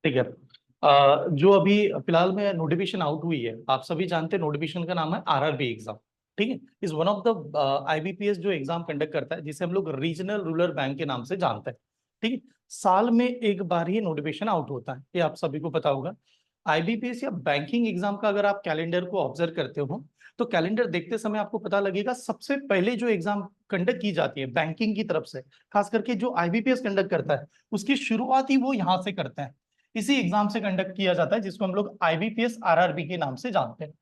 ठीक है। जो अभी फिलहाल में नोटिफिकेशन आउट हुई है, आप सभी जानते हैं नोटिफिकेशन का नाम है आरआरबी एग्जाम। ठीक है, is one of the IBPS जो एग्जाम कंडक्ट करता है, जिसे हम लोग रीजनल रूरल बैंक के नाम से जानते हैं। ठीक है, साल में एक बार ही नोटिफिकेशन आउट होता है, ये आप सभी को पता होगा। आईबीपीएस या बैंकिंग एग्जाम का अगर आप कैलेंडर को ऑब्जर्व करते हो, तो कैलेंडर देखते समय आपको पता लगेगा सबसे पहले जो एग्जाम कंडक्ट की जाती है बैंकिंग की तरफ से, खास करके जो आईबीपीएस कंडक्ट करता है, उसकी शुरुआत ही वो यहाँ से करते हैं। इसी एग्जाम से कंडक्ट किया जाता है, जिसको हम लोग आईबीपीएस आरआरबी के नाम से जानते हैं।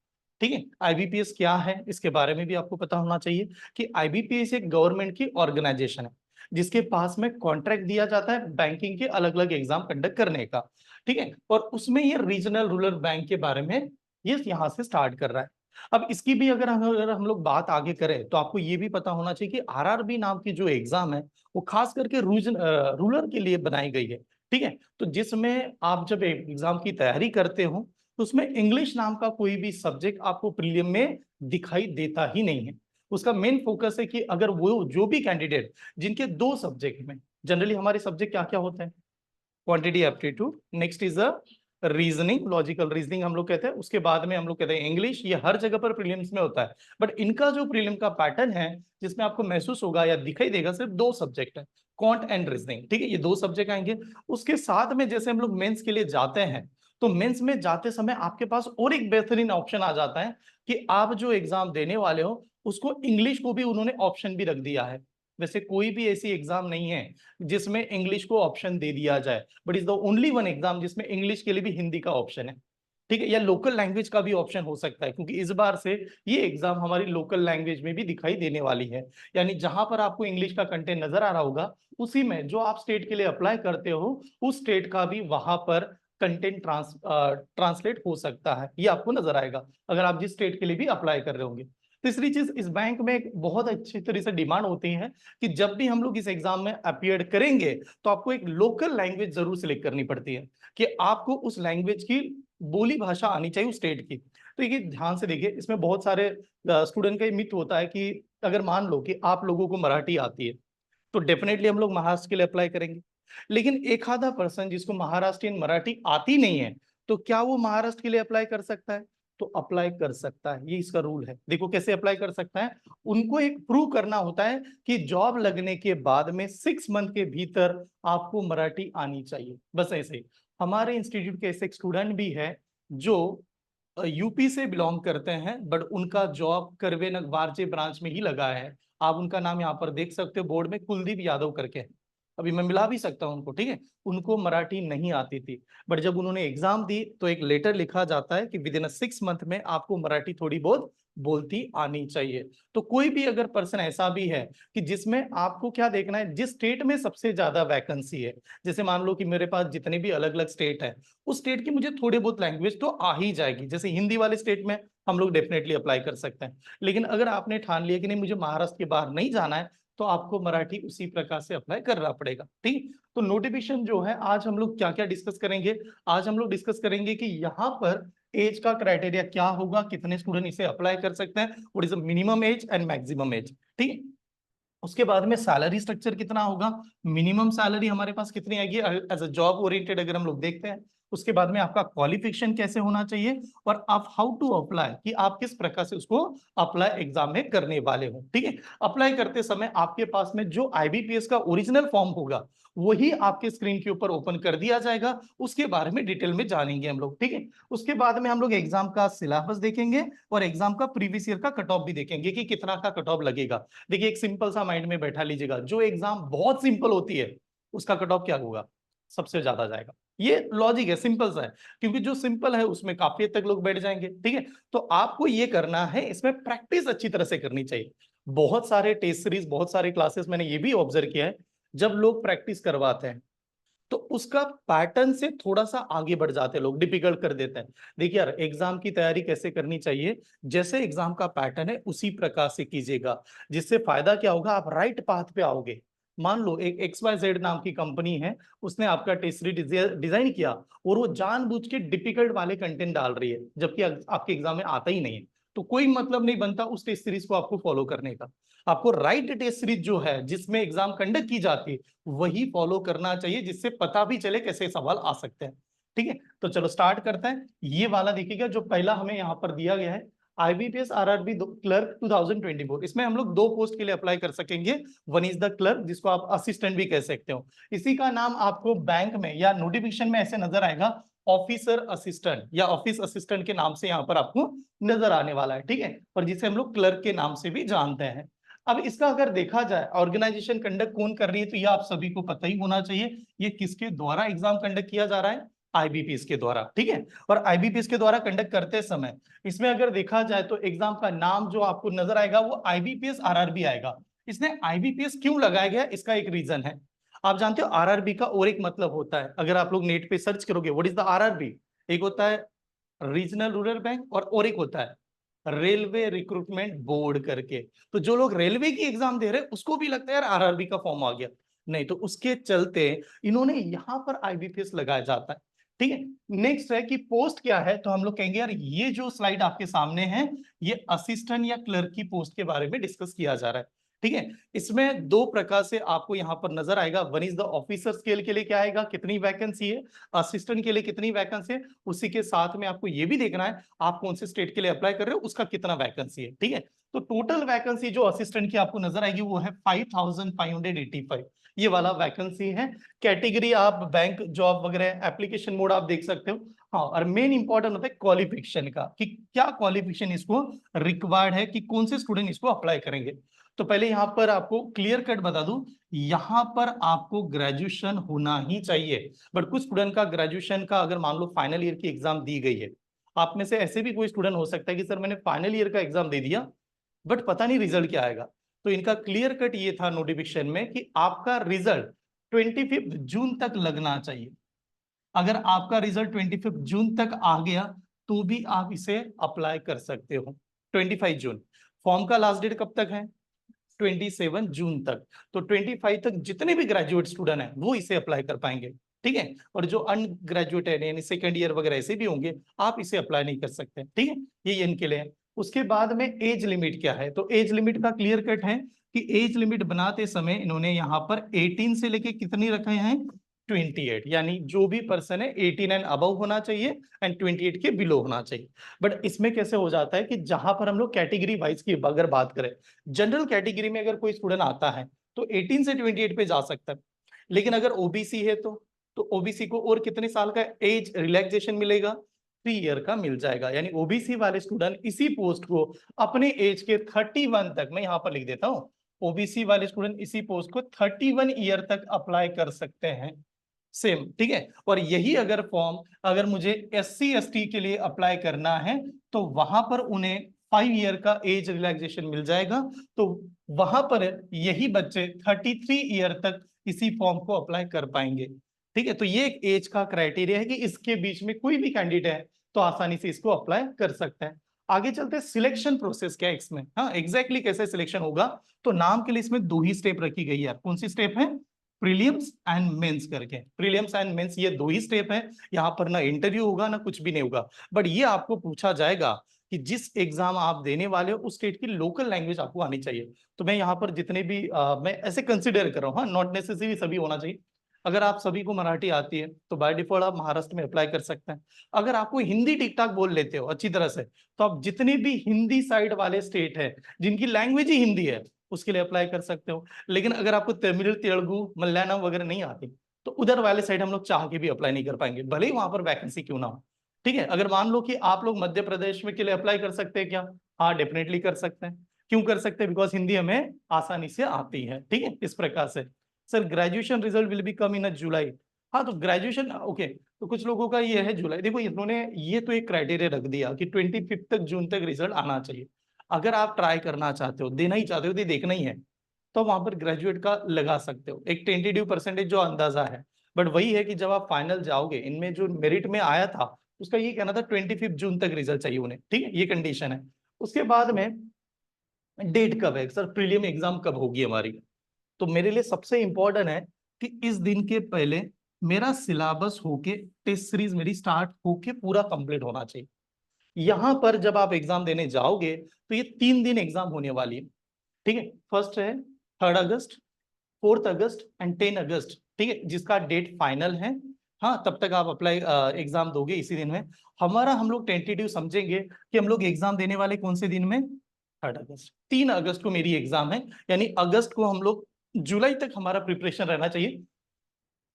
ठीक है, आईबीपीएस क्या है इसके बारे में भी आपको पता होना चाहिए कि आईबीपीएस एक गवर्नमेंट की ऑर्गेनाइजेशन है, जिसके पास में कॉन्ट्रैक्ट दिया जाता है बैंकिंग के अलग अलग एग्जाम कंडक्ट करने का। ठीक है, और उसमें ये रीजनल रूरल बैंक के बारे में ये यहाँ से स्टार्ट कर रहा है। अब इसकी भी अगर हम लोग बात आगे करें, तो आपको ये भी पता होना चाहिए कि आरआरबी नाम की जो एग्जाम है, वो खास करके रूरल के लिए बनाई गई है। ठीक है, तो जिसमें आप जब एग्जाम की तैयारी करते हो, तो उसमें इंग्लिश नाम का कोई भी सब्जेक्ट आपको प्रीलिम में दिखाई देता ही नहीं है। उसका मेन फोकस है कि अगर वो जो भी कैंडिडेट जिनके दो सब्जेक्ट में, जनरली हमारे सब्जेक्ट क्या क्या होते हैं, quantity aptitude, next is a reasoning, logical reasoning हम लोग कहते हैं, उसके बाद में हम लोग कहते हैं इंग्लिश। ये हर जगह पर प्रीलिम्स में होता है, बट इनका जो प्रीलिम का पैटर्न है, जिसमें आपको महसूस होगा या दिखाई देगा, सिर्फ दो सब्जेक्ट है, क्वांट एंड रीजनिंग। ठीक है, ये दो सब्जेक्ट आएंगे। उसके साथ में जैसे हम लोग मेंस के लिए जाते हैं, तो मेंस में जाते समय आपके पास और एक बेहतरीन ऑप्शन आ जाता है कि आप जो एग्जाम देने वाले हो, उसको इंग्लिश को भी उन्होंने ऑप्शन भी रख दिया है। वैसे कोई भी ऐसी एग्जाम नहीं है जिसमें इंग्लिश को ऑप्शन दे दिया जाए, but is the only one exam जिसमें इंग्लिश के लिए भी हिंदी का ऑप्शन है। ठीक है, या लोकल लैंग्वेज का भी ऑप्शन हो सकता है, क्योंकि इस बार से ये एग्जाम हमारी लोकल लैंग्वेज में भी दिखाई देने वाली है। यानी जहां पर आपको इंग्लिश का कंटेंट नजर आ रहा होगा, उसी में जो आप स्टेट के लिए अप्लाई करते हो, उस स्टेट का भी वहां पर कंटेंट ट्रांसलेट हो सकता है, ये आपको नजर आएगा अगर आप जिस स्टेट के लिए भी अप्लाई कर रहे होंगे। तीसरी चीज, इस बैंक में एक बहुत अच्छी तरह से डिमांड होती है कि जब भी हम लोग इस एग्जाम में अपीयर करेंगे, तो आपको एक लोकल लैंग्वेज जरूर सिलेक्ट करनी पड़ती है, कि आपको उस लैंग्वेज की बोली भाषा आनी चाहिए उस स्टेट की। तो ये ध्यान से देखिए, इसमें बहुत सारे स्टूडेंट का ये मिथ होता है कि अगर मान लो कि आप लोगों को मराठी आती है, तो डेफिनेटली हम लोग महाराष्ट्र के लिए अप्लाई करेंगे। लेकिन एक आधा पर्सन जिसको महाराष्ट्रियन मराठी आती नहीं है, तो क्या वो महाराष्ट्र के लिए अप्लाई कर सकता है? तो अप्लाई कर सकता है, ये इसका रूल है। देखो कैसे अप्लाई कर सकता है। उनको एक प्रूव करना होता है कि जॉब लगने के बाद में 6 मंथ के भीतर आपको मराठी आनी चाहिए, बस ऐसे ही। हमारे इंस्टीट्यूट के ऐसे स्टूडेंट भी है जो यूपी से बिलोंग करते हैं, बट उनका जॉब करवे वारजे ब्रांच में ही लगा है। आप उनका नाम यहाँ पर देख सकते हो बोर्ड में, कुलदीप यादव करके। अभी मैं मिला भी सकता हूँ उनको। ठीक है, उनको मराठी नहीं आती थी, बट जब उन्होंने एग्जाम दी, तो एक लेटर लिखा जाता है कि विद इन 6 मंथ में आपको मराठी थोड़ी बहुत बोलती आनी चाहिए। तो कोई भी अगर पर्सन ऐसा भी है कि जिसमें आपको क्या देखना है, जिस स्टेट में सबसे ज्यादा वैकेंसी है, जैसे मान लो कि मेरे पास जितने भी अलग अलग स्टेट है, उस स्टेट की मुझे थोड़ी बहुत लैंग्वेज तो आ ही जाएगी। जैसे हिंदी वाले स्टेट में हम लोग डेफिनेटली अप्लाई कर सकते हैं। लेकिन अगर आपने ठान लिया कि नहीं मुझे महाराष्ट्र के बाहर नहीं जाना है, तो आपको मराठी उसी प्रकार से अप्लाई करना पड़ेगा। ठीक, तो नोटिफिकेशन जो है, आज हम लोग क्या क्या डिस्कस करेंगे। आज हम लोग डिस्कस करेंगे कि यहाँ पर एज का क्राइटेरिया क्या होगा, कितने स्टूडेंट इसे अप्लाई कर सकते हैं, what is the minimum age and maximum age. ठीक, उसके बाद में सैलरी स्ट्रक्चर कितना होगा, मिनिमम सैलरी हमारे पास कितनी आएगी एज अ जॉब ओरिएंटेड अगर हम लोग देखते हैं। उसके बाद में आपका क्वालिफिकेशन कैसे होना चाहिए, और आप हाउ टू अप्लाई, कि आप किस प्रकार से उसको अप्लाई एग्जाम में करने वाले हो। ठीक है, अप्लाई करते समय आपके पास में जो आईबीपीएस का ओरिजिनल फॉर्म होगा, वही आपके स्क्रीन के ऊपर ओपन कर दिया जाएगा। उसके बारे में डिटेल में जानेंगे हम लोग। ठीक है, उसके बाद में हम लोग एग्जाम का सिलेबस देखेंगे, और एग्जाम का प्रीवियस ईयर का कट ऑफ भी देखेंगे कि कितना का कट ऑफ लगेगा। देखिए, एक सिंपल सा माइंड में बैठा लीजिएगा, जो एग्जाम बहुत सिंपल होती है, उसका कट ऑफ क्या होगा, सबसे ज्यादा जाएगा। ये लॉजिक है, सिंपल सा है, क्योंकि जो सिंपल है उसमें काफी हद तक लोग बैठ जाएंगे। ठीक है, तो आपको ये करना है, इसमें प्रैक्टिस अच्छी तरह से करनी चाहिए। बहुत सारे टेस्ट सीरीज, बहुत सारे क्लासेस मैंने ये भी ऑब्जर्व किया है, जब लोग प्रैक्टिस करवाते हैं, तो उसका पैटर्न से थोड़ा सा आगे बढ़ जाते हैं लोग, डिफिकल्ट कर देते हैं। देखिए यार, एग्जाम की तैयारी कैसे करनी चाहिए, जैसे एग्जाम का पैटर्न है उसी प्रकार से कीजिएगा। जिससे फायदा क्या होगा, आप राइट पाथ पे आओगे। मान लो एक XYZ नाम की कंपनी है, उसने आपका टेस्ट सीरीज डिजाइन किया, और वो जानबूझ के डिफिकल्ट वाले कंटेंट डाल रही है, जबकि आपके एग्जाम में आता ही नहीं है। तो कोई मतलब नहीं बनता उस टेस्ट सीरीज को आपको फॉलो करने का। आपको राइट टेस्ट सीरीज जो है, जिसमें एग्जाम कंडक्ट की जाती है, वही फॉलो करना चाहिए, जिससे पता भी चले कैसे सवाल आ सकते हैं। ठीक है, तो चलो स्टार्ट करते हैं। ये वाला देखिएगा जो पहला हमें यहाँ पर दिया गया है, IBPS RRB क्लर्क 2024, इसमें हम लोग 2 पोस्ट के लिए अप्लाई कर सकेंगे। वन इज द क्लर्क, जिसको आप असिस्टेंट भी कह सकते हो। इसी का नाम आपको बैंक में या नोटिफिकेशन में ऐसे नजर आएगा, ऑफिसर असिस्टेंट या ऑफिस असिस्टेंट के नाम से यहाँ पर आपको नजर आने वाला है, ठीक है, और जिसे हम लोग क्लर्क के नाम से भी जानते हैं। अब इसका अगर देखा जाए ऑर्गेनाइजेशन कंडक्ट कौन कर रही है, तो ये आप सभी को पता ही होना चाहिए। ये किसके द्वारा एग्जाम कंडक्ट किया जा रहा है? IBPS के द्वारा, ठीक है। और IBPS के द्वारा कंडक्ट करते समय इसमें अगर देखा जाए तो एग्जाम का नाम जो आपको नजर आएगा वो IBPS RRB आएगा। इसने IBPS क्यों लगाया गया, इसका एक रीजन है। आप जानते हो RRB का और एक मतलब होता है, अगर आप लोग नेट पे सर्च करोगे व्हाट इज द RRB, एक होता है रीजनल रूरल बैंक और एक होता है रेलवे रिक्रूटमेंट बोर्ड करके। तो जो लोग रेलवे की एग्जाम दे रहे हैं उसको भी लगता है यार RRB का फॉर्म आ गया, नहीं तो उसके चलते इन्होंने यहां पर IBPS लगाया जाता है, ठीक है। नेक्स्ट है कि पोस्ट क्या है, तो हम लोग कहेंगे यार ये जो स्लाइड आपके सामने है ये असिस्टेंट या क्लर्क की पोस्ट के बारे में डिस्कस किया जा रहा है, ठीक है। इसमें 2 प्रकार से आपको यहाँ पर नजर आएगा। One is the officer scale के लिए क्या आएगा, कितनी वैकेंसी है, असिस्टेंट के लिए कितनी वैकेंसी है, उसी के साथ में आपको ये भी देखना है आप कौन से स्टेट के लिए अप्लाई कर रहे हो उसका कितना वैकेंसी है, ठीक है। तो टोटल वैकेंसी जो असिस्टेंट की आपको नजर आएगी वो है 5585, ये वाला वैकेंसी है। कैटेगरी आप बैंक जॉब वगैरह, एप्लीकेशन मोड आप देख सकते हो। हाँ, और मेन इंपॉर्टेंट होता है क्वालिफिकेशन का, कि क्या क्वालिफिकेशन इसको रिक्वायर्ड है, कि कौन से स्टूडेंट इसको अप्लाई करेंगे। तो पहले यहाँ पर आपको क्लियर कट बता दूं, यहाँ पर आपको ग्रेजुएशन होना ही चाहिए। बट कुछ स्टूडेंट का ग्रेजुएशन का अगर मान लो फाइनल ईयर की एग्जाम दी गई है, आप में से ऐसे भी कोई स्टूडेंट हो सकता है कि सर मैंने फाइनल ईयर का एग्जाम दे दिया बट पता नहीं रिजल्ट क्या आएगा। तो इनका क्लियर कट ये था नोटिफिकेशन में कि आपका रिजल्ट 25 जून तक लगना चाहिए। अगर आपका रिजल्ट 25 जून तक आ गया तो भी आप इसे अप्लाई कर सकते हो। 25 जून फॉर्म का लास्ट डेट कब तक है? 27 जून तक। तो 25 तक जितने भी ग्रेजुएट स्टूडेंट हैं वो इसे अप्लाई कर पाएंगे, ठीक है। और जो अनग्रेजुएट है यानी सेकेंड ईयर वगैरह ऐसे भी होंगे, आप इसे अप्लाई नहीं कर सकते, ठीक है। ये इनके लिए है। उसके बाद में एज लिमिट क्या है, तो एज लिमिट का क्लियर कट है कि एज लिमिट बनाते समय इन्होंने यहाँ पर 18 से लेके कितनी रखे हैं, 28, यानी जो भी पर्सन है 18 एंड अबव होना चाहिए एंड 28 के बिलो होना चाहिए। बट इसमें कैसे हो जाता है कि जहां पर हम लोग कैटेगरी वाइज की अगर बात करें, जनरल कैटेगरी में अगर कोई स्टूडेंट आता है तो 18 से 28 पे जा सकता है। लेकिन अगर ओबीसी है तो ओबीसी को और कितने साल का एज रिलैक्सेशन मिलेगा, 3 ईयर का मिल जाएगा। यानी ओबीसी वाले स्टूडेंट इसी पोस्ट को अपने एज के 31 तक, मैं यहाँ पर लिख देता हूँ, ओबीसी वाले स्टूडेंट इसी पोस्ट को 31 ईयर तक अप्लाई कर सकते हैं, सेम, ठीक है। और यही अगर फॉर्म अगर मुझे SC ST के लिए अप्लाई करना है तो वहां पर उन्हें 5 ईयर का एज रिलैक्सेशन मिल जाएगा। तो वहां पर यही बच्चे 33 ईयर तक इसी फॉर्म को अप्लाई कर पाएंगे, ठीक है। तो ये एक एज का क्राइटेरिया है कि इसके बीच में कोई भी कैंडिडेट है तो आसानी से इसको अप्लाई कर सकता है। आगे चलते हैं, सिलेक्शन प्रोसेस क्या है इसमें, हाँ एग्जैक्टली कैसे सिलेक्शन होगा। तो नाम के लिए इसमें 2 ही स्टेप रखी गई है। कौन सी स्टेप है? प्रीलिम्स एंड मेंस करके। प्रीलिम्स एंड मेंस ये 2 ही स्टेप है। यहाँ पर ना इंटरव्यू होगा ना कुछ भी नहीं होगा, बट ये आपको पूछा जाएगा कि जिस एग्जाम आप देने वाले हो उस स्टेट की लोकल लैंग्वेज आपको आनी चाहिए। तो मैं यहाँ पर जितने भी मैं ऐसे कंसिडर कर रहा हूँ, हाँ नॉट नेसेसरी सभी होना चाहिए। अगर आप सभी को मराठी आती है तो बाय डिफॉल्ट आप महाराष्ट्र में अप्लाई कर सकते हैं। अगर आपको हिंदी ठीक ठाक बोल लेते हो अच्छी तरह से, तो आप जितने भी हिंदी साइड वाले स्टेट है जिनकी लैंग्वेज ही हिंदी है उसके लिए अप्लाई कर सकते हो। लेकिन अगर आपको तमिल, तेलुगु, मलयालम वगैरह नहीं आती तो उधर वाले साइड हम लोग चाह के भी अप्लाई नहीं कर पाएंगे, भले ही वहां पर वैकेंसी क्यों ना हो, ठीक है। अगर मान लो कि आप लोग मध्य प्रदेश में के लिए अप्लाई कर सकते हैं क्या? हाँ डेफिनेटली कर सकते हैं। क्यों कर सकते हैं? बिकॉज हिंदी हमें आसानी से आती है, ठीक है। इस प्रकार से sir graduation result will be come in July. हाँ तो ग्रेजुएशन ओके, तो कुछ लोगों का ये है जुलाई। देखो इन्होंने ये तो एक क्राइटेरिया रख दिया कि 25 तक जून तक रिजल्ट आना चाहिए। अगर आप ट्राई करना चाहते हो, देना ही चाहते हो, तो देखना ही है, तो वहां पर ग्रेजुएट का लगा सकते हो एक टेंटेटिव परसेंटेज जो अंदाजा है। बट वही है कि जब आप फाइनल जाओगे, इनमें जो मेरिट में आया था उसका ये कहना था 25 जून तक रिजल्ट चाहिए उन्हें, ठीक है, ये कंडीशन है। उसके बाद में डेट कब है सर, प्रीलियम एग्जाम कब होगी हमारी? तो मेरे लिए सबसे इंपॉर्टेंट है कि इस दिन के पहले मेरा सिलेबस होके टेस्ट सीरीज मेरी स्टार्ट होके पूरा कंप्लीट होना चाहिए। यहां पर जब आप एग्जाम देने जाओगे तो ये 3 दिन एग्जाम होने वाली है, ठीक है। फर्स्ट है 3 अगस्त, 4 अगस्त एंड 10 अगस्त, ठीक है, जिसका डेट फाइनल है। हाँ, तब तक आप अप्लाई एग्जाम दोगे इसी दिन में। हम लोग टेंटेटिव समझेंगे कि हम लोग एग्जाम देने वाले कौन से दिन में, 3 अगस्त। 3 अगस्त को मेरी एग्जाम है, यानी अगस्त को हम लोग, जुलाई तक हमारा प्रिपरेशन रहना चाहिए।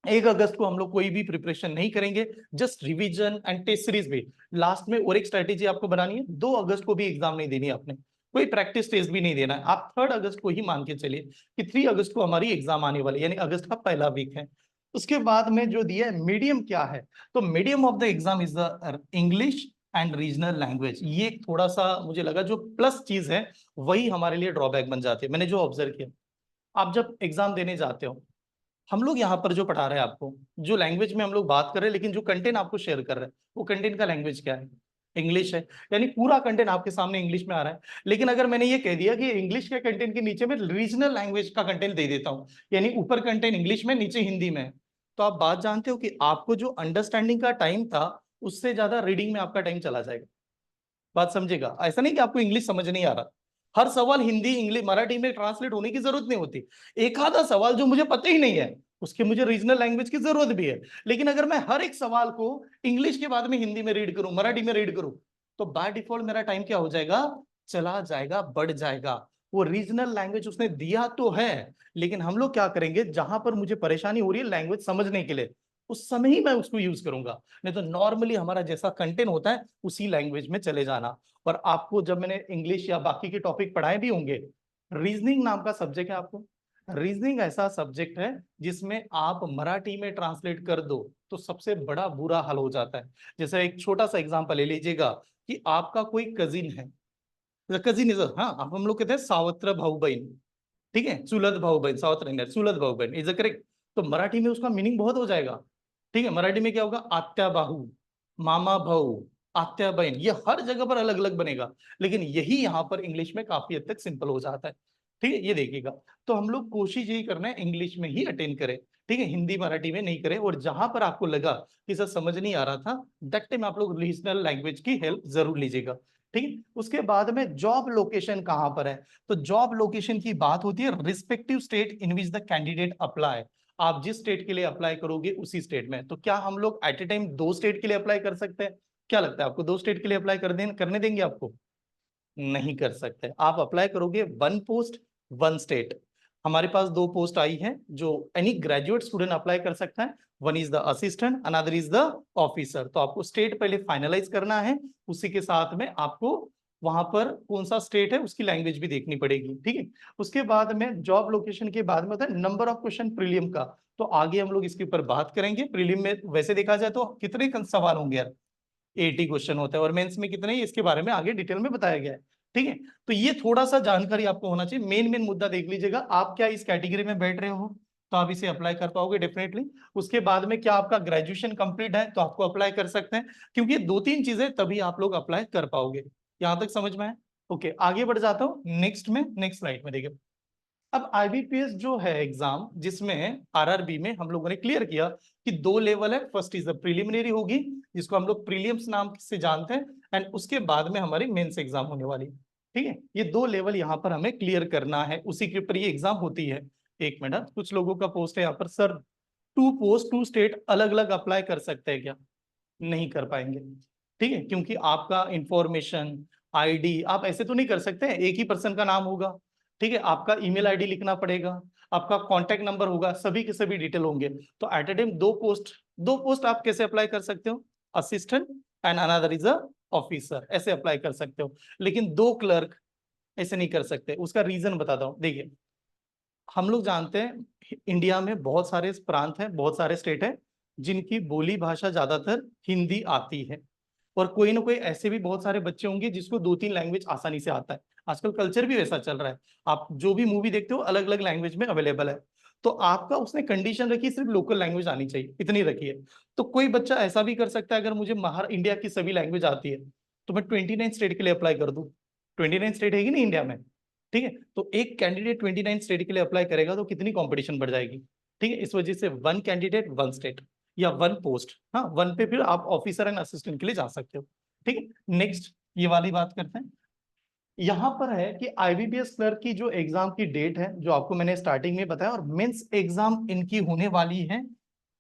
1 अगस्त को हम लोग कोई भी प्रिपरेशन नहीं करेंगे, just revision and test series भी। लास्ट में और एक स्ट्रेटेजी आपको बनानी है, 2 अगस्त को भी एग्जाम नहीं देनी है आपने, कोई प्रैक्टिस टेस्ट भी नहीं देना है। आप 3 अगस्त को ही मान के चलिए कि 3 अगस्त को हमारी एग्जाम आने वाली है, यानी अगस्त का पहला वीक है। उसके बाद में जो दिया है मीडियम क्या है, तो medium of the exam is the English and regional language. ये थोड़ा सा मुझे लगा जो प्लस चीज है वही हमारे लिए ड्रॉबैक बन जाती है। मैंने जो ऑब्जर्व किया, आप जब एग्जाम देने जाते हो, हम लोग यहाँ पर जो पढ़ा रहे हैं आपको, जो लैंग्वेज में हम लोग बात कर रहे हैं, लेकिन जो कंटेंट आपको शेयर कर रहे हैं वो कंटेंट का लैंग्वेज क्या है, इंग्लिश है। यानी पूरा कंटेंट आपके सामने इंग्लिश में आ रहा है। लेकिन अगर मैंने ये कह दिया कि इंग्लिश के कंटेंट के नीचे में रीजनल लैंग्वेज का कंटेंट दे देता हूँ, यानी ऊपर कंटेंट इंग्लिश में नीचे हिंदी में, तो आप बात जानते हो कि आपको जो अंडरस्टैंडिंग का टाइम था उससे ज्यादा रीडिंग में आपका टाइम चला जाएगा। बात समझेगा, ऐसा नहीं कि आपको इंग्लिश समझ नहीं आ रहा, हर सवाल हिंदी इंग्लिश मराठी में ट्रांसलेट होने की जरूरत नहीं होती। एक आधा सवाल जो मुझे पता ही नहीं है उसके मुझे रीजनल लैंग्वेज की जरूरत भी है, लेकिन अगर मैं हर एक सवाल को इंग्लिश के बाद में हिंदी में रीड करूं, मराठी में रीड करूं, तो बाय डिफॉल्ट मेरा टाइम क्या हो जाएगा, चला जाएगा, बढ़ जाएगा। वो रीजनल लैंग्वेज उसने दिया तो है, लेकिन हम लोग क्या करेंगे, जहां पर मुझे परेशानी हो रही है लैंग्वेज समझने के लिए, उस समय ही मैं उसको यूज करूंगा। नहीं तो नॉर्मली हमारा जैसा कंटेंट होता है उसी लैंग्वेज में चले जाना। और आपको जब मैंने इंग्लिश या बाकी के टॉपिक पढ़ाए भी होंगे, रीजनिंग नाम का सब्जेक्ट है आपको। रीजनिंग ऐसा सब्जेक्ट है जिसमें आप मराठी में ट्रांसलेट कर दो तो सबसे बड़ा बुरा हाल हो जाता है। जैसे एक छोटा सा एग्जांपल ले लीजिएगा कि आपका कोई कजिन है, कजिन इज, हाँ, आप हम लोग कहते हैं सावत्र भाऊ बहन, ठीक है, चुलत भाऊ बहन, सावत्र नहीं, चुलत भाऊ बहन इज करेक्ट। तो मराठी में उसका मीनिंग बहुत हो जाएगा। ठीक है, मराठी में क्या होगा, आत्या बाहू, मामा भाऊ, आत्या बहन, ये हर जगह पर अलग अलग बनेगा। लेकिन यही यहाँ पर इंग्लिश में काफी हद तक सिंपल हो जाता है। ठीक है, ये देखिएगा। तो हम लोग कोशिश यही करना है इंग्लिश में ही अटेंड करें, ठीक है, हिंदी मराठी में नहीं करें। और जहां पर आपको लगा कि सर समझ नहीं आ रहा था, दैट टाइम आप लोग रीजनल लैंग्वेज की हेल्प जरूर लीजिएगा। ठीक है, उसके बाद में जॉब लोकेशन कहाँ पर है, तो जॉब लोकेशन की बात होती है respective state in which the candidate apply. आप जिस स्टेट के लिए अप्लाई करोगे उसी स्टेट में। तो क्या हम लोग एट ए टाइम 2 स्टेट के लिए अप्लाई कर सकते हैं, क्या लगता है आपको, 2 स्टेट के लिए अप्लाई करने देंगे आपको, नहीं कर सकते। आप अप्लाई करोगे 1 पोस्ट 1 स्टेट। हमारे पास 2 पोस्ट आई है जो एनी ग्रेजुएट स्टूडेंट अप्लाई कर सकता है, one is the assistant, another is the officer. तो आपको स्टेट पहले फाइनलाइज करना है, उसी के साथ में आपको वहां पर कौन सा स्टेट है उसकी लैंग्वेज भी देखनी पड़ेगी। ठीक है, उसके बाद में जॉब लोकेशन के बाद में होता है नंबर ऑफ क्वेश्चन प्रीलियम का। तो आगे हम लोग इसके ऊपर बात करेंगे। प्रीलियम में वैसे देखा जाए तो कितने सवाल होंगे यार, 80 क्वेश्चन होता है, और मेंस में कितने, इसके बारे में आगे डिटेल में बताया गया है। ठीक है, तो ये थोड़ा सा जानकारी आपको होना चाहिए। मेन मेन मुद्दा देख लीजिएगा, आप क्या इस कैटेगरी में बैठ रहे हो तो आप इसे अप्लाई कर पाओगे डेफिनेटली। उसके बाद में क्या आपका ग्रेजुएशन कंप्लीट है तो आपको अप्लाई कर सकते हैं, क्योंकि 2-3 चीजें तभी आप लोग अप्लाई कर पाओगे। यहां तक समझ में है? ओके, आगे बढ़ जाता हूँ नेक्स्ट स्लाइड में देखिए। अब आईबीपीएस जो है एग्जाम, जिसमें आरआरबी में हम लोगों ने क्लियर किया कि 2 लेवल है। फर्स्ट इज द प्रीलिमिनरी होगी, जिसको हम लोग प्रीलिम्स नाम से जानते हैं, एंड उसके बाद में हमारी मेंस एग्जाम होने वाली। ठीक है, ये 2 लेवल यहाँ पर हमें क्लियर करना है, उसी के ऊपर ये एग्जाम होती है। एक मिनट, कुछ लोगों का पोस्ट है यहाँ पर, सर 2 पोस्ट 2 स्टेट अलग अलग अप्लाई कर सकते हैं क्या, नहीं कर पाएंगे। ठीक है, क्योंकि आपका इंफॉर्मेशन, आईडी, आप ऐसे तो नहीं कर सकते, एक ही पर्सन का नाम होगा। ठीक है, आपका ईमेल आईडी लिखना पड़ेगा, आपका कांटेक्ट नंबर होगा, सभी के सभी डिटेल होंगे। तो एट ए टाइम 2 पोस्ट आप कैसे अप्लाई कर सकते हो, assistant and another is a officer, ऐसे अप्लाई कर सकते हो। लेकिन 2 क्लर्क ऐसे नहीं कर सकते। उसका रीजन बताता हूँ। देखिए, हम लोग जानते हैं इंडिया में बहुत सारे प्रांत हैं, बहुत सारे स्टेट हैं जिनकी बोली भाषा ज्यादातर हिंदी आती है, और कोई ना कोई ऐसे भी बहुत सारे बच्चे होंगे जिसको 2-3 लैंग्वेज आसानी से आता है। आजकल कल्चर भी वैसा चल रहा है, आप जो भी मूवी देखते हो अलग अलग लैंग्वेज में अवेलेबल है। तो आपका उसने कंडीशन रखी सिर्फ लोकल लैंग्वेज आनी चाहिए, इतनी रखी है। तो कोई बच्चा ऐसा भी कर सकता है, अगर मुझे बाहर इंडिया की सभी लैंग्वेज आती है तो मैं 29 स्टेट के लिए अप्लाई कर दूं। 29 स्टेट है ना इंडिया में, ठीक है। तो एक कैंडिडेट 29 स्टेट के लिए अप्लाई करेगा तो कितनी कंपटीशन बढ़ जाएगी। ठीक है, इस वजह से 1 कैंडिडेट 1 स्टेट या 1 पोस्ट, हाँ 1 पे फिर आप ऑफिसर एंड असिस्टेंट के लिए जा सकते हो। ठीक है, नेक्स्ट ये वाली बात करते हैं। यहां पर है कि आईबीपीएस क्लर्क की जो एग्जाम की डेट है, जो आपको मैंने स्टार्टिंग में बताया, और मेंस एग्जाम इनकी होने वाली है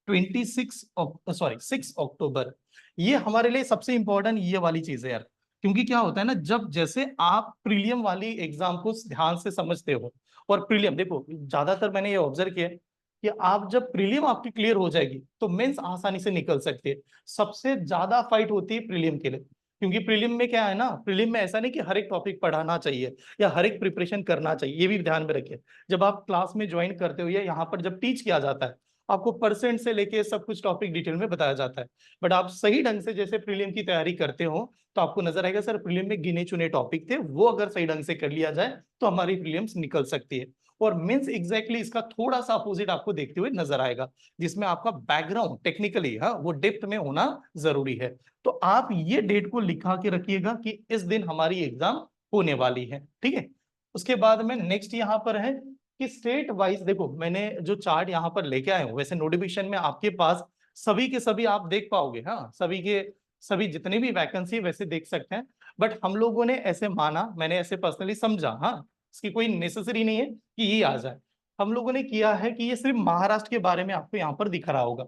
6 अक्टूबर। ये हमारे लिए सबसे इंपॉर्टेंट ये वाली चीज है यार, क्योंकि क्या होता है ना, जब जैसे आप प्रीलियम वाली एग्जाम को ध्यान से समझते हो, और प्रीलियम देखो ज्यादातर मैंने ये ऑब्जर्व किया है कि आप जब प्रीलियम आपकी क्लियर हो जाएगी तो मेंस आसानी से निकल सकती है। सबसे ज्यादा फाइट होती है प्रीलियम के लिए, क्योंकि प्रीलियम में क्या है ना, प्रीलियम में ऐसा नहीं कि हर एक टॉपिक पढ़ाना चाहिए या हर एक प्रिपरेशन करना चाहिए, ये भी ध्यान में रखिए। जब आप क्लास में ज्वाइन करते हो या यहाँ पर जब टीच किया जाता है, आपको परसेंट से लेके सब कुछ टॉपिक डिटेल में बताया जाता है। बट आप सही ढंग से जैसे प्रीलियम की तैयारी करते हो तो आपको नजर आएगा सर प्रीलियम में गिने चुने टॉपिक थे, वो अगर सही ढंग से कर लिया जाए तो हमारी प्रीलियम्स निकल सकती है। और मेंस एग्जैक्टली इसका थोड़ा सा अपोजिट आपको देखते हुए नजर आएगा, जिसमें आपका बैकग्राउंड टेक्निकली हाँ वो डेप्थ में होना जरूरी है। तो आप ये डेट को लिखा के रखिएगा कि इस दिन हमारी एग्जाम होने वाली है, ठीक है। उसके बाद में नेक्स्ट यहाँ पर है कि स्टेट वाइज देखो, मैंने जो चार्ट यहाँ पर लेके आया हूँ, वैसे नोटिफिकेशन में आपके पास सभी के सभी आप देख पाओगे, हाँ सभी के सभी जितने भी वैकेंसी वैसे देख सकते हैं। बट हम लोगों ने ऐसे माना, मैंने ऐसे पर्सनली समझा, हाँ इसकी कोई नेसेसरी नहीं है कि ये आ जाए। हम लोगों ने किया है कि ये सिर्फ महाराष्ट्र के बारे में आपको यहाँ पर दिख रहा होगा,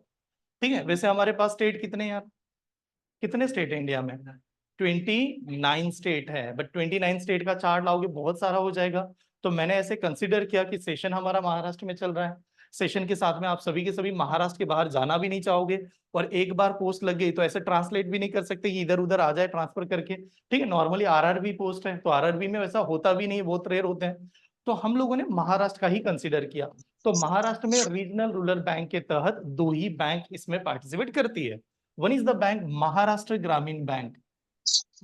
ठीक है। वैसे हमारे पास स्टेट कितने यार, कितने स्टेट है इंडिया में? 29 स्टेट है, बट 29 स्टेट का चार्ट लाओगे बहुत सारा हो जाएगा। तो मैंने ऐसे कंसिडर किया कि सेशन हमारा महाराष्ट्र में चल रहा है, सेशन के साथ में आप सभी के सभी महाराष्ट्र के बाहर जाना भी नहीं चाहोगे, और एक बार पोस्ट लग गई तो ऐसे ट्रांसलेट भी नहीं कर सकते कि इधर उधर आ जाए ट्रांसफर करके, ठीक है। नॉर्मली आरआरबी पोस्ट है, तो आरआरबी में वैसा होता भी नहीं, बहुत रेयर होते हैं। तो हम लोगों ने महाराष्ट्र का ही कंसिडर किया। तो महाराष्ट्र में रीजनल रूरल बैंक के तहत दो ही बैंक इसमें पार्टिसिपेट करती है। One is the bank Maharashtra ग्रामीण बैंक,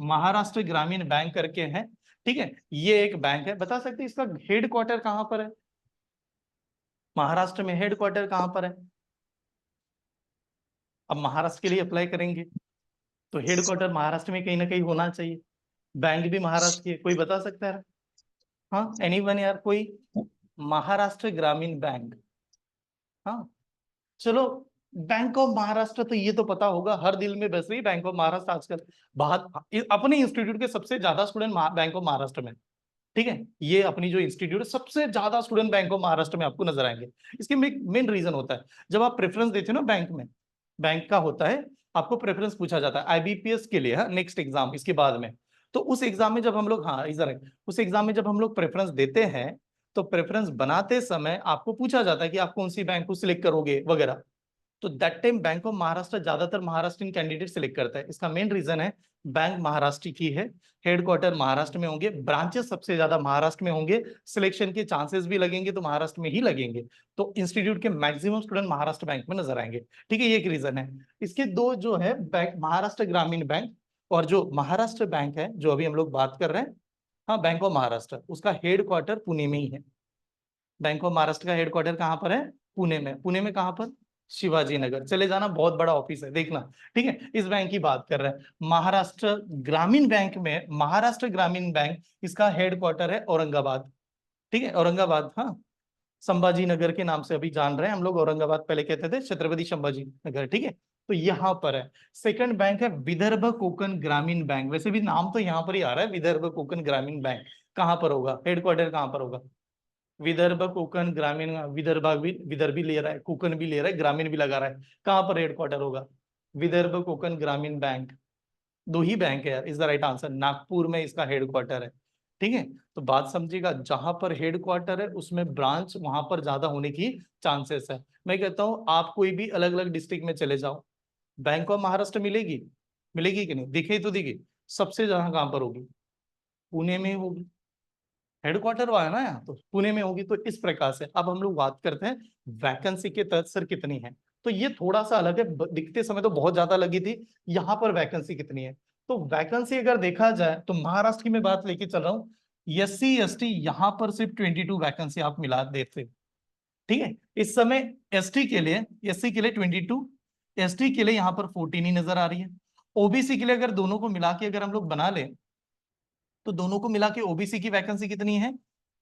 महाराष्ट्र ग्रामीण बैंक करके है, ठीक है। ये एक बैंक है, बता सकते हैं इसका हेड क्वार्टर कहां पर है? महाराष्ट्र में हेड क्वार्टर कहां पर है? अब महाराष्ट्र के लिए अप्लाई करेंगे तो हेड क्वार्टर महाराष्ट्र में कहीं ना कहीं होना चाहिए। बैंक भी महाराष्ट्र की है, कोई बता सकता है? हाँ एनीवन यार कोई? महाराष्ट्र ग्रामीण बैंक, हाँ चलो। बैंक ऑफ महाराष्ट्र तो ये तो पता होगा, हर दिल में बस रही बैंक ऑफ महाराष्ट्र आजकल। बाहर अपने इंस्टीट्यूट के सबसे ज्यादा स्टूडेंट बैंक ऑफ महाराष्ट्र में, ठीक है। ये अपनी जो इंस्टीट्यूट है सबसे ज्यादा स्टूडेंट बैंक ऑफ महाराष्ट्र में आपको नजर आएंगे। इसके मेन रीजन होता है, जब आप प्रेफरेंस देते हो ना बैंक में, बैंक का होता है आपको प्रेफरेंस पूछा जाता है आईबीपीएस के लिए, हाँ नेक्स्ट एग्जाम इसके बाद में। तो उस एग्जाम में जब हम लोग, हाँ इधर है, उस एग्जाम में जब हम लोग प्रेफरेंस देते हैं तो प्रेफरेंस बनाते समय आपको पूछा जाता है कि आप कौन सी बैंक को सिलेक्ट करोगे वगैरह। तो that time bank of Maharashtra ज्यादातर महाराष्ट्र कैंडिडेट सिलेक्ट करता है। इसका मेन रीजन है बैंक महाराष्ट्र की है, हेडक्वार्टर महाराष्ट्र में होंगे, ब्रांचेस सबसे ज्यादा महाराष्ट्र में होंगे, सिलेक्शन के चांसेस भी लगेंगे तो महाराष्ट्र में ही लगेंगे। तो इंस्टीट्यूट के मैक्सिमम स्टूडेंट महाराष्ट्र बैंक में नजर आएंगे, ठीक है। ये एक रीजन है। इसके दो जो है बैंक, महाराष्ट्र ग्रामीण बैंक और जो महाराष्ट्र बैंक है जो अभी हम लोग बात कर रहे हैं, हाँ बैंक ऑफ महाराष्ट्र, उसका हेडक्वार्टर पुणे में ही है। बैंक ऑफ महाराष्ट्र का हेडक्वार्टर कहाँ पर है? पुणे में। पुणे में कहाँ पर? शिवाजी नगर। चले जाना, बहुत बड़ा ऑफिस है देखना, ठीक है। इस बैंक की बात कर रहे हैं। महाराष्ट्र ग्रामीण बैंक में, महाराष्ट्र ग्रामीण बैंक इसका हेडक्वार्टर है औरंगाबाद, ठीक है औरंगाबाद, हाँ संभाजी नगर के नाम से अभी जान रहे हैं हम लोग, औरंगाबाद पहले कहते थे छत्रपति संभाजी नगर, ठीक है। तो यहाँ पर है। सेकंड बैंक है विदर्भ कोकण ग्रामीण बैंक, वैसे भी नाम तो यहाँ पर ही आ रहा है विदर्भ कोकण ग्रामीण बैंक। कहाँ पर होगा हेडक्वार्टर, कहाँ पर होगा? विदर्भ कोकण ग्रामीण, विदर्भ भी, विदर्भ भी ले रहा है, कोकण भी ले रहा है, ग्रामीण भी लगा रहा है। कहाँ पर हेडक्वार्टर होगा? विदर्भ कोकण ग्रामीण बैंक। दो ही बैंक है यार, is the right answer. Nagpur में इसका हेडक्वार्टर है, ठीक है। तो बात समझिएगा, जहां पर हेडक्वार्टर है उसमें ब्रांच वहां पर ज्यादा होने की चांसेस है। मैं कहता हूं आप कोई भी अलग अलग डिस्ट्रिक्ट में चले जाओ, बैंक ऑफ महाराष्ट्र मिलेगी, मिलेगी कि नहीं? दिखे तो दिखे, सबसे ज्यादा कहां पर होगी? पुणे में होगी, हेडक्वार्टर वहां है ना यहाँ, तो पुणे में होगी। तो इस प्रकार से अब हम लोग बात करते हैं वैकेंसी के तहत सर कितनी है। तो ये थोड़ा सा अलग है, दिखते समय तो बहुत ज्यादा लगी थी, यहाँ पर वैकेंसी कितनी है। तो वैकेंसी अगर देखा जाए तो महाराष्ट्र की मैं बात लेके चल रहा हूँ, एससी एसटी यहाँ पर सिर्फ 22 वैकेंसी आप मिला देते, ठीक है इस समय। एसटी के लिए, एससी के लिए 22, एसटी के लिए यहाँ पर 14 ही नजर आ रही है। ओबीसी के लिए अगर दोनों को मिला के अगर हम लोग बना लें तो दोनों को मिला के ओबीसी की वैकेंसी कितनी है?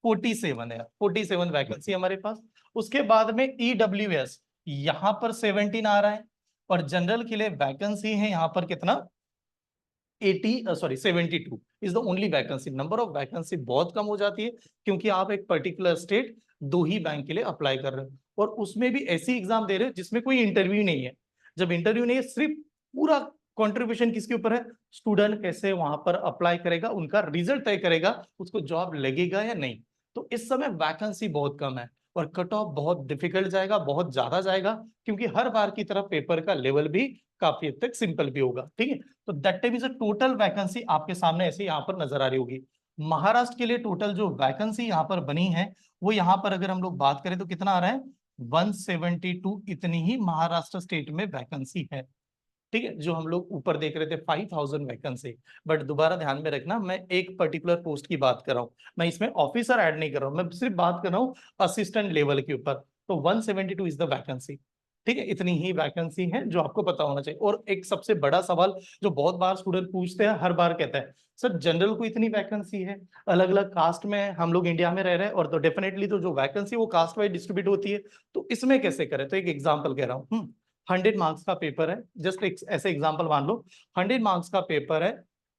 47 है, 47 वैकेंसी हमारे पास। उसके बाद में ईडब्ल्यूएस यहाँ पर 17 आ रहा है, और जनरल के लिए वैकेंसी है यहाँ पर कितना? 72 is the only vacancy. Number of vacancy बहुत कम हो जाती है क्योंकि आप एक पर्टिकुलर स्टेट दो ही बैंक के लिए अप्लाई कर रहे हो। और उसमें भी ऐसी एग्जाम दे रहे हो जिसमें कोई इंटरव्यू नहीं है। जब इंटरव्यू नहीं है, सिर्फ पूरा कंट्रीब्यूशन किसके ऊपर है, स्टूडेंट कैसे वहां पर अप्लाई करेगा, उनका रिजल्ट तय करेगा उसको जॉब लगेगा या नहीं। तो इस समय वैकेंसी बहुत कम है और कट ऑफ बहुत डिफिकल्ट जाएगा, बहुत ज्यादा जाएगा, क्योंकि हर बार की तरह पेपर का लेवल भी काफी हद तक सिंपल भी होगा। ठीक है, तो that time is a total vacancy आपके सामने ऐसे यहाँ पर नजर आ रही होगी। महाराष्ट्र के लिए टोटल जो वैकेंसी यहाँ पर बनी है वो यहाँ पर अगर हम लोग बात करें तो कितना आ रहा है, 172 इतनी ही महाराष्ट्र स्टेट में वैकेंसी है। ठीक है, जो हम लोग ऊपर देख रहे थे 5000 वैकेंसी, बट दोबारा ध्यान में रखना मैं एक पर्टिकुलर पोस्ट की बात कर रहा हूँ, मैं इसमें ऑफिसर ऐड नहीं कर रहा हूँ, मैं सिर्फ बात कर रहा हूँ असिस्टेंट लेवल के ऊपर। तो 172 इज द वैकेंसी। ठीक है, इतनी ही वैकेंसी है जो आपको पता होना चाहिए। और एक सबसे बड़ा सवाल जो बहुत बार स्टूडेंट पूछते हैं, हर बार कहता है सर जनरल को इतनी वैकेंसी है, अलग अलग कास्ट में हम लोग इंडिया में रह रहे हैं, और तो डेफिनेटली तो जो वैकेंसी वो कास्ट वाइज डिस्ट्रीब्यूट होती है, तो इसमें कैसे करें। तो एक एग्जाम्पल कह रहा हूँ, 100 मार्क्स का पेपर है, जस्ट एक ऐसे एग्जांपल मान लो, 100 मार्क्स का पेपर है,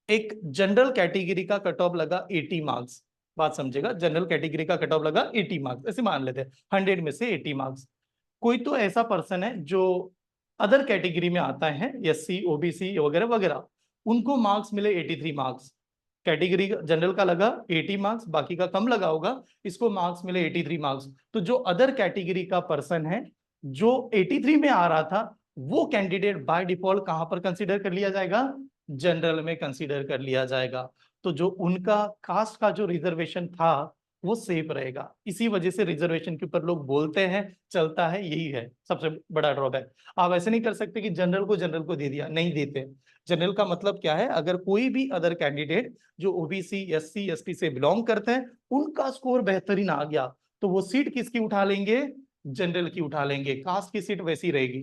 एक जनरल कैटेगरी का कट ऑफ लगा 80 मार्क्स, बात समझेगा, जनरल कैटेगरी का कट ऑफ लगा 80 मार्क्स, ऐसे मान लेते हैं 100 में से 80 मार्क्स। कोई तो ऐसा पर्सन है जो अदर कैटेगरी में आता है, एससी ओबीसी वगैरह वगैरह, उनको मार्क्स मिले 83 मार्क्स, कैटेगरी जनरल का लगा 80 मार्क्स, बाकी का कम लगा होगा, इसको मार्क्स मिले 83 मार्क्स। तो जो अदर कैटेगरी का पर्सन है जो 83 में आ रहा था, वो कैंडिडेट बाय डिफॉल्ट कहां पर कंसीडर कर लिया जाएगा, जनरल में कंसीडर कर लिया जाएगा। तो जो उनका कास्ट का जो रिजर्वेशन था वो सेफ रहेगा। इसी वजह से रिजर्वेशन के ऊपर लोग बोलते हैं, चलता है, यही है सबसे बड़ा ड्रॉबैक। आप ऐसे नहीं कर सकते कि जनरल को दे दिया, नहीं देते। जनरल का मतलब क्या है, अगर कोई भी अदर कैंडिडेट जो ओबीसी एससी एसटी से बिलोंग करते हैं उनका स्कोर बेहतरीन आ गया, तो वो सीट किसकी उठा लेंगे, जनरल की उठा लेंगे, कास्ट की सीट वैसी रहेगी।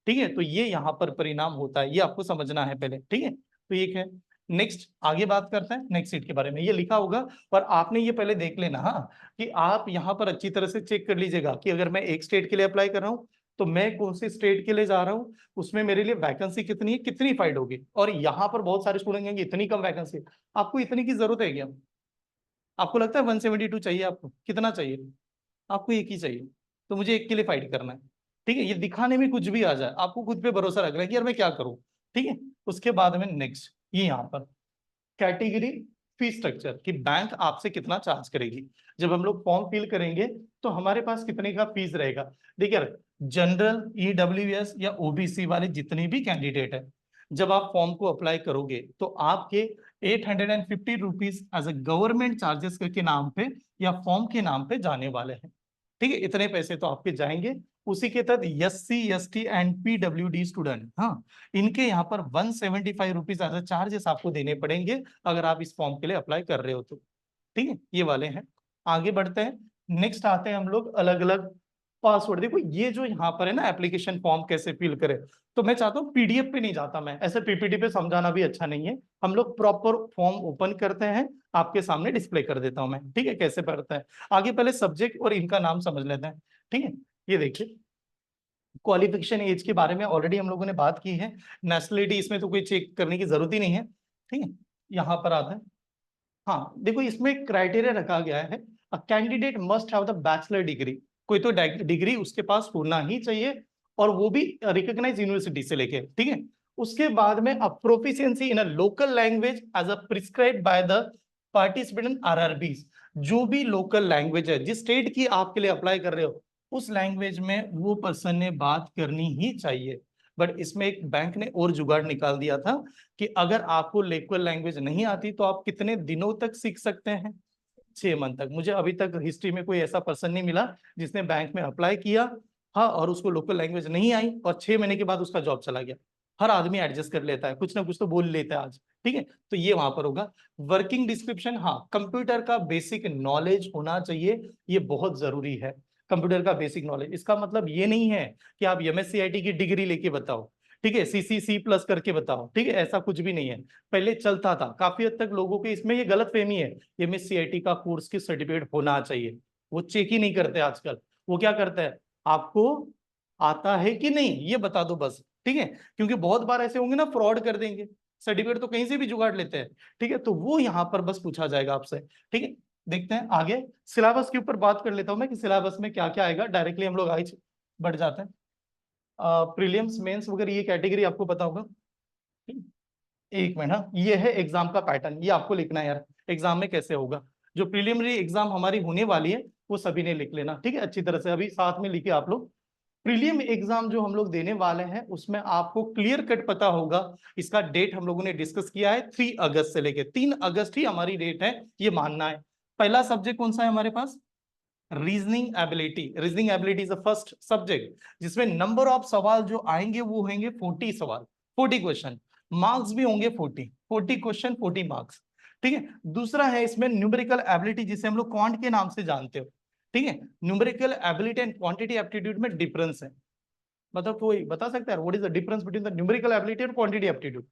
ठीक है, तो ये यहाँ पर परिणाम होता है, ये आपको समझना है पहले। ठीक है, तो ये है। नेक्स्ट आगे बात करते हैं नेक्स्ट सीट के बारे में, ये लिखा होगा पर आपने ये पहले देख लेना, हाँ, कि आप यहाँ पर अच्छी तरह से चेक कर लीजिएगा कि अगर मैं एक स्टेट के लिए अप्लाई कर रहा हूँ तो मैं कौन सी स्टेट के लिए जा रहा हूँ, उसमें मेरे लिए वैकेंसी कितनी है, कितनी फाइट होगी। और यहाँ पर बहुत सारे स्टूडेंट कहेंगे इतनी कम वैकेंसी, आपको इतनी की जरूरत है क्या, आपको लगता है 172 चाहिए, आपको कितना चाहिए, आपको एक ही चाहिए, तो मुझे एक के लिए फाइट करना है। ठीक है, ये दिखाने में कुछ भी आ जाए, आपको खुद पे भरोसा रखना है कि यार मैं क्या करूं। ठीक है, उसके बाद में नेक्स्ट ये यहाँ पर कैटेगरी फीस स्ट्रक्चर कि बैंक आपसे कितना चार्ज करेगी। जब हम लोग फॉर्म फिल करेंगे तो हमारे पास कितने का फीस रहेगा। देखिए, जनरल ईडब्ल्यूएस या ओबीसी वाले जितने भी कैंडिडेट है, जब आप फॉर्म को अप्लाई करोगे तो आपके 850 rupees as a government charges के नाम पे या फॉर्म के नाम पे जाने वाले हैं। ठीक है, इतने पैसे तो आपके जाएंगे। उसी के तहत SC ST and PWD student, हाँ, इनके यहाँ पर 175 रुपीज एज अ चार्जेस आपको देने पड़ेंगे अगर आप इस फॉर्म के लिए अप्लाई कर रहे हो तो। ठीक है, ये वाले हैं। आगे बढ़ते हैं, नेक्स्ट आते हैं हम लोग अलग अलग पासवर्ड। देखो ये जो यहाँ पर है ना, एप्लीकेशन फॉर्म कैसे फिल करें, तो मैं चाहता हूँ पीडीएफ पे नहीं जाता, मैं ऐसे पीपीटी पे समझाना भी अच्छा नहीं है, हम लोग प्रॉपर फॉर्म ओपन करते हैं, आपके सामने डिस्प्ले कर देता हूं मैं। ठीक है, कैसे पढ़ता है, आगे पहले सब्जेक्ट और इनका नाम समझ लेते हैं। ठीक है, ये देखिए क्वालिफिकेशन एज के बारे में ऑलरेडी हम लोगों ने बात की है, नेशनलिटी इसमें तो कोई चेक करने की जरूरत ही नहीं है। ठीक है, यहाँ पर आता है, हाँ देखो इसमें क्राइटेरिया रखा गया है, a candidate must have the bachelor degree, कोई तो डिग्री उसके पास होना ही चाहिए, और वो भी रिकॉग्नाइज यूनिवर्सिटी से लेके। ठीक है, उसके बाद में a proficiency in a local language as a prescribed by the participant in RRBs, जो भी लोकल लैंग्वेज है जिस स्टेट की आपके लिए अप्लाई कर रहे हो उस लैंग्वेज में वो पर्सन ने बात करनी ही चाहिए। बट इसमें एक बैंक ने और जुगाड़ निकाल दिया था कि अगर आपको लोकल लैंग्वेज नहीं आती तो आप कितने दिनों तक सीख सकते हैं, 6 मंथ तक। मुझे अभी तक हिस्ट्री में कोई ऐसा पर्सन नहीं मिला जिसने बैंक में अप्लाई किया, हाँ, और उसको लोकल लैंग्वेज नहीं आई और 6 महीने के बाद उसका जॉब चला गया। हर आदमी एडजस्ट कर लेता है, कुछ ना कुछ तो बोल लेता है आज। ठीक है, तो ये वहां पर होगा। वर्किंग डिस्क्रिप्शन, हाँ, कंप्यूटर का बेसिक नॉलेज होना चाहिए, ये बहुत जरूरी है। कंप्यूटर का बेसिक नॉलेज, इसका मतलब ये नहीं है कि आप एमएससीआईटी की डिग्री लेके बताओ, ठीक है, सीसी प्लस करके बताओ, ठीक है, ऐसा कुछ भी नहीं है। पहले चलता था, काफी हद तक लोगों के इसमें ये गलत फहमी है, एमएससीआईटी का कोर्स की सर्टिफिकेट होना चाहिए, वो चेक ही नहीं करते आजकल। वो क्या करता है, आपको आता है कि नहीं ये बता दो बस। ठीक है, क्योंकि बहुत बार ऐसे होंगे ना, फ्रॉड कर देंगे, सर्टिफिकेट तो कहीं से भी जुगाड़ लेते हैं। ठीक है, तो वो यहाँ पर बस पूछा जाएगा आपसे। ठीक है, देखते हैं आगे सिलेबस के ऊपर बात कर लेता हूं मैं कि सिलेबस में क्या क्या आएगा। डायरेक्टली हम लोग आगे बढ़ जाते हैं। प्रीलिम्स मेंस वगैरह ये कैटेगरी आपको पता होगा। एक मिनट, हाँ, ये है एग्जाम का पैटर्न, ये आपको लिखना है यार एग्जाम में कैसे होगा। जो प्रीलिमिनरी एग्जाम हमारी होने वाली है वो सभी ने लिख लेना, ठीक है, अच्छी तरह से अभी साथ में लिखे आप लोग। प्रीलिम एग्जाम जो हम लोग देने वाले हैं उसमें आपको क्लियर कट पता होगा। इसका डेट हम लोगों ने डिस्कस किया है 3 अगस्त से लेके 3 अगस्त ही हमारी डेट है, ये मानना है। पहला सब्जेक्ट कौन सा है हमारे पास? Reasoning ability. Reasoning ability is the first subject, जिसमें नंबर ऑफ सवाल जो आएंगे वो होंगे 40 सवाल, 40 क्वेश्चन। मार्क्स भी होंगे 40 क्वेश्चन 40 मार्क्स। ठीक है। दूसरा है इसमें न्यूमेरिकल एबिलिटी, जिसे हम लोग क्वांट के नाम से जानते हो। ठीक है। Numerical ability and quantity aptitude में डिफरेंस है। मतलब कोई बता सकता है what is the difference between the numerical ability और क्वांटिटी एप्टीट्यूड?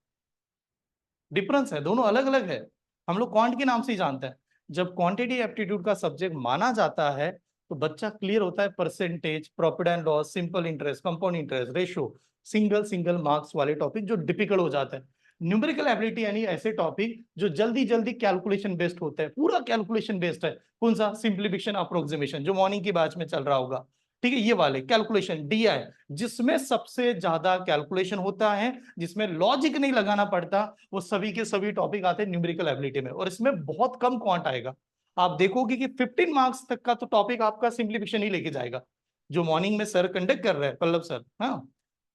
डिफरेंस है, दोनों अलग अलग है। हम लोग क्वांट के नाम से ही जानते हैं। जब क्वांटिटी एप्टीट्यूड का सब्जेक्ट माना जाता है तो बच्चा क्लियर होता है percentage, profit and loss, simple interest, compound interest, ratio, single single marks वाले टॉपिक जो डिफिकल्ट हो जाता है। न्यूमेरिकल एबिलिटी यानी ऐसे टॉपिक जो जल्दी जल्दी कैलकुलेशन बेस्ड होते हैं, पूरा कैलकुलेशन बेस्ड है। कौन सा? सिंप्लीफिकेशन, अप्रोक्सीमेशन, जो मॉर्निंग की बैच में चल रहा होगा। ठीक है, ये वाले कैलकुलेशन डीआई, जिसमें सबसे ज्यादा कैलकुलेशन होता है, जिसमें लॉजिक नहीं लगाना पड़ता, वो सभी के सभी टॉपिक आते हैं न्यूमेरिकल एबिलिटी में। और इसमें बहुत कम क्वांट आएगा। आप देखोगे कि 15 मार्क्स तक का तो टॉपिक आपका सिंप्लीफिकेशन ही लेके जाएगा। जो मॉर्निंग में सर कंडक्ट कर रहे हैं, पल्लव सर, हाँ,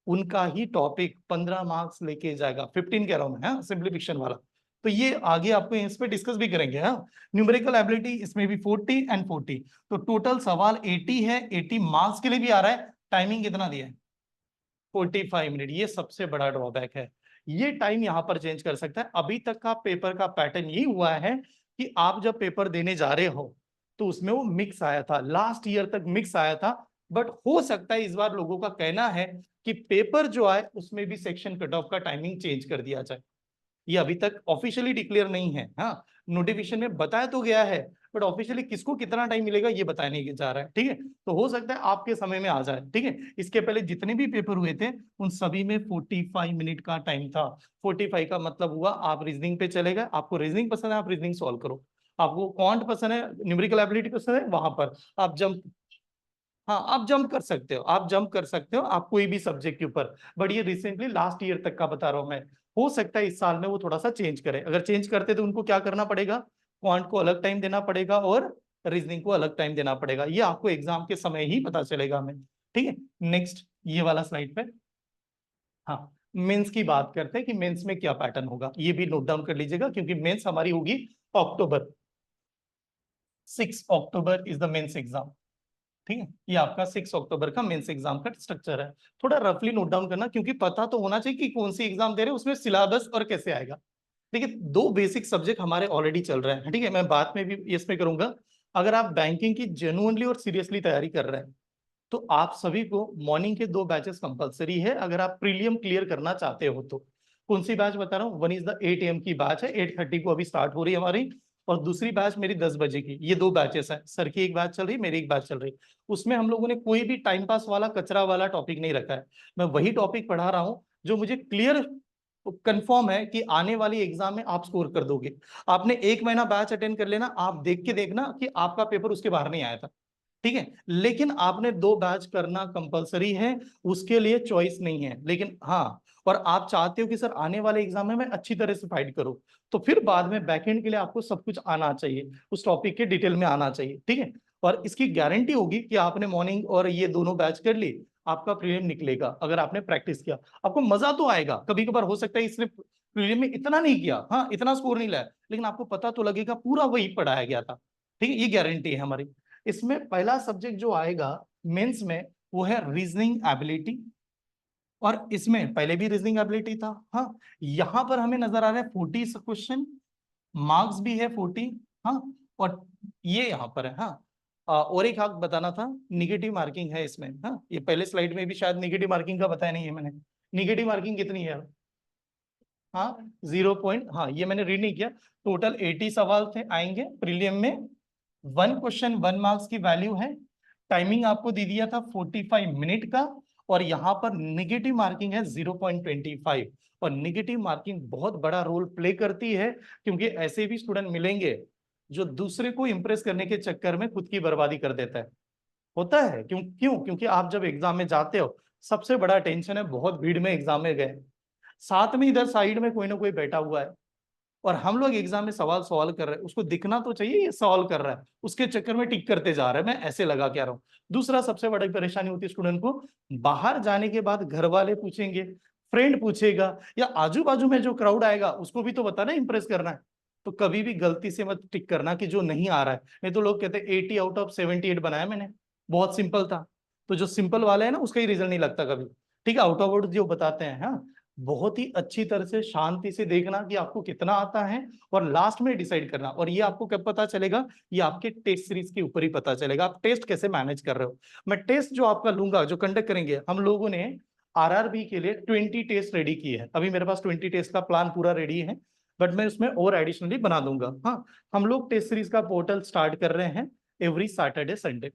उनका ही टॉपिक 15 मार्क्स लेके जाएगा, 15 कह रहा हूं मैं, हाँ, सिंप्लीफिकेशन वाला। तो ये आगे आपको इस पे डिस्कस भी करेंगे। हाँ, न्यूमेरिकल एबिलिटी इसमें भी 40 एंड 40, तो टोटल सवाल 80 है। 80 मार्क्स के लिए भी आ रहा है। टाइमिंग कितना दिया है? 45 मिनट। ये सबसे बड़ा ड्रॉबैक है। ये टाइम यहां पर चेंज कर सकता है। अभी तक का पेपर का पैटर्न यही हुआ है कि आप जब पेपर देने जा रहे हो तो उसमें वो मिक्स आया था, लास्ट ईयर तक मिक्स आया था। बट हो सकता है इस बार लोगों का कहना है कि पेपर जो आए उसमें भी सेक्शन कट ऑफ का टाइमिंग चेंज कर दिया जाए। ये अभी तक ऑफिशियली डिक्लेयर नहीं है। हाँ, नोटिफिकेशन में बताया तो गया है, बट ऑफिशियली किसको कितना टाइम मिलेगा ये बताया नहीं जा रहा है। ठीक है, तो हो सकता है आपके समय में आ जाए। ठीक है, इसके पहले जितने भी पेपर हुए थे उन सभी में 45 मिनट का टाइम था। 45 का मतलब हुआ आप रीजनिंग पे चले गए, आपको रीजनिंग पसंद है आप रीजनिंग सॉल्व करो, आपको क्वांट पसंद है, न्यूमेरिकल एबिलिटी पसंद है, वहां पर आप जंप, हाँ, आप जंप कर सकते हो, आप जंप कर सकते हो, आप कोई भी सब्जेक्ट के ऊपर। बट ये रिसेंटली लास्ट ईयर तक का बता रहा हूं मैं। हो सकता है इस साल में वो थोड़ा सा चेंज करे। अगर चेंज करते तो उनको क्या करना पड़ेगा? क्वांट को अलग टाइम देना पड़ेगा और रीजनिंग को अलग टाइम देना पड़ेगा। ये आपको एग्जाम के समय ही पता चलेगा हमें। ठीक है, नेक्स्ट ये वाला स्लाइड पे, हाँ, मेंस की बात करते हैं कि मेंस में क्या पैटर्न होगा। ये भी नोट डाउन कर लीजिएगा क्योंकि मेंस हमारी होगी October, 6 October is the mains exam. ठीक है, ये आपका 6 अक्टूबर का मेंस एग्जाम का स्ट्रक्चर है। थोड़ा रफली नोट डाउन करना क्योंकि पता तो होना चाहिए कि कौन सी एग्जाम दे रहे हैं, उसमें सिलेबस और कैसे आएगा। ठीक है, दो बेसिक सब्जेक्ट हमारे ऑलरेडी चल रहे हैं। ठीक है, मैं बात में भी इसमें करूंगा। अगर आप बैंकिंग की जेन्युइनली और सीरियसली तैयारी कर रहे हैं तो आप सभी को मॉर्निंग के 2 बैचेस कंपलसरी है, अगर आप प्रीलियम क्लियर करना चाहते हो तो। कौन सी बैच बता रहा हूँ? वन इज द 8 AM की बैच है, 8:30 को अभी स्टार्ट हो रही है हमारी। और दूसरी बैच मेरी 10 बजे की। ये 2 बैचेस है, सर की एक बैच चल रही, मेरी एक बैच चल रही। उसमें हम लोगों ने कोई भी टाइम पास वाला कचरा वाला टॉपिक नहीं रखा है। मैं वही टॉपिक पढ़ा रहा हूँ जो मुझे क्लियर कंफर्म है कि आने वाली एग्जाम में आप स्कोर कर दोगे। आपने 1 महीना बैच अटेंड कर लेना, आप देख के देखना कि आपका पेपर उसके बाहर नहीं आया था। ठीक है, लेकिन आपने 2 बैच करना कंपलसरी है, उसके लिए चॉइस नहीं है। लेकिन हाँ, और आप चाहते हो कि सर आने वाले एग्जाम में मैं अच्छी तरह से फाइट करूं, तो फिर बाद में बैकएंड के लिए आपको सब कुछ आना चाहिए, उस टॉपिक के डिटेल में आना चाहिए। ठीक है, और इसकी गारंटी होगी कि आपने मॉर्निंग और ये दोनों बैच कर ली, आपका प्रीलिम निकलेगा। अगर आपने प्रैक्टिस किया आपको मजा तो आएगा। कभी कभार हो सकता है इसने प्रीलिम में इतना नहीं किया, हाँ, इतना स्कोर नहीं लाया, लेकिन आपको पता तो लगेगा पूरा वही पढ़ाया गया था। ठीक है, ये गारंटी है हमारी। इसमें पहला सब्जेक्ट जो आएगा मेंस में वो है रीजनिंग एबिलिटी। और इसमें पहले भी रीजनिंग एबिलिटी था। हाँ, यहां पर हमें नजर आ रहा है 40 क्वेश्चन, मार्क्स भी है 40। हाँ, और ये यहाँ पर है। हाँ, और एक हाथ बताना था, निगेटिव मार्किंग है इसमें। हाँ, ये पहले स्लाइड में भी शायद निगेटिव मार्किंग का बताया नहीं है मैंने। निगेटिव मार्किंग कितनी है? हाँ, 0 पॉइंट, हाँ, ये मैंने रीड नहीं किया। टोटल 80 सवाल थे आएंगे प्रीलियम में। 1 क्वेश्चन 1 मार्क्स की वैल्यू है। टाइमिंग आपको दे दिया था 45 मिनट का। और यहाँ पर निगेटिव मार्किंग है 0.25। और निगेटिव मार्किंग बहुत बड़ा रोल प्ले करती है क्योंकि ऐसे भी स्टूडेंट मिलेंगे जो दूसरे को इंप्रेस करने के चक्कर में खुद की बर्बादी कर देता है। होता है क्यों? क्यों? क्योंकि आप जब एग्जाम में जाते हो, सबसे बड़ा टेंशन है, बहुत भीड़ में एग्जाम में गए, साथ में इधर साइड में कोई ना कोई बैठा हुआ है और हम लोग एग्जाम में सवाल सवाल कर रहे हैं, उसको दिखना तो चाहिए ये सवाल कर रहा है, उसके चक्कर में टिक करते जा रहा है, मैं ऐसे लगा के आ रहा हूँ। दूसरा सबसे बड़ी परेशानी होती है स्टूडेंट को, बाहर जाने के बाद घर वाले पूछेंगे, फ्रेंड पूछेगा, या आजू बाजू में जो क्राउड आएगा उसको भी तो बताना, इंप्रेस करना है। तो कभी भी गलती से मत टिक करना कि जो नहीं आ रहा है, नहीं तो लोग कहते हैं 80 आउट ऑफ 78 बनाया मैंने, बहुत सिंपल था। तो जो सिंपल वाला है ना, उसका ही रिजल्ट नहीं लगता कभी। ठीक है, आउट ऑफ आउट जो बताते हैं, हाँ, बहुत ही अच्छी तरह से शांति से देखना कि आपको कितना आता है, और लास्ट में डिसाइड करना। और ये आपको कब पता चलेगा? ये आपके टेस्ट सीरीज के ऊपर ही पता चलेगा, आप टेस्ट कैसे मैनेज कर रहे हो। मैं टेस्ट जो आपका लूंगा, जो कंडक्ट करेंगे, हम लोगों ने आरआरबी के लिए 20 टेस्ट रेडी किए हैं। अभी मेरे पास 20 टेस्ट का प्लान पूरा रेडी है, बट मैं उसमें और एडिशनली बना दूंगा। हाँ, हम लोग टेस्ट सीरीज का पोर्टल स्टार्ट कर रहे हैं एवरी सैटरडे संडे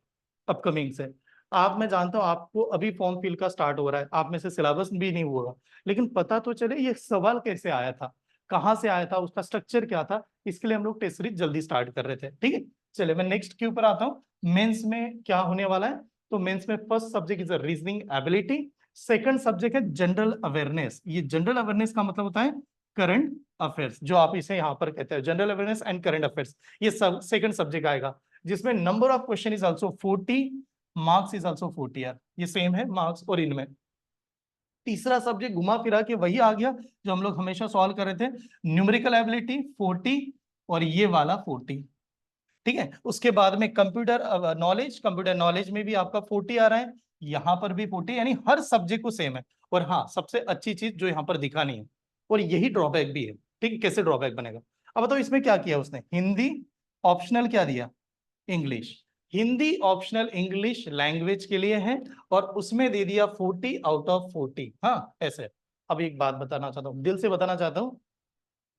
अपकमिंग से। आप, मैं जानता हूँ आपको अभी फॉर्म फिल का स्टार्ट हो रहा है, आप में से सिलेबस भी नहीं हुआ, लेकिन पता तो चले ये सवाल कैसे आया था, कहाँ से आया था, उसका स्ट्रक्चर क्या था। इसके लिए हम लोग टेस्ट सीरीज जल्दी स्टार्ट कर रहे थे। ठीक है, चलिए मैं नेक्स्ट के ऊपर आता हूँ। मेंस में क्या होने वाला है? तो मेंस में first subject is reasoning ability, second subject है जनरल अवेयरनेस। ये जनरल अवेयरनेस का मतलब होता है करंट अफेयर्स, जो आप इसे यहाँ पर कहते हैं general awareness and current affairs, ये सब सेकंड सब्जेक्ट आएगा, जिसमें number of question is also 40, marks is also 40 यार, ये सेम है मार्क्स और इनमें। तीसरा सब्जेक्ट घुमा फिरा के वही आ गया जो हम लोग हमेशा सॉल्व कर रहे थे, न्यूमेरिकल एबिलिटी 40 और ये वाला 40। ठीक है, उसके बाद में कंप्यूटर नॉलेज, कंप्यूटर नॉलेज में भी आपका 40 आ रहा है, यहाँ पर भी 40, यानी हर सब्जेक्ट को सेम है। और हाँ, सबसे अच्छी चीज जो यहाँ पर दिखा नहीं है, और यही ड्रॉबैक भी है। ठीक है, कैसे ड्रॉबैक बनेगा? अब बताओ इसमें क्या किया उसने, हिंदी ऑप्शनल क्या दिया, English. Hindi optional English language के लिए है, और उसमें दे दिया 40 आउट ऑफ 40। हाँ, ऐसे। अब एक बात बताना चाहता हूँ, दिल से बताना चाहता हूँ,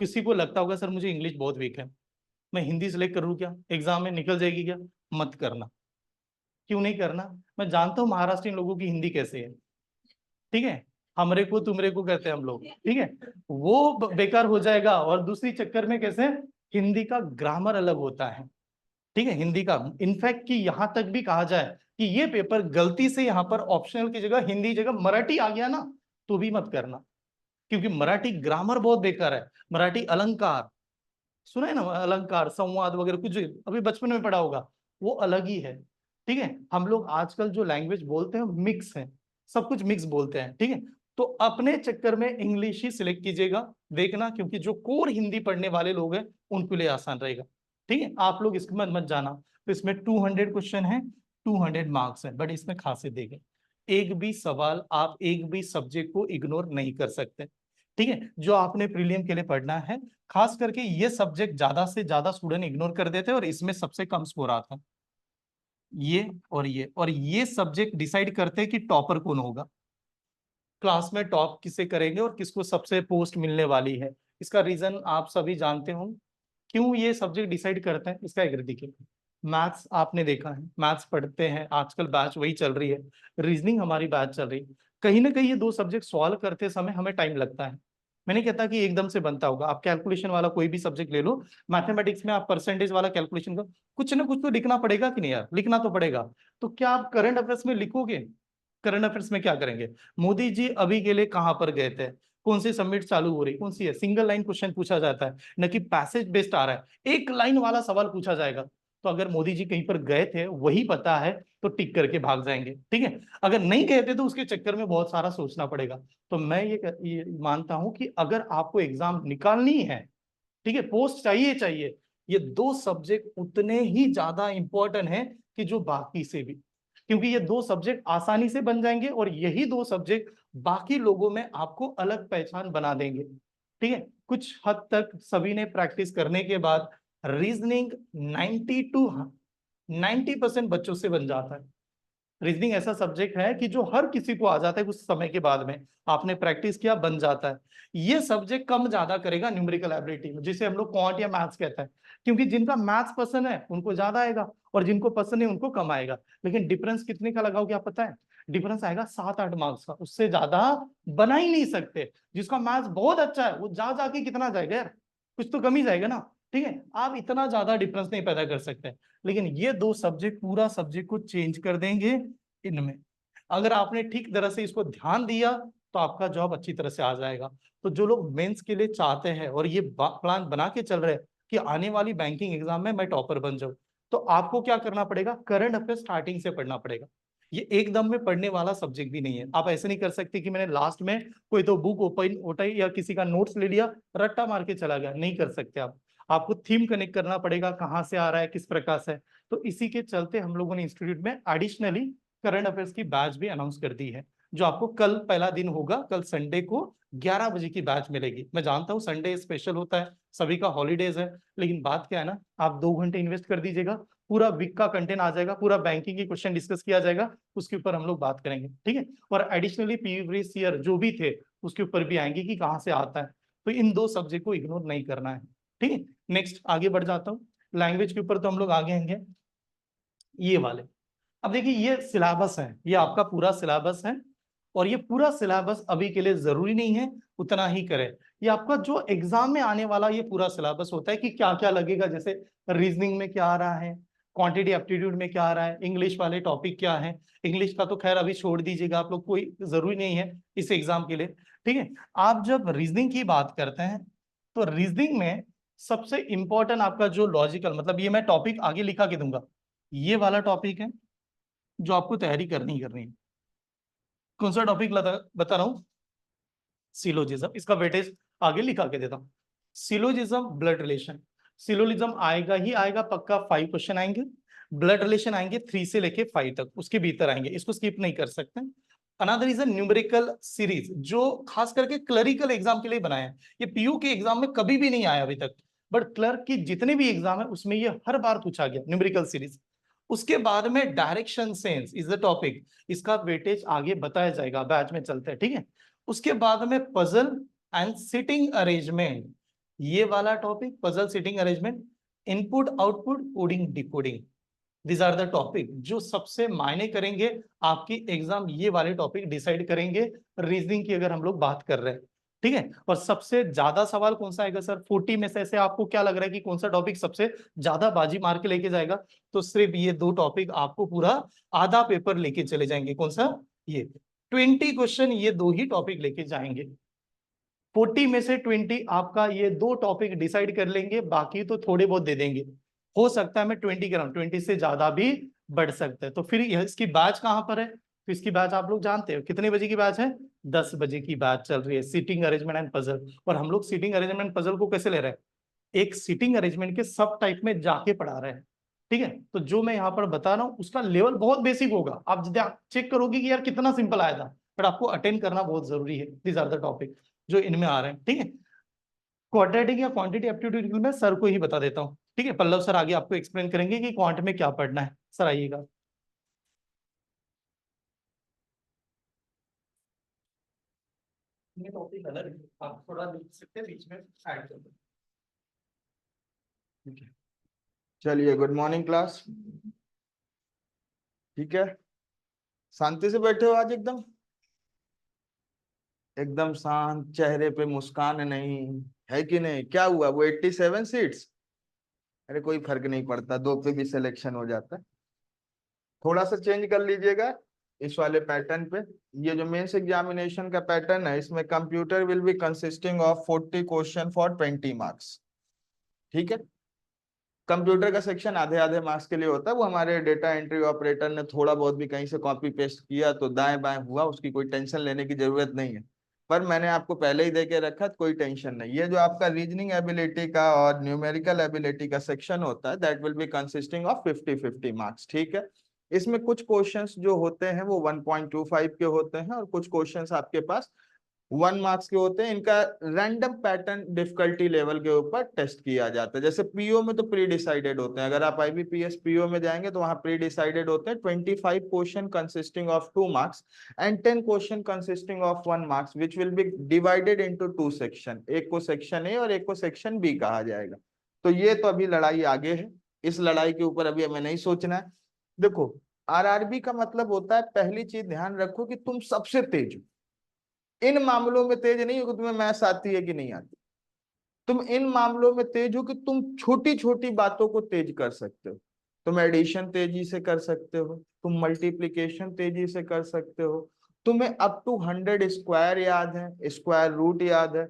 किसी को लगता होगा सर मुझे इंग्लिश बहुत वीक है, मैं हिंदी सेलेक्ट करूँ क्या, एग्जाम में निकल जाएगी क्या? मत करना। क्यों नहीं करना? मैं जानता हूँ महाराष्ट्रियन लोगों की हिंदी कैसे है। ठीक है, हमरे को तुमरे को कहते हैं हम लोग। ठीक है, वो बेकार हो जाएगा। और दूसरी चक्कर में कैसे, हिंदी का ग्रामर अलग होता है। ठीक है, हिंदी का इनफैक्ट कि यहां तक भी कहा जाए कि ये पेपर गलती से यहाँ पर ऑप्शनल की जगह हिंदी जगह मराठी आ गया ना, तो भी मत करना, क्योंकि मराठी ग्रामर बहुत बेकार है। मराठी अलंकार सुना है ना, अलंकार संवाद वगैरह कुछ अभी बचपन में पढ़ा होगा, वो अलग ही है। ठीक है, हम लोग आजकल जो लैंग्वेज बोलते हैं मिक्स है, सब कुछ मिक्स बोलते हैं। ठीक है, तो अपने चक्कर में इंग्लिश ही सिलेक्ट कीजिएगा, देखना, क्योंकि जो कोर हिंदी पढ़ने वाले लोग हैं उनके लिए आसान रहेगा। ठीक है, आप लोग इसमें मत जाना। तो इसमें 200 क्वेश्चन है, 200 मार्क्स है, बट इसमें खासियत देखें, एक भी सवाल आप एक भी सब्जेक्ट को इग्नोर नहीं कर सकते। ठीक है, जो आपने प्रीलियम के लिए पढ़ना है, खास करके ये सब्जेक्ट ज्यादा से ज्यादा स्टूडेंट इग्नोर कर देते हैं, और इसमें सबसे कम स्कोर आता है। ये सब्जेक्ट डिसाइड करते हैं कि टॉपर कौन होगा, क्लास में टॉप किसे करेंगे और किसको सबसे पोस्ट मिलने वाली है। इसका रीजन आप सभी जानते हो, क्यों ये सब्जेक्ट डिसाइड करते हैं, इसका एक देखिए। मैथ्स आपने देखा है, मैथ्स पढ़ते हैं आजकल, बैच वही चल रही है, रीजनिंग हमारी बैच चल रही है। कहीं ना कहीं ये दो सब्जेक्ट सॉल्व करते समय हमें टाइम लगता है। मैं नहीं कहता कि एकदम से बनता होगा, आप कैलकुलेशन वाला कोई भी सब्जेक्ट ले लो, मैथमेटिक्स में आप परसेंटेज वाला कैलकुलेशन का कुछ ना कुछ तो लिखना पड़ेगा कि नहीं यार, लिखना तो पड़ेगा। तो क्या आप करंट अफेयर्स में लिखोगे? करंट अफेयर्स में क्या करेंगे, मोदी जी अभी के लिए कहां पर गए थे, कौन सी सबमिट चालू हो रही, कौन सी है, सिंगल लाइन क्वेश्चन पूछा जाता है, न कि पैसेज बेस्ड आ रहा है, एक लाइन वाला सवाल पूछा जाएगा। तो अगर मोदी जी कहीं पर गए थे, वही पता है, तो टिक करके भाग जाएंगे। ठीक है, अगर नहीं गए थे तो उसके चक्कर में बहुत सारा सोचना पड़ेगा। तो मैं ये मानता हूं कि अगर आपको एग्जाम निकालनी है, ठीक है, पोस्ट चाहिए चाहिए, ये दो सब्जेक्ट उतने ही ज्यादा इंपॉर्टेंट हैं कि जो बाकी से भी, क्योंकि ये दो सब्जेक्ट आसानी से बन जाएंगे, और यही दो सब्जेक्ट बाकी लोगों में आपको अलग पहचान बना देंगे। ठीक है, कुछ हद तक सभी ने प्रैक्टिस करने के बाद रीजनिंग 90% बच्चों से बन जाता है। रीजनिंग ऐसा सब्जेक्ट है कि जो हर किसी को आ जाता है कुछ समय के बाद में, आपने प्रैक्टिस किया बन जाता है। ये सब्जेक्ट कम ज्यादा करेगा न्यूमेरिकल एबिलिटी में, जिसे हम लोग क्वांट या मैथ्स कहते हैं, क्योंकि जिनका मैथ्स पसंद है उनको ज्यादा आएगा, और जिनको पसंद है उनको कम आएगा। लेकिन डिफरेंस कितने का लगाओगे आप पता है? डिफरेंस आएगा 7-8 मार्क्स का, उससे ज्यादा बना ही नहीं सकते। जिसका मैथ्स बहुत अच्छा है वो जा जाके कितना जाएगा यार, कुछ तो कम ही जाएगा ना। ठीक है, आप इतना ज्यादा डिफरेंस नहीं पैदा कर सकते, लेकिन ये दो सब्जेक्ट पूरा सब्जेक्ट को चेंज कर देंगे इनमें। अगर आपने ठीक तरह से इसको ध्यान दिया तो आपका जॉब अच्छी तरह से आ जाएगा। तो जो लोग मेंस के लिए चाहते हैं और ये प्लान बना के चल रहे हैं कि आने वाली बैंकिंग एग्जाम में मैं टॉपर बन जाऊं, तो आपको क्या करना पड़ेगा, करंट अफेयर स्टार्टिंग से पढ़ना पड़ेगा। ये एकदम में पढ़ने वाला सब्जेक्ट भी नहीं है। आप ऐसे नहीं कर सकते कि मैंने लास्ट में कोई तो बुक ओपन उठाई या किसी का नोट्स ले लिया, रट्टा मार के चला गया, नहीं कर सकते आप। आपको थीम कनेक्ट करना पड़ेगा, कहाँ से आ रहा है, किस प्रकार से। तो इसी के चलते हम लोगों ने इंस्टीट्यूट में एडिशनली करंट अफेयर्स की बैच भी अनाउंस कर दी है, जो आपको कल पहला दिन होगा, कल संडे को 11 बजे की बैच मिलेगी। मैं जानता हूँ संडे स्पेशल होता है, सभी का हॉलीडेज है, लेकिन बात क्या है ना, आप 2 घंटे इन्वेस्ट कर दीजिएगा, पूरा वीक का कंटेंट आ जाएगा, पूरा बैंकिंग की क्वेश्चन डिस्कस किया जाएगा, उसके ऊपर हम लोग बात करेंगे, ठीक है। और एडिशनली प्रीवियस ईयर जो भी थे उसके ऊपर भी आएंगे कि कहाँ से आता है। तो इन दो सब्जेक्ट को इग्नोर नहीं करना है, ठीक है। नेक्स्ट आगे बढ़ जाता हूँ, लैंग्वेज के ऊपर तो हम लोग आगे आएंगे, ये वाले। अब देखिए ये सिलेबस है, ये आपका पूरा सिलेबस है, और ये पूरा सिलेबस अभी के लिए जरूरी नहीं है उतना ही करे। ये आपका जो एग्जाम में आने वाला ये पूरा सिलेबस होता है कि क्या क्या लगेगा, जैसे रीजनिंग में क्या आ रहा है, क्वांटिटी एप्टीट्यूड में क्या आ रहा है, इंग्लिश वाले टॉपिक क्या है। इंग्लिश का तो खैर अभी छोड़ दीजिएगा आप लोग, कोई जरूरी नहीं है इस एग्जाम के लिए, ठीक है। आप जब रीजनिंग की बात करते हैं तो रीजनिंग में सबसे इंपॉर्टेंट आपका जो लॉजिकल, मतलब ये मैं टॉपिक आगे लिखा के दूंगा, ये वाला टॉपिक है जो आपको तैयारी करनी है। कौन सा टॉपिक बता रहा हूं, सिलोजिज्म। इसका वेटेज आगे लिखा के देता हूं। Syllogism, blood relation. सिलोजिज्म आएगा ही आएगा पक्का, 5 क्वेश्चन आएंगे। ब्लड रिलेशन आएंगे 3 से लेके 5 तक, उसके भीतर आएंगे, इसको स्किप नहीं कर सकते। Another is a numerical series, जो खास करके क्लरिकल एग्जाम के लिए बनाया है। ये पीयू के एग्जाम में कभी भी नहीं आया अभी तक, बट क्लर्क की जितने भी एग्जाम है उसमें ये हर बार पूछा गया, न्यूमेरिकल सीरीज। उसके बाद में direction sense is the topic, इसका वेटेज आगे बताया जाएगा, बैच में चलते हैं, ठीक है। उसके बाद में पजल एंड सिटिंग अरेंजमेंट, ये वाला topic, puzzle sitting arrangement, input output coding decoding, this are the topic जो सबसे मायने करेंगे आपकी एग्जाम, ये वाले टॉपिक डिसाइड करेंगे रीजनिंग की अगर हम लोग बात कर रहे हैं, ठीक है। और सबसे ज्यादा सवाल कौन सा आएगा सर 40 में से आपको क्या लग रहा है कि कौन सा टॉपिक सबसे ज्यादा बाजी मार के लेके जाएगा, तो सिर्फ ये दो टॉपिक आपको पूरा आधा पेपर लेके चले जाएंगे। कौन सा, ये 20 क्वेश्चन ये दो ही टॉपिक लेके जाएंगे। 40 में से 20 आपका ये दो टॉपिक डिसाइड कर लेंगे, बाकी तो थोड़े बहुत दे देंगे। हो सकता है मैं 20 कराऊं, 20 से ज्यादा भी बढ़ सकता है। तो फिर इसकी बैच कहां पर है, तो इसकी बैच आप लोग जानते हो कितने बजे की बैच है, 10 बजे की बैच चल रही है, सीटिंग अरेंजमेंट एंड पजल। और हम लोग सीटिंग अरेंजमेंट पजल को कैसे ले रहे हैं, एक सीटिंग अरेंजमेंट के सब टाइप में जाके पढ़ा रहे हैं, ठीक है। तो जो मैं यहाँ पर बता रहा हूँ उसका लेवल बहुत बेसिक होगा, आप चेक करोगे कि यार कितना सिंपल आया था, पर आपको अटेंड करना बहुत जरूरी है। दीज आर द टॉपिक जो इनमें आ रहे हैं, ठीक है। क्वाड्रेटिक या क्वांटिटी एप्टीट्यूड मैं सर को ही बता देता हूँ, ठीक है। पल्लव सर आगे आपको एक्सप्लेन करेंगे कि क्वांट में क्या पढ़ना है। सर आइएगा। ये टॉपिक अलग है, आप थोड़ा लिख सकते हैं, बीच में ऐड कर दो, ठीक है। चलिए, गुड मॉर्निंग क्लास। ठीक है, शांति से बैठे हो आज, एकदम एकदम शांत, चेहरे पे मुस्कान नहीं है कि नहीं? क्या हुआ, वो 87 सीट्स? अरे कोई फर्क नहीं पड़ता, 2 पे भी सिलेक्शन हो जाता है। थोड़ा सा चेंज कर लीजिएगा इस वाले पैटर्न पे। ये जो मेंस एग्जामिनेशन का पैटर्न है, इसमें computer will be consisting of 40 question for 20 marks. ठीक है, कंप्यूटर का सेक्शन आधे आधे मार्क्स के लिए होता है। वो हमारे डेटा एंट्री ऑपरेटर ने थोड़ा बहुत भी कहीं से कॉपी पेस्ट किया तो दाएं बाएं हुआ, उसकी कोई टेंशन लेने की जरूरत नहीं है। पर मैंने आपको पहले ही दे के रखा, कोई टेंशन नहीं। ये जो आपका रीजनिंग एबिलिटी का और न्यूमेरिकल एबिलिटी का सेक्शन होता है, that will be consisting of 50-50 marks. ठीक है, इसमें कुछ क्वेश्चंस जो होते हैं वो 1.25 के होते हैं, और कुछ क्वेश्चंस आपके पास 1 मार्क्स के होते हैं। इनका रैंडम पैटर्न डिफिकल्टी लेवल के ऊपर टेस्ट किया जाता है। जैसे पीओ में तो प्री डिसाइडेड होते हैं, अगर आप आईबीपीएस पीओ में जाएंगे तो वहां प्री डिसाइडेड होते हैं। 25 question consisting of 2 marks and 10 question consisting of 1 marks, which will be divided into 2 section. एक को सेक्शन ए और एक को सेक्शन बी कहा जाएगा। तो ये तो अभी लड़ाई आगे है, इस लड़ाई के ऊपर अभी हमें नहीं सोचना है। देखो, आरआरबी का मतलब होता है, पहली चीज ध्यान रखो कि तुम सबसे तेज हो। इन मामलों में तेज नहीं हो कि तुम्हें मैथ्स आती है कि नहीं आती। तुम इन मामलों में तेज हो कि तुम छोटी छोटी बातों को तेज कर सकते हो। तुम एडिशन तेजी से कर सकते हो, तुम मल्टीप्लिकेशन तेजी से कर सकते हो, तुम्हें अप टू 100 स्क्वायर याद है, स्क्वायर रूट याद है।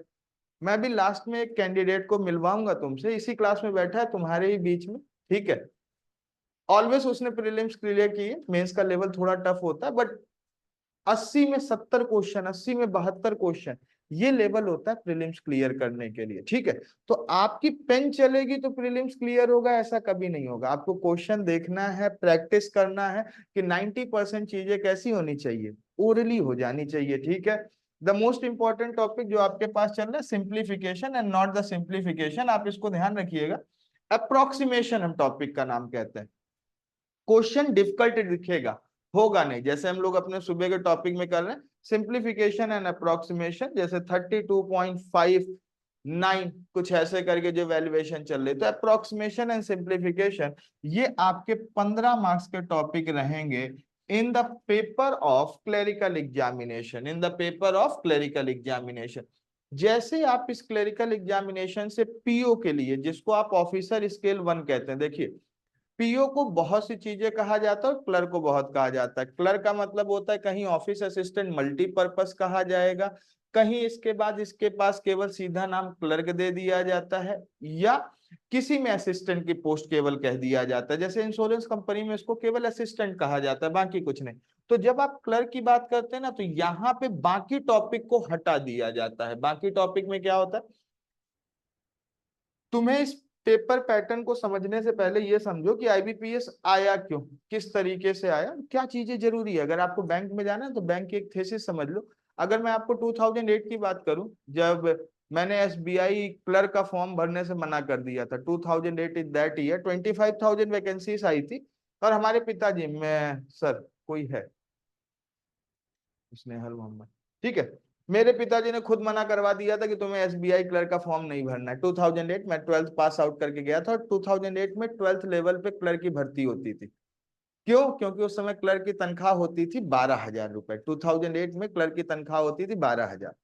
मैं भी लास्ट में एक कैंडिडेट को मिलवाऊंगा तुमसे, इसी क्लास में बैठा है तुम्हारे ही बीच में, ठीक है। ऑलवेज उसने प्रीलिम्स क्लियर किए, मेंस का लेवल थोड़ा टफ होता है, बट 80 में 70 क्वेश्चन, 80 में 72 क्वेश्चन, ये लेवल होता है प्रीलिम्स क्लियर करने के लिए, ठीक है। तो आपकी पेन चलेगी तो प्रीलिम्स क्लियर होगा, ऐसा कभी नहीं होगा। आपको क्वेश्चन देखना है, प्रैक्टिस करना है कि 90% चीजें कैसी होनी चाहिए, ओरली हो जानी चाहिए, ठीक है। द मोस्ट इंपॉर्टेंट टॉपिक जो आपके पास चल रहा है, simplification and not the simplification, आप इसको ध्यान रखिएगा। अप्रोक्सीमेशन हम टॉपिक का नाम कहते हैं। क्वेश्चन डिफिकल्ट दिखेगा, होगा नहीं, जैसे हम लोग अपने सुबह के टॉपिक में कर रहे हैं सिंप्लीफिकेशन एंड अप्रोक्सीमेशन, जैसे 32.59 कुछ ऐसे करके जो वैल्यूएशन चल रही, तो अप्रोक्सीमेशन एंड सिंप्लीफिकेशन ये आपके 15 मार्क्स के टॉपिक रहेंगे in the paper of clerical examination, in the paper of clerical examination. जैसे आप इस क्लेरिकल एग्जामिनेशन से पीओ के लिए, जिसको आप ऑफिसर स्केल 1 कहते हैं, देखिए पीओ को बहुत सी चीजें कहा जाता है और क्लर्क को बहुत कहा जाता है। क्लर्क का मतलब होता है कहीं ऑफिस असिस्टेंट मल्टीपर्पस कहा जाएगा, कहीं इसके बाद इसके पास केवल सीधा नाम क्लर्क दे दिया जाता है, या किसी में असिस्टेंट की पोस्ट केवल कह दिया जाता है। जैसे इंश्योरेंस कंपनी में इसको केवल असिस्टेंट कहा जाता है, बाकी कुछ नहीं। तो जब आप क्लर्क की बात करते हैं ना, तो यहाँ पे बाकी टॉपिक को हटा दिया जाता है। बाकी टॉपिक में क्या होता है, तुम्हें इस पेपर पैटर्न को समझने से पहले ये समझो कि आईबीपीएस आया क्यों, किस तरीके से आया, क्या चीजें जरूरी है। अगर आपको बैंक में जाना है तो बैंक की एक थीसिस समझ लो। अगर मैं आपको 2008 की बात करूं, जब मैंने एसबीआई क्लर्क का फॉर्म भरने से मना कर दिया था, 2008 इज दैट ईयर, 25,000 वैकेंसीज आई थी, और हमारे पिताजी, मैं सर कोई है स्नेहल मोहम्मद, ठीक है, मेरे पिताजी ने खुद मना करवा दिया था कि तुम्हें एसबीआई क्लर्क का फॉर्म नहीं भरना है। 2008 में 12th पास आउट करके गया था, और 2008 में 12th लेवल पे क्लर्क की भर्ती होती थी। क्यों? क्योंकि उस समय क्लर्क की तनख्वाह होती थी 12,000 रुपए। 2008 में क्लर्क की तनख्वाह होती थी 12,000।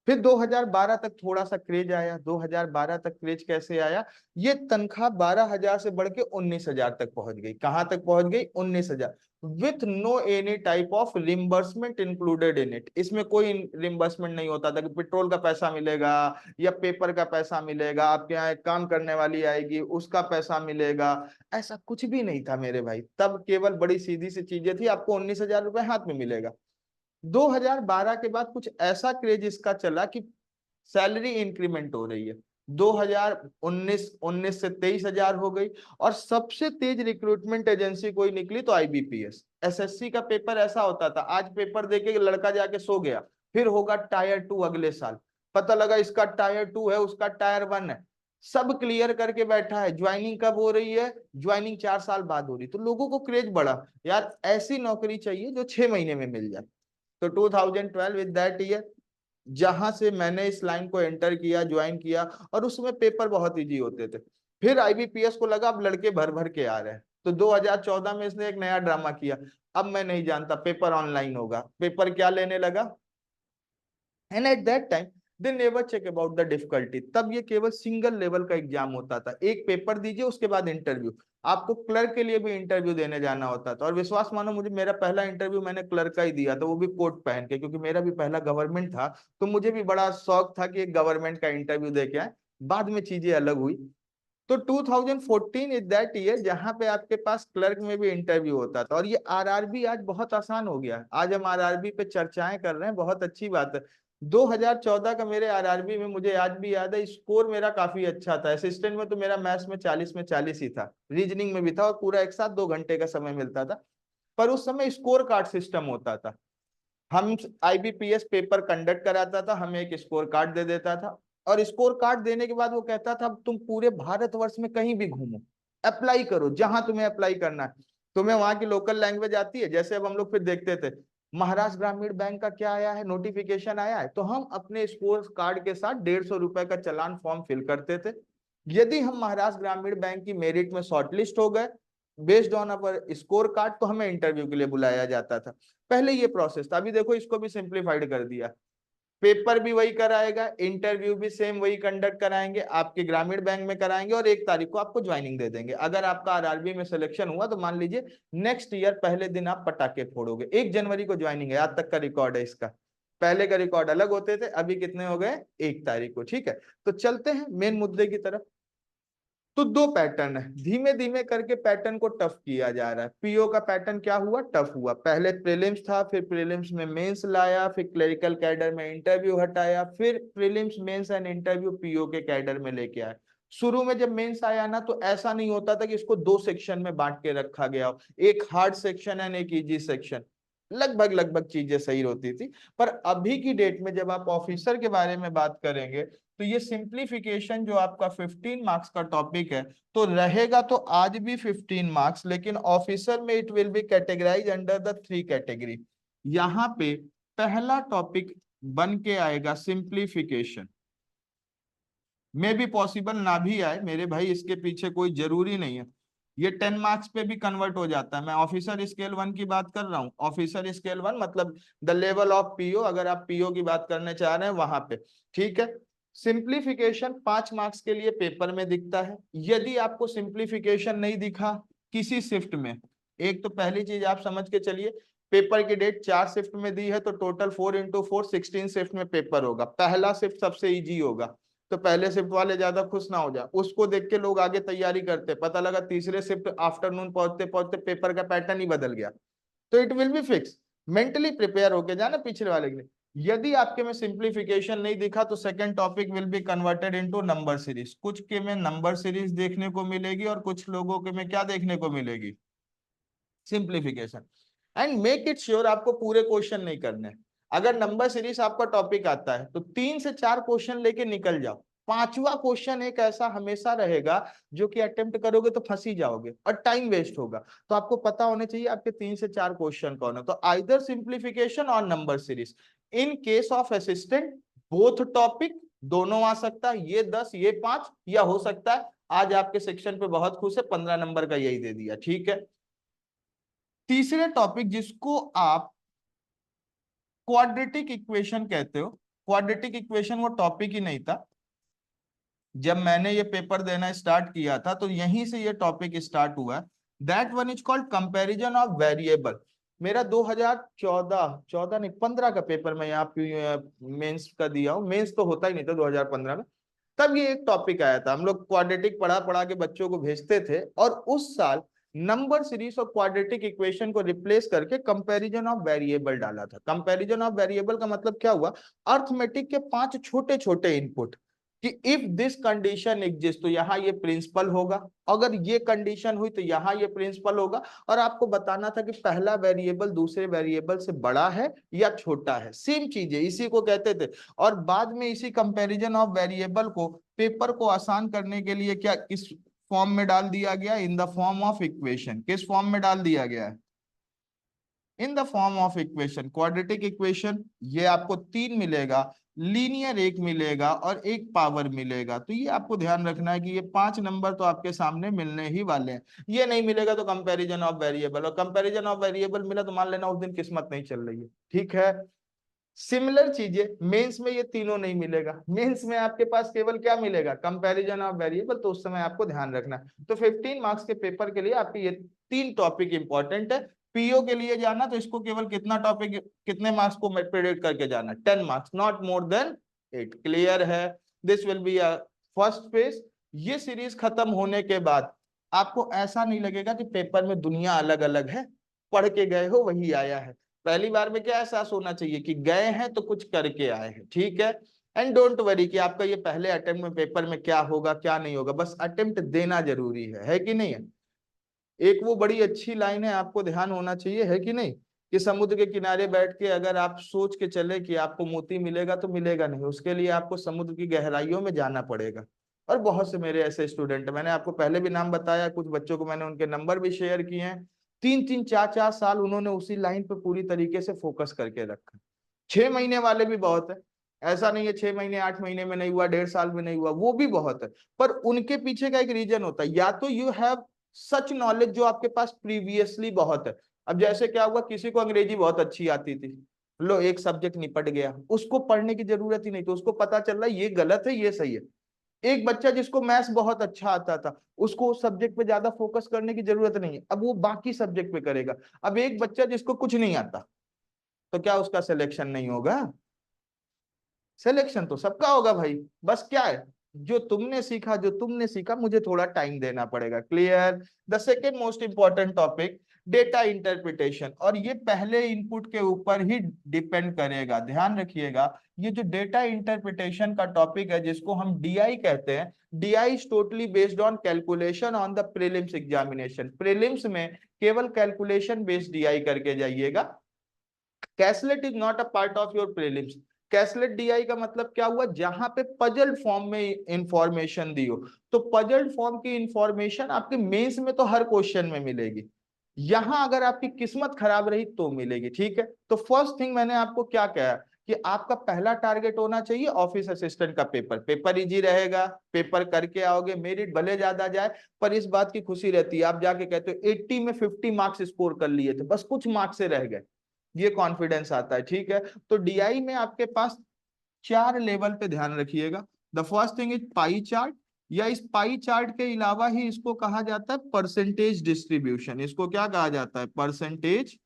फिर 2012 तक थोड़ा सा क्रेज आया। 2012 तक क्रेज कैसे आया, ये तनख्वाह 12,000 से बढ़ के 19,000 तक पहुंच गई। कहां तक पहुंच गई? 19,000, with no any type of reimbursement included in it. इसमें कोई रिम्बर्समेंट नहीं होता था कि पेट्रोल का पैसा मिलेगा या पेपर का पैसा मिलेगा, आपके यहाँ एक काम करने वाली आएगी उसका पैसा मिलेगा, ऐसा कुछ भी नहीं था मेरे भाई। तब केवल बड़ी सीधी सी चीजें थी, आपको 19,000 रुपए हाथ में मिलेगा। 2012 के बाद कुछ ऐसा क्रेज इसका चला कि सैलरी इंक्रीमेंट हो रही है। 2019 से 23,000 हो गई, और सबसे तेज रिक्रूटमेंट एजेंसी कोई निकली तो आईबीपीएस। एसएससी का पेपर ऐसा होता था, आज पेपर देके लड़का जाके सो गया, फिर होगा टायर 2 अगले साल, पता लगा इसका टायर 2 है उसका टायर 1 है, सब क्लियर करके बैठा है। ज्वाइनिंग कब हो रही है? ज्वाइनिंग 4 साल बाद हो रही। तो लोगों को क्रेज बढ़ा, यार ऐसी नौकरी चाहिए जो 6 महीने में मिल जाए। तो 2012 विद दैट ईयर, जहां से मैंने इस लाइन को एंटर किया, ज्वाइन किया, और उसमें पेपर बहुत इजी होते थे। फिर आईबीपीएस को लगा अब लड़के भर भर के आ रहे हैं, तो 2014 में इसने एक नया ड्रामा किया। अब मैं नहीं जानता, पेपर ऑनलाइन होगा, पेपर क्या लेने लगा, and at that time they never check about the difficulty. तब ये केवल सिंगल लेवल का एग्जाम होता था, एक पेपर दीजिए उसके बाद इंटरव्यू। आपको क्लर्क के लिए भी इंटरव्यू देने जाना होता था, और विश्वास मानो मुझे, मेरा पहला इंटरव्यू मैंने क्लर्क का ही दिया था, वो भी कोट पहन के, क्योंकि मेरा भी पहला गवर्नमेंट था। तो मुझे भी बड़ा शौक था कि एक गवर्नमेंट का इंटरव्यू दे के आए। बाद में चीजें अलग हुई। तो 2014 इज दैट ईयर जहां पे आपके पास क्लर्क में भी इंटरव्यू होता था। और ये आरआरबी आज बहुत आसान हो गया। आज हम आरआरबी पे चर्चाएं कर रहे हैं, बहुत अच्छी बात है। 2014 का मेरे आरआरबी में मुझे आज भी याद है, स्कोर मेरा काफी अच्छा था। असिस्टेंट में तो मेरा मैथ्स में 40 में 40 ही था, रीजनिंग में भी था, और पूरा एक साथ 2 घंटे का समय मिलता था। पर उस समय स्कोर कार्ड सिस्टम होता था। हम आईबीपीएस पेपर कंडक्ट कराता था, हमें एक स्कोर कार्ड दे देता था, और स्कोर कार्ड देने के बाद वो कहता था अब तुम पूरे भारतवर्ष में कहीं भी घूमो, अप्लाई करो जहां तुम्हें अप्लाई करना है। तुम्हें वहां की लोकल लैंग्वेज आती है, जैसे अब हम लोग फिर देखते थे महाराष्ट्र ग्रामीण बैंक का क्या आया है, नोटिफिकेशन आया है, तो हम अपने स्कोर कार्ड के साथ 150 रुपए का चालान फॉर्म फिल करते थे। यदि हम महाराष्ट्र ग्रामीण बैंक की मेरिट में शॉर्टलिस्ट हो गए based on our score card, तो हमें इंटरव्यू के लिए बुलाया जाता था। पहले ये प्रोसेस था, अभी देखो इसको भी सिंप्लीफाइड कर दिया। पेपर भी वही कराएगा, इंटरव्यू भी सेम वही कंडक्ट कराएंगे, आपके ग्रामीण बैंक में कराएंगे और 1 तारीख को आपको ज्वाइनिंग दे देंगे। अगर आपका आरआरबी में सिलेक्शन हुआ तो मान लीजिए नेक्स्ट ईयर पहले दिन आप पटाखे फोड़ोगे। 1 जनवरी को ज्वाइनिंग है, आज तक का रिकॉर्ड है इसका। पहले का रिकॉर्ड अलग होते थे, अभी कितने हो गए, 1 तारीख को। ठीक है, तो चलते हैं मेन मुद्दे की तरफ। तो 2 पैटर्न है, धीमे धीमे करके पैटर्न को टफ किया जा रहा है। पीओ का पैटर्न क्या हुआ, टफ हुआ। पहले प्रीलिम्स था, फिर प्रीलिम्स में मेंस लाया, फिर क्लरिकल कैडर में इंटरव्यू हटाया, फिर prelims mains and interview PO के कैडर में लेके आया। शुरू में जब मेंस आया ना, तो ऐसा नहीं होता था कि इसको 2 सेक्शन में बांट के रखा गया हो, एक हार्ड सेक्शन एंड एक इजी सेक्शन। लगभग लगभग चीजें सही होती थी। पर अभी की डेट में जब आप ऑफिसर के बारे में बात करेंगे, तो ये सिंप्लीफिकेशन जो आपका 15 मार्क्स का टॉपिक है, तो रहेगा तो आज भी 15 मार्क्स, लेकिन ऑफिसर में it will be categorize under the 3 category. यहाँ पे पहला टॉपिक बन के आएगा सिंप्लीफिकेशन। मे भी पॉसिबल ना भी आए मेरे भाई, इसके पीछे कोई जरूरी नहीं है। ये 10 मार्क्स पे भी कन्वर्ट हो जाता है। मैं ऑफिसर स्केल 1 की बात कर रहा हूँ। ऑफिसर स्केल 1 मतलब द लेवल ऑफ पीओ, अगर आप पीओ की बात करने चाह रहे हैं वहां पे। ठीक है, सिंप्लीफिकेशन 5 मार्क्स के लिए पेपर में दिखता है। यदि आपको सिंप्लीफिकेशन नहीं दिखा किसी शिफ्ट में, एक तो पहली चीज आप समझ के चलिए, पेपर की डेट 4 शिफ्ट में दी है, तो टोटल 4 इंटू 4 16 शिफ्ट में पेपर होगा। पहला शिफ्ट सबसे इजी होगा, तो पहले शिफ्ट वाले ज्यादा खुश ना हो जाए, उसको देख के लोग आगे तैयारी करते। पता लगा तीसरे शिफ्ट आफ्टरनून पहुंचते पहुंचते पेपर का पैटर्न ही बदल गया, तो it will B fix. Mentally prepare होके जाना पिछले वाले के लिए। यदि आपके में सिंप्लीफिकेशन नहीं दिखा, तो second topic will be converted into number series. कुछ के में नंबर सीरीज देखने को मिलेगी और कुछ लोगों के में क्या देखने को मिलेगी, simplification. And make it sure आपको पूरे क्वेश्चन नहीं करने। अगर नंबर सीरीज आपका टॉपिक आता है तो 3 से 4 क्वेश्चन लेके निकल जाओ। 5वां क्वेश्चन एक ऐसा हमेशा रहेगा जो कि अटेम्प्ट करोगे तो फंसी जाओगे और टाइम वेस्ट होगा। तो आपको पता होने चाहिए आपके 3 से 4 क्वेश्चन कौन है। तो आइदर सिंप्लीफिकेशन और number series. In case of assistant both topic दोनों आ सकता है, ये 10 ये 5, या हो सकता है आज आपके सेक्शन पे बहुत खुश है 15 नंबर का यही दे दिया। ठीक है, तीसरे टॉपिक जिसको आप क्वाड्रेटिक इक्वेशन कहते हो। क्वाड्रेटिक इक्वेशन वो टॉपिक ही नहीं था। जब मैंने ये पेपर देना स्टार्ट किया था तो यहीं से ये टॉपिक स्टार्ट हुआ। That one is called comparison of variable. मेरा 2014 नहीं 15 का पेपर मैं यहाँ मेंस का दिया हूँ। मेंस तो होता ही नहीं था 2015 में। तब ये एक टॉपिक आया था, हम लोग क्वाड्रेटिक पढ़ा पढ़ा के बच्चों को भेजते थे, और उस साल नंबर सीरीज और क्वाड्रेटिक इक्वेशन को रिप्लेस करके कंपैरिजन ऑफ वेरिएबल डाला था। कंपैरिजन ऑफ वेरिएबल का मतलब क्या हुआ, अर्थमेटिक के 5 छोटे छोटे इनपुट कि इफ दिस कंडीशन एग्जिस्ट तो यहाँ ये प्रिंसिपल होगा, अगर ये कंडीशन हुई तो यहाँ ये प्रिंसिपल होगा, और आपको बताना था कि पहला वेरिएबल दूसरे वेरिएबल से बड़ा है या छोटा है। सेम चीज है, इसी को कहते थे। और बाद में इसी कंपैरिजन ऑफ वेरिएबल को पेपर को आसान करने के लिए क्या किस फॉर्म में डाल दिया गया, in the form of equation. किस फॉर्म में डाल दिया गया है, in the form of equation. Quadratic equation ये आपको 3 मिलेगा, लीनियर 1 मिलेगा और 1 पावर मिलेगा। तो ये आपको ध्यान रखना है कि ये 5 नंबर तो आपके सामने मिलने ही वाले हैं। ये नहीं मिलेगा तो कंपैरिजन ऑफ वेरिएबल, और कंपैरिजन ऑफ वेरिएबल मिला तो मान लेना उस दिन किस्मत नहीं चल रही है। ठीक है, सिमिलर चीजें मेंस में ये तीनों नहीं मिलेगा। मेंस में आपके पास केवल क्या मिलेगा, कंपैरिजन ऑफ वेरिएबल। तो उस समय आपको ध्यान रखना है। तो 15 मार्क्स के पेपर के लिए आपके ये 3 टॉपिक इंपॉर्टेंट है। पीओ के लिए जाना तो इसको केवल कितना टॉपिक कितने मार्क्स को प्रेडिक्ट करके जाना, 10 marks, not more than 8। Clear है, this will be first phase. ये सीरीज खत्म होने के बाद आपको ऐसा नहीं लगेगा कि पेपर में दुनिया अलग अलग है, पढ़ के गए हो वही आया है। पहली बार में क्या एहसास होना चाहिए कि गए हैं तो कुछ करके आए हैं। ठीक है, एंड डोंट वरी कि आपका ये पहले अटेम्प्ट में पेपर में क्या होगा क्या नहीं होगा, बस अटेम्प्ट देना जरूरी है कि नहीं है। एक वो बड़ी अच्छी लाइन है, आपको ध्यान होना चाहिए, है कि नहीं, कि समुद्र के किनारे बैठ के अगर आप सोच के चले कि आपको मोती मिलेगा तो मिलेगा नहीं, उसके लिए आपको समुद्र की गहराइयों में जाना पड़ेगा। और बहुत से मेरे ऐसे स्टूडेंट, मैंने आपको पहले भी नाम बताया, कुछ बच्चों को मैंने उनके नंबर भी शेयर किए हैं। 3-3 4-4 साल उन्होंने उसी लाइन पे पूरी तरीके से फोकस करके रखा। 6 महीने वाले भी बहुत है, ऐसा नहीं है 6 महीने 8 महीने में नहीं हुआ, 1.5 साल में नहीं हुआ, वो भी बहुत है। पर उनके पीछे का एक रीजन होता है, या तो यू हैव सच नॉलेज जो आपके पास प्रीवियसली बहुत है। अब जैसे क्या हुआ, किसी को अंग्रेजी बहुत अच्छी आती थी, लो एक सब्जेक्ट निपट गया, उसको पढ़ने की जरूरत ही नहीं, तो उसको पता चल रहा है ये गलत है ये सही है। एक बच्चा जिसको मैथ्स बहुत अच्छा आता था, उसको उस सब्जेक्ट पे ज्यादा फोकस करने की जरूरत नहीं है, अब वो बाकी सब्जेक्ट पे करेगा। अब एक बच्चा जिसको कुछ नहीं आता, तो क्या उसका सिलेक्शन नहीं होगा? सिलेक्शन तो सबका होगा भाई। बस क्या है, जो तुमने सीखा मुझे थोड़ा टाइम देना पड़ेगा। Clear? The second most important topic, data interpretation, और ये पहले इनपुट के ऊपर ही डिपेंड करेगा, ध्यान रखिएगा। ये जो डेटा इंटरप्रिटेशन का टॉपिक है, जिसको हम डीआई कहते हैं, DI is totally based on calculation on the prelims examination. Prelims में केवल कैलकुलेशन बेस्ड डीआई करके जाइएगा। Caselet is not a part of your prelims. Caselet DI का मतलब क्या हुआ? जहां पे पजल्ड फॉर्म में इंफॉर्मेशन दी हो, तो पजल्ड फॉर्म की इंफॉर्मेशन आपके मेंस में तो हर क्वेश्चन में मिलेगी, यहां अगर आपकी किस्मत खराब रही तो मिलेगी। ठीक है, तो फर्स्ट थिंग मैंने आपको क्या कहा कि आपका पहला टारगेट होना चाहिए ऑफिस असिस्टेंट का पेपर। पेपर इजी रहेगा, पेपर करके आओगे, मेरिट भले ज्यादा जाए, पर इस बात की खुशी रहती है आप जाके कहते हो 80 में 50 मार्क्स स्कोर कर लिए थे, बस कुछ मार्क्स से रह गए, ये कॉन्फिडेंस आता है। ठीक है, तो डीआई में आपके पास 4 लेवल पे ध्यान रखिएगा। The first thing is pie chart, या इस पाई चार्ट के अलावा ही इसको कहा जाता है परसेंटेज डिस्ट्रीब्यूशन। इसको क्या कहा जाता है? Percentage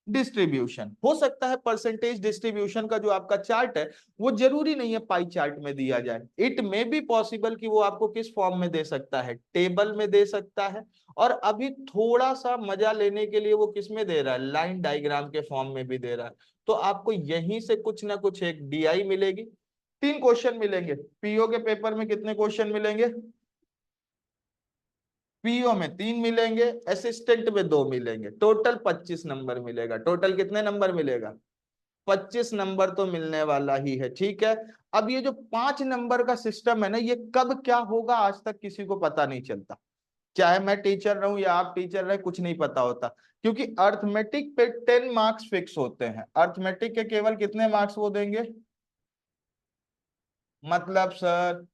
distribution. हो सकता है परसेंटेज डिस्ट्रीब्यूशन का जो आपका चार्ट है वो जरूरी नहीं है पाई चार्ट में दिया जाए, इट मे बी पॉसिबल कि वो आपको किस फॉर्म में दे सकता है, टेबल में दे सकता है, और अभी थोड़ा सा मजा लेने के लिए वो किस में दे रहा है? लाइन डायग्राम के फॉर्म में भी दे रहा है। तो आपको यहीं से कुछ ना कुछ एक डीआई मिलेगी। 3 क्वेश्चन मिलेंगे पीओ के पेपर में। कितने क्वेश्चन मिलेंगे? पीओ में 3 मिलेंगे, असिस्टेंट में 2 मिलेंगे, टोटल 25 नंबर मिलेगा। टोटल कितने नंबर मिलेगा? 25 नंबर तो मिलने वाला ही है। ठीक है, अब ये जो 5 नंबर का सिस्टम है ना, ये कब क्या होगा आज तक किसी को पता नहीं चलता। चाहे मैं टीचर रहूं या आप टीचर रहे, कुछ नहीं पता होता, क्योंकि अर्थमेटिक पे 10 मार्क्स फिक्स होते हैं। अर्थमेटिक के केवल कितने मार्क्स वो देंगे? मतलब सर,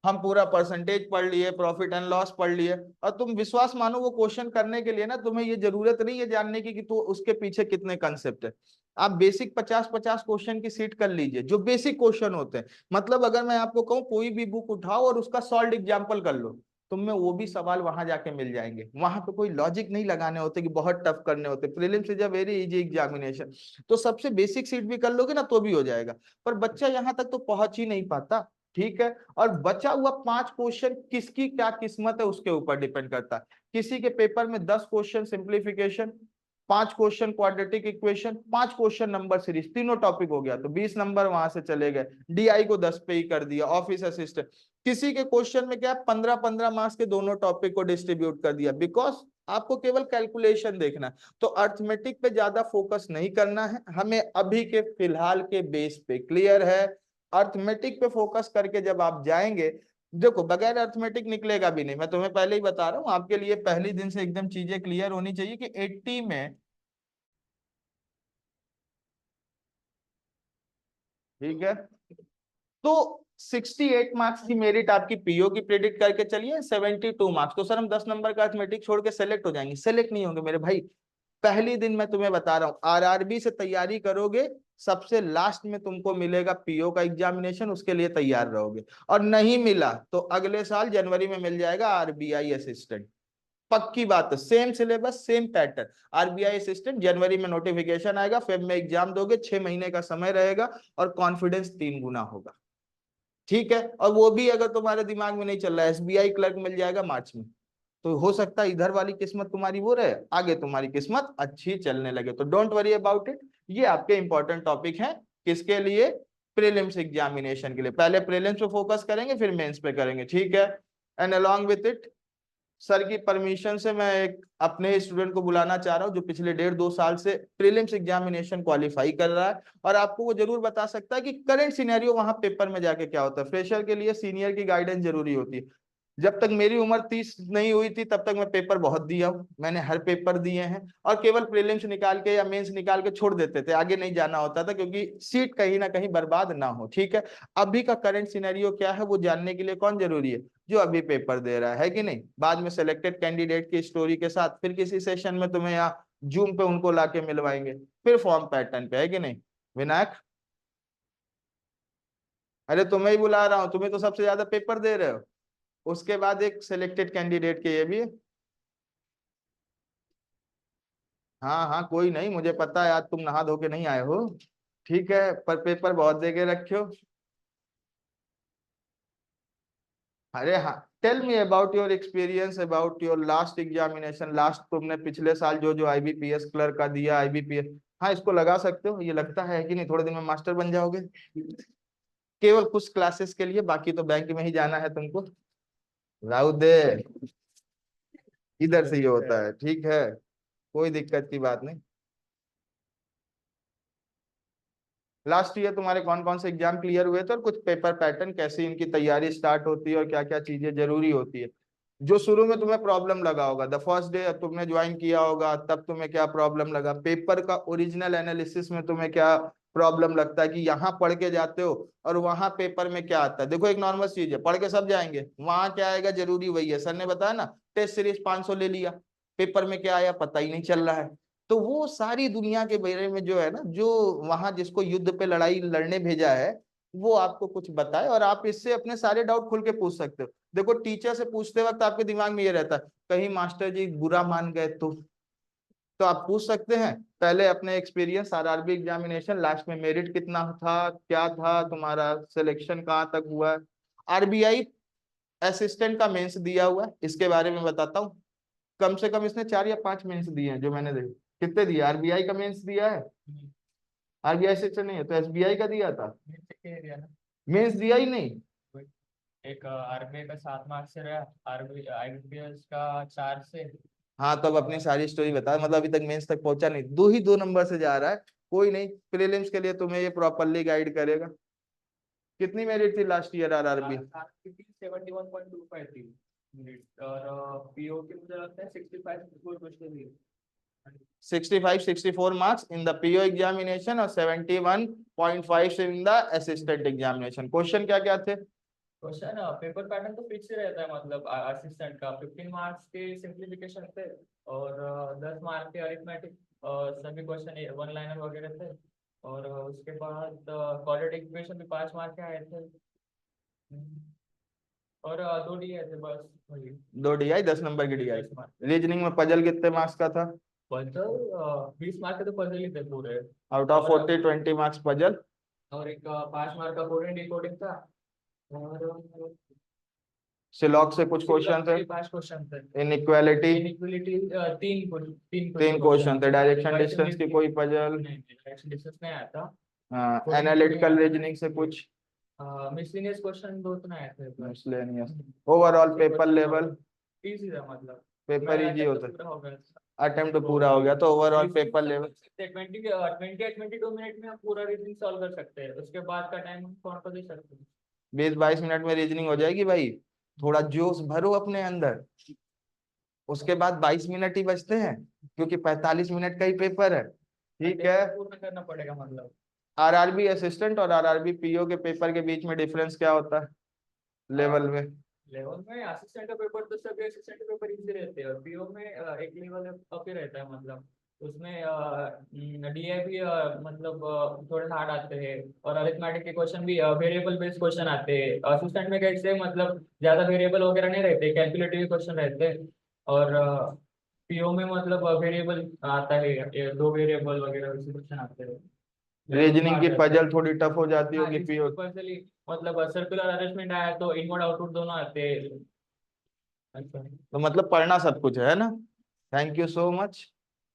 हम पूरा परसेंटेज पढ़ लिए, प्रॉफिट एंड लॉस पढ़ लिए, और तुम विश्वास मानो वो क्वेश्चन करने के लिए ना तुम्हें ये जरूरत नहीं है जानने की कि तो उसके पीछे कितने कंसेप्ट है। आप बेसिक 50-50 क्वेश्चन की सीट कर लीजिए, जो बेसिक क्वेश्चन होते हैं। मतलब अगर मैं आपको कहूँ कोई भी बुक उठाओ और उसका सॉल्व एग्जाम्पल कर लो, तुम्हें वो भी सवाल वहां जाके मिल जाएंगे। वहां पे कोई लॉजिक नहीं लगाने होते कि बहुत टफ करने होते। Prelims is a very easy examination, तो सबसे बेसिक सीट भी कर लोगे ना तो भी हो जाएगा। पर बच्चा यहाँ तक तो पहुंच ही नहीं पाता। ठीक है, और बचा हुआ 5 क्वेश्चन किसकी क्या किस्मत है उसके ऊपर डिपेंड करता है। किसी के पेपर में 10 question simplification, 5 question quadratic equation, 5 question number series, तीनों टॉपिक हो गया, तो 20 नंबर वहां से चले गए। डीआई को 10 पे ही कर दिया। ऑफिस असिस्टेंट, किसी के क्वेश्चन में क्या 15-15 मार्क्स के दोनों टॉपिक को डिस्ट्रीब्यूट कर दिया, बिकॉज आपको केवल कैलकुलेशन देखना है। तो अर्थमेटिक पे ज्यादा फोकस नहीं करना है हमें अभी के फिलहाल के बेस पे। क्लियर है? अर्थमेटिक पे फोकस करके जब आप जाएंगे, देखो बगैर अर्थमेटिक निकलेगा भी नहीं, मैं तुम्हें पहले ही बता रहा हूँ, आपके लिए पहली दिन से एकदम चीजें क्लियर होनी चाहिए कि 80 में, ठीक है, तो 68 मार्क्स की मेरिट आपकी पीओ की प्रेडिक्ट करके चलिए, 72 मार्क्स, तो सर हम 10 नंबर का अर्थमेटिक छोड़ के सेलेक्ट हो जाएंगे? सेलेक्ट नहीं होंगे मेरे भाई। पहली दिन मैं तुम्हें बता रहा हूं, आरआरबी से तैयारी करोगे, सबसे लास्ट में तुमको मिलेगा पीओ का एग्जामिनेशन, उसके लिए तैयार रहोगे। और नहीं मिला तो अगले साल जनवरी में मिल जाएगा आरबीआई असिस्टेंट। पक्की बात है, same syllabus same pattern. RBI assistant जनवरी में नोटिफिकेशन आएगा, फेब में एग्जाम दोगे, 6 महीने का समय रहेगा, और कॉन्फिडेंस 3 गुना होगा। ठीक है, और वो भी अगर तुम्हारे दिमाग में नहीं चल रहा है, एसबीआई क्लर्क मिल जाएगा मार्च में, तो हो सकता है इधर वाली किस्मत तुम्हारी वो रहे, आगे तुम्हारी किस्मत अच्छी चलने लगे। तो डोंट वरी अबाउट इट, ये आपके इंपॉर्टेंट टॉपिक हैं। किसके लिए? प्रीलिम्स एग्जामिनेशन के लिए। पहले प्रीलिम्स पे फोकस करेंगे, फिर मेंस पे करेंगे। ठीक है, and along with it, sir की परमिशन से मैं एक अपने स्टूडेंट को बुलाना चाह रहा हूँ जो पिछले 1.5-2 साल से प्रीलिम्स एग्जामिनेशन क्वालिफाई कर रहा है, और आपको वो जरूर बता सकता है कि करंट सिनेरियो वहां पेपर में जाके क्या होता है। फ्रेशर के लिए सीनियर की गाइडेंस जरूरी होती है। जब तक मेरी उम्र 30 नहीं हुई थी तब तक मैं पेपर बहुत दिया हूँ, मैंने हर पेपर दिए हैं, और केवल प्रीलिम्स निकाल के या मेंस निकाल के छोड़ देते थे, आगे नहीं जाना होता था, क्योंकि सीट कहीं ना कहीं बर्बाद ना हो। ठीक है, अभी का करंट सिनेरियो क्या है वो जानने के लिए कौन जरूरी है? जो अभी पेपर दे रहा है कि नहीं। बाद में सिलेक्टेड कैंडिडेट की स्टोरी के साथ फिर किसी सेशन में तुम्हें यहाँ जूम पे उनको लाके मिलवाएंगे, फिर फॉर्म पैटर्न पे, है कि नहीं विनायक? अरे तुम्हें ही बुला रहा हूँ, तुम्हें तो सबसे ज्यादा पेपर दे रहे हो, उसके बाद एक सिलेक्टेड कैंडिडेट के ये भी है। हाँ हाँ कोई नहीं, मुझे पता है आज तुम नहा धो के नहीं आए हो, ठीक है, पर पेपर बहुत दे के रखे हो। अरे हाँ, tell me about your experience, about your last examination, last तुमने पिछले साल जो जो आईबीपीएस क्लर्क का दिया, आईबीपीएस। हाँ इसको लगा सकते हो, ये लगता है कि नहीं थोड़े दिन में मास्टर बन जाओगे, केवल कुछ क्लासेस के लिए, बाकी तो बैंक में ही जाना है तुमको। राउ दे, इधर से ये होता है, ठीक है, कोई दिक्कत की बात नहीं। लास्ट ईयर तुम्हारे कौन कौन से एग्जाम क्लियर हुए थे, और कुछ पेपर पैटर्न कैसे इनकी तैयारी स्टार्ट होती है, और क्या क्या चीजें जरूरी होती है, जो शुरू में तुम्हें प्रॉब्लम लगा होगा, द फर्स्ट डे तुमने ज्वाइन किया होगा तब तुम्हें क्या प्रॉब्लम लगा, पेपर का ओरिजिनल एनालिसिस में तुम्हें क्या प्रॉब्लम लगता है, कि यहाँ पढ़ के जाते हो और वहां पेपर में क्या आता है। देखो एक नॉर्मल चीज है, पढ़ के सब जाएंगे, वहां क्या आएगा जरूरी वही है, सर ने बताया ना, टेस्ट सीरीज 500 ले लिया, पेपर में क्या आया पता ही नहीं चल रहा है। तो वो सारी दुनिया के बारे में जो है ना, जो वहां जिसको युद्ध पे लड़ाई लड़ने भेजा है, वो आपको कुछ बताए, और आप इससे अपने सारे डाउट खुल के पूछ सकते हो। देखो टीचर से पूछते वक्त आपके दिमाग में ये रहता है, कहीं मास्टर जी बुरा मान गए तो आप पूछ सकते हैं। पहले अपने एक्सपीरियंस, आरआरबी एग्जामिनेशन लास्ट में मेरिट कितना था, क्या था तुम्हारा, सिलेक्शन कहाँ तक हुआ है। आरबीआई असिस्टेंट का मेंस दिया हुआ है, इसके बारे में बताता हूँ। कम से कम इसने 4 या 5 मेंस दिए हैं जो मैंने देखे। कितने दिए, आरबीआई का मेंस दिया है, आरबीआई सेक्शन नहीं है तो एसबीआई का दिया था, मेंस दिया ही नहीं। एक आरबीआई का 7 मार्क्स से रहा, आरबी आईबीपीएस का 4 से। हाँ तब अपनी सारी स्टोरी बता, मतलब अभी तक मेंस तक पहुंचा नहीं, 2 ही 2 नंबर से जा रहा है। कोई नहीं, प्रीलिम्स के लिए तुम्हें ये प्रॉपरली गाइड करेगा। कितनी मेरिट थी लास्ट ईयर आरआरबी? 71.25 थी मिनट, और पीओ की मुझे लगता है 65 कुछ तो थी। 65-64 marks in the PO examination और 71.5 in the assistant examination. Question क्या क्या थे? क्वेश्चन पेपर पैटर्न तो फिक्स ही रहता है, मतलब असिस्टेंट का 15 मार्क्स के सिंप्लीफिकेशन थे, और 10 मार्क्स के अरिथमेटिक, सभी क्वेश्चन वन लाइनर वगैरह थे, और उसके बाद क्वाड्रेटिक इक्वेशन भी 5 मार्क्स के आए थे, और 2 डी आए थे बस वही। 2 डीआई, 10 नंबर की डीआई। 10 मार्क्स रीजनिंग में पजल कितने मार्क्स का था? पजल 20 मार्क्स के तो पजल ही थे पूरे, आउट ऑफ 40 20 मार्क्स पजल, और एक 5 मार्क का कोडिंग डिकोडिंग था, और सिलॉक से कुछ क्वेश्चन थे, 5 क्वेश्चन थे, इनइक्वालिटी इनइक्वालिटी तीन तीन क्वेश्चन थे, डायरेक्शन डिस्टेंस की कोई पजल, नहीं, डायरेक्शन डिस्टेंस नहीं आया था। हाँ एनालिटिकल रीजनिंग से कुछ, मिसलिनियस क्वेश्चन 2 तो नहीं आए थे बस। Miscellaneous. Overall paper level, easy था, मतलब पेपर मेरा इजी attempt होता तो पूरा हो गया था। है, अटेम्प्ट पूरा हो गया तो ओवरऑल पेपर लेवल। 22 मिनट में आप पूरा रीजनिंग सॉल्व कर सकते हैं, उसके बाद का टाइम कौन को दे सकते हैं। 20-22 मिनट में रीजनिंग हो जाएगी भाई, थोड़ा जोश भरो अपने अंदर। उसके बाद 22 मिनट ही बचते हैं, क्योंकि 45 मिनट का ही पेपर है, ठीक है। पूर्ण करना पड़ेगा, मतलब आरआरबी असिस्टेंट और आरआरबी पीओ के पेपर के बीच में डिफरेंस क्या होता है लेवल में? लेवल में असिस्टेंट का पेपर तो सभी असिस्टेंट के पेपर इजी रहते हैं, और पीओ में एक लेवल अप ही रहता है, मतलब उसमें डीए भी मतलब थोड़े हार्ड आते हैं, और अरिथमेटिक के क्वेश्चन भी वेरिएबल बेस्ड क्वेश्चन आते हैं। असिस्टेंट में कैसे, मतलब ज्यादा वेरिएबल वगैरह नहीं रहते, कैलकुलेटिव क्वेश्चन रहते हैं, और पीओ में मतलब वेरिएबल आता है, 2 वेरिएबल वगैरह वैसे क्वेश्चन आते हैं। रीजनिंग की पजल थोड़ी टफ हो जाती होगी पीओ, मतलब सर्कुलर अरेंजमेंट आया तो इनवर्ड आउटवर्ड दोनों आते हैं। अच्छा, तो मतलब पढ़ना सब कुछ है ना। Thank you so much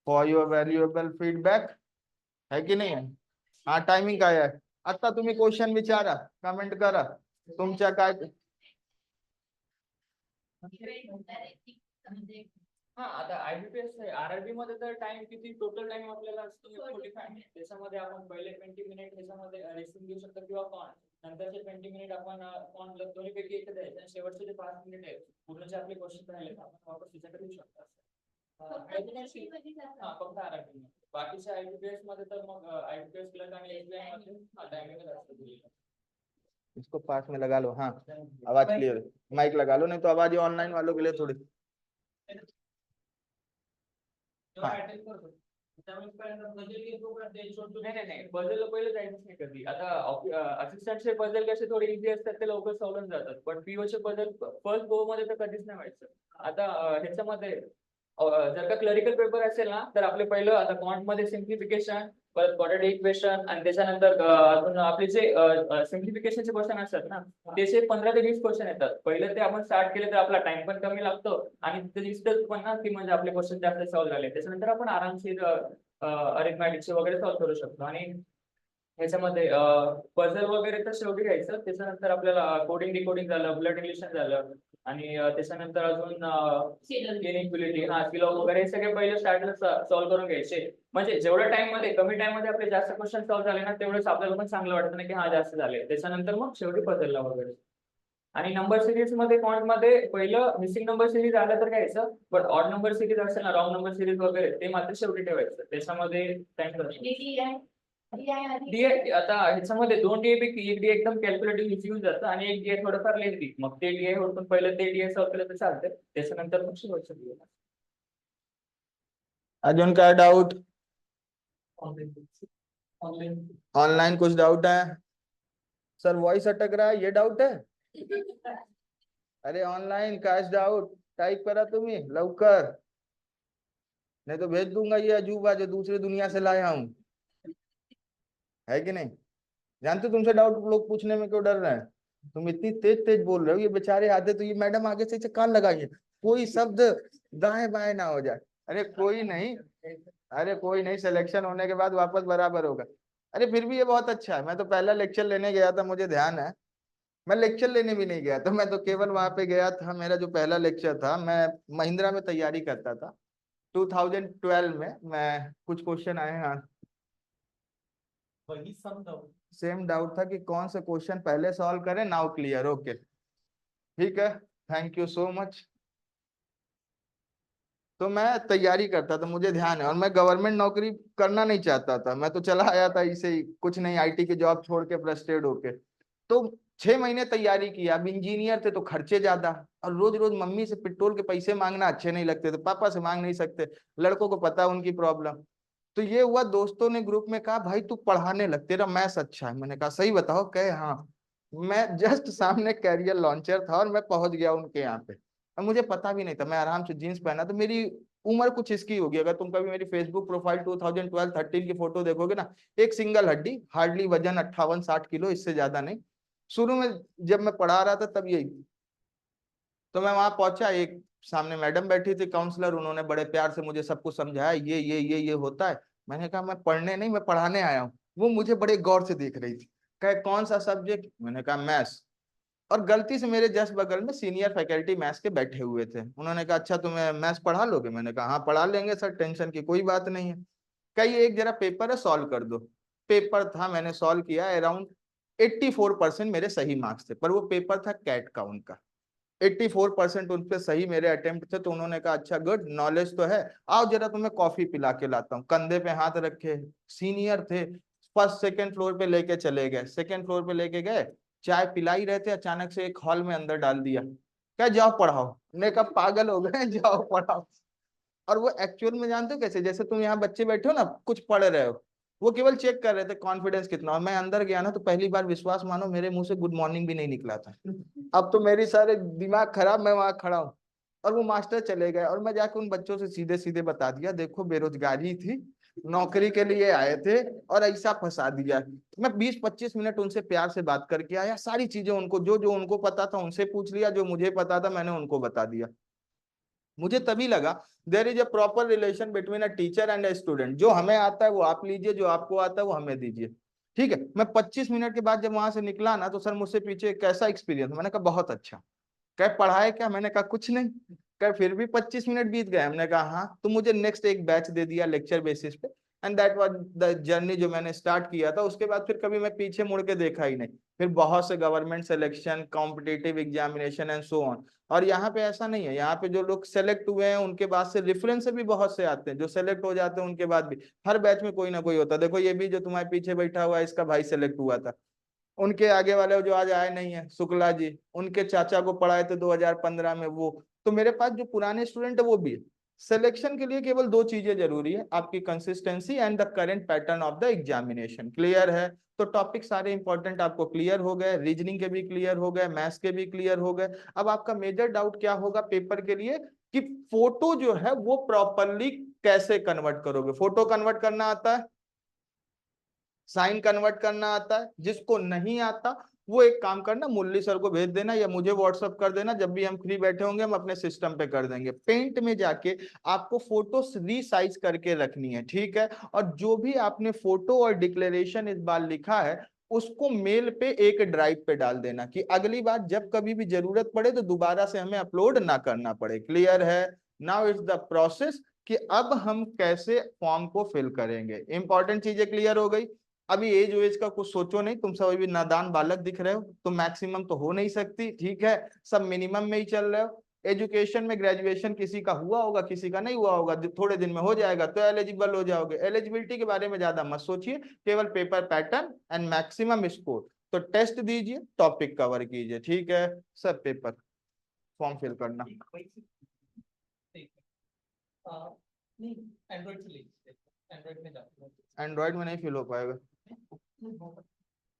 for your valuable feedback, है कि नहीं है? हाँ टायमिंग काय आहे, आता तुम्ही क्वेश्चन विचारा, कमेंट करा तुमच्या काय। हा, आता आयबीपीएस आरआरबी मध्ये तर टाइम किती, टोटल टाइम आपल्याला असतो 45, त्याच्यामध्ये आपण पहिले 20 मिनिट त्याच्यामध्ये रेस्टिंग घेऊ शकतो किंवा कॉन, नंतरचे 20 मिनिट आपण कॉन दोन्ही पैकी एक द्यायचं, आणि शेवटचे जे 5 मिनिट आहेत पूर्ण जे आपले क्वेश्चन राहिले आपण वापस त्याच्याकडे येऊ शकतो. हा फक्त आरआरबी, बाकीच्या आयबीपीएस मध्ये तर मग आयबीपीएस क्लर्क आणि एसबीआय मध्ये टायमिंग असतो. इसको पास में लगा लो, हाँ आवाज क्लियर, माइक लगा लो, नहीं तो आवाज ऑनलाइन वालों के लिए थोड़ी। हाँ नाही पझल पहिले जायचंच नाही कधी. आता असिस्टंटचे पझल कसे थोडे इझी असतात ते लवकर सॉल्व्ह जातात, पण पीओ चे पझल फर्स्ट गो मध्ये तर कधीच नाही व्हायचं. आता ह्याच्यामध्ये जर का क्लरिकल पेपर असेल ना, तर आपले पहिलं आता क्वांट मध्ये सिम्प्लिफिकेशन, परत क्वाड्रेटिक इक्वेशन, आणि त्याच्यानंतर अजून आपले जे सिम्प्लिफिकेशनचे क्वेश्चन असतात ना, त्याचे 15 ते 20 क्वेश्चन येतात. पहिले ते आपण स्टार्ट केले तर आपला टाइम पण कमी लागतो आणि ते दिसतं पण ना की म्हणजे आपले क्वेश्चन जास्त सॉल्व्ह झाले. त्याच्यानंतर आपण आरामशीर अरिथमॅटिकचे वगैरे सॉल्व्ह करू शकतो. आणि ह्याच्यामध्ये पझल वगैरे तर शेवटी घ्यायचं. त्याच्यानंतर आपल्याला कोडिंग डिकोडिंग झालं, ब्लड रिलेशन झालं, आणि त्याच्यानंतर अजून इनइक्वालिटी, सिलॉग वगैरे हे सगळे पहिले स्टार्टला सॉल्व्ह करून घ्यायचे. म्हणजे जेवढ्या टाइम मध्ये कमी टाइम मध्ये आपले जास्त क्वेश्चन सॉल्व्ह झाले ना, तेवढंच आपल्याला पण चांगलं वाटतं ना की हा जास्त झाले. त्याच्यानंतर मग शेवटी पझलला वगैरे. आणि नंबर सिरीज मध्ये क्वांट मध्ये पहिलं मिसिंग नंबर सिरीज आलं तर घ्यायचं, पण ऑड नंबर सिरीज असेल ना, रॉंग नंबर सिरीज वगैरे, ते मात्र शेवटी ठेवायचं. त्याच्यामध्ये टाइम डीए आता ह्याच्यामध्ये 2 डीए पैकी एक डीए एकदम कॅल्क्युलेटिव्ह इझी होऊन जातं आणि एक डीए थोडंफार लेंथी. मग ते डीए होतं पहिलं ते डीए सॉल्व्ह केलं तर चालतंय. त्याच्यानंतर मग शेवटचं डीए. अजून काय डाउट? ऑनलाइन ऑनलाइन कुछ डाउट है? सर वॉइस अटक रहा है, ये डाउट है? अरे ऑनलाइन काश डाउट टाइप करा तुम्ही लवकर, नहीं तो भेज दूंगा ये अजूबा जो दूसरी दुनिया से लाया हूं, है कि नहीं? जानते हो तुमसे डाउट लोग पूछने में क्यों डर रहे हैं? तुम इतनी तेज तेज बोल रहे हो, ये बेचारे आते तो ये मैडम आगे से कान लगाइए, कोई शब्द दाएं बाएं ना हो जाए। अरे कोई नहीं, अरे कोई नहीं, सिलेक्शन होने के बाद वापस बराबर होगा। अरे फिर भी ये बहुत अच्छा है। मैं तो पहला लेक्चर लेने गया था, मुझे ध्यान है, मैं लेक्चर लेने भी नहीं गया था, मैं तो केवल वहां पे गया था। मेरा जो पहला लेक्चर था, मैं महिंद्रा में तैयारी करता था 2012 में। मैं कुछ क्वेश्चन आए हैं, वही सम डाउट। सेम डाउट था कि कौन से क्वेश्चन पहले सॉल्व करें। नाउ क्लियर, ओके ठीक है, थैंक यू सो मच। तो मैं तैयारी करता था, मुझे ध्यान है, और मैं गवर्नमेंट नौकरी करना नहीं चाहता था। मैं तो चला आया था इसे ही, कुछ नहीं, आईटी की जॉब छोड़ के फ्रस्ट्रेट होके। तो 6 महीने तैयारी किया। अब इंजीनियर थे तो खर्चे ज्यादा, और रोज रोज मम्मी से पेट्रोल के पैसे मांगना अच्छे नहीं लगते थे, पापा से मांग नहीं सकते, लड़कों को पता उनकी प्रॉब्लम। तो ये हुआ, दोस्तों ने ग्रुप में कहा भाई तू पढ़ाने लग, तेरा मैथ्स अच्छा है। मैंने कहा सही बताओ, कहे हाँ। मैं जस्ट सामने कैरियर लॉन्चर था और मैं पहुंच गया उनके यहाँ पे, और मुझे पता भी नहीं था। मैं आराम से जीन्स पहना, तो मेरी उम्र कुछ इसकी होगी। अगर तुम कभी मेरी फेसबुक प्रोफाइल 2012-13 की फोटो देखोगे ना, एक सिंगल हड्डी, हार्डली वजन 58-60 किलो, इससे ज्यादा नहीं। शुरू में जब मैं पढ़ा रहा था तब यही थी। तो मैं वहां पहुंचा, एक सामने मैडम बैठी थी काउंसलर, उन्होंने बड़े प्यार से मुझे सब कुछ समझाया, ये होता है। मैंने कहा मैं पढ़ने नहीं, मैं पढ़ाने आया हूँ। वो मुझे बड़े गौर से देख रही थी, कहे कौन सा सब्जेक्ट? मैंने कहा मैथ्स। और गलती से मेरे जस्ट बगल में सीनियर फैकल्टी मैथ्स के बैठे हुए थे। उन्होंने कहा अच्छा तुम्हें मैथ्स पढ़ा लोगे? मैंने कहा हाँ पढ़ा लेंगे सर, टेंशन की कोई बात नहीं है। कही एक जरा पेपर है सॉल्व कर दो। पेपर था, मैंने सॉल्व किया, अराउंड 84% मेरे सही मार्क्स थे, पर वो पेपर था कैट का उनका। 84% उन पे सही मेरे अटेम्प्ट थे। तो उन्होंने कहा अच्छा गुड, नॉलेज तो है, आओ जरा तुम्हें कॉफी पिला के लाता हूँ। कंधे पे हाथ रखे, सीनियर थे, फर्स्ट सेकंड फ्लोर पे लेके चले गए। सेकंड फ्लोर पे लेके गए, चाय पिला ही रहे थे, अचानक से एक हॉल में अंदर डाल दिया, क्या जाओ पढ़ाओ। मैंने कहा पागल हो गए, जाओ पढ़ाओ। और वो एक्चुअल में जानते हो कैसे, जैसे तुम यहाँ बच्चे बैठे हो ना, कुछ पढ़ रहे हो, वो केवल चेक कर रहे थे कॉन्फिडेंस कितना। और मैं अंदर गया ना, तो पहली बार विश्वास मानो मेरे मुंह से गुड मॉर्निंग भी नहीं निकला था। अब तो मेरी सारे दिमाग खराब, मैं वहां खड़ा हूँ। और वो मास्टर चले गए, और मैं जाके उन बच्चों से सीधे सीधे बता दिया, देखो बेरोजगारी थी, नौकरी के लिए आए थे, और ऐसा फंसा दिया। मैं 20-25 मिनट उनसे प्यार से बात करके आया, सारी चीजें उनको, जो जो उनको पता था उनसे पूछ लिया, जो मुझे पता था मैंने उनको बता दिया। मुझे तभी लगा there is a proper relation between a teacher and a student. जो हमें आता है वो आप लीजिए, जो आपको आता है वो हमें दीजिए, ठीक है। मैं 25 मिनट के बाद जब वहां से निकला ना, तो सर मुझसे पीछे कैसा एक्सपीरियंस? मैंने कहा बहुत अच्छा। कह पढ़ाए क्या? मैंने कहा कुछ नहीं। कह फिर भी 25 मिनट बीत गए? हमने कहा हाँ। तो मुझे नेक्स्ट एक बैच दे दिया लेक्चर बेसिस पे, and that was the journey जो मैंने स्टार्ट किया था। उसके बाद फिर कभी मैं पीछे मुड़ के देखा ही नहीं। फिर बहुत से government selection, competitive examination and so on. और यहाँ पे ऐसा नहीं है, यहाँ पे जो लोग सेलेक्ट हुए हैं उनके बाद से रेफरेंस भी बहुत से आते हैं, जो सेलेक्ट हो जाते हैं उनके बाद भी हर बैच में कोई ना कोई होता है। देखो ये भी जो तुम्हारे पीछे बैठा हुआ है, इसका भाई सेलेक्ट हुआ था। उनके आगे वाले जो आज आए नहीं है, शुक्ला जी, उनके चाचा को पढ़ाए थे 2015 में वो। तो मेरे पास जो पुराने स्टूडेंट है वो भी है। सिलेक्शन के लिए केवल दो चीजें जरूरी है, आपकी consistency and the current pattern of the examination. Clear है? तो टॉपिक सारे इंपॉर्टेंट आपको क्लियर हो गए, रीजनिंग के भी क्लियर हो गए, मैथ्स के भी क्लियर हो गए। अब आपका मेजर डाउट क्या होगा पेपर के लिए कि फोटो जो है वो प्रॉपरली कैसे कन्वर्ट करोगे। फोटो कन्वर्ट करना आता है, साइन कन्वर्ट करना आता है? जिसको नहीं आता वो एक काम करना, मुरली सर को भेज देना या मुझे व्हाट्सअप कर देना, जब भी हम फ्री बैठे होंगे हम अपने सिस्टम पे कर देंगे। पेंट में जाके आपको फोटो रीसाइज करके रखनी है, ठीक है? और जो भी आपने फोटो और डिक्लेरेशन इस बार लिखा है उसको मेल पे एक ड्राइव पे डाल देना कि अगली बार जब कभी भी जरूरत पड़े तो दोबारा से हमें अपलोड ना करना पड़े। क्लियर है? नाउ इट्स द प्रोसेस कि अब हम कैसे फॉर्म को फिल करेंगे। इंपॉर्टेंट चीजें क्लियर हो गई। अभी एज वेज का कुछ सोचो नहीं, तुम सब अभी नादान बालक दिख रहे हो, तो मैक्सिमम तो हो नहीं सकती, ठीक है? सब मिनिमम में ही चल रहे हो। एजुकेशन में ग्रेजुएशन किसी का हुआ होगा, किसी का नहीं हुआ होगा, थोड़े दिन में हो जाएगा तो एलिजिबल हो जाओगे। एलिजिबिलिटी के बारे में ज्यादा मत सोचिए, केवल paper pattern and maximum score. तो टेस्ट दीजिए, टॉपिक कवर कीजिए, ठीक है? सब पेपर फॉर्म फिल करना। नहीं, एंड्रॉइड से ले, एंड्रॉइड में जाते एंड्रॉइड में नहीं फिल हो पाएगा,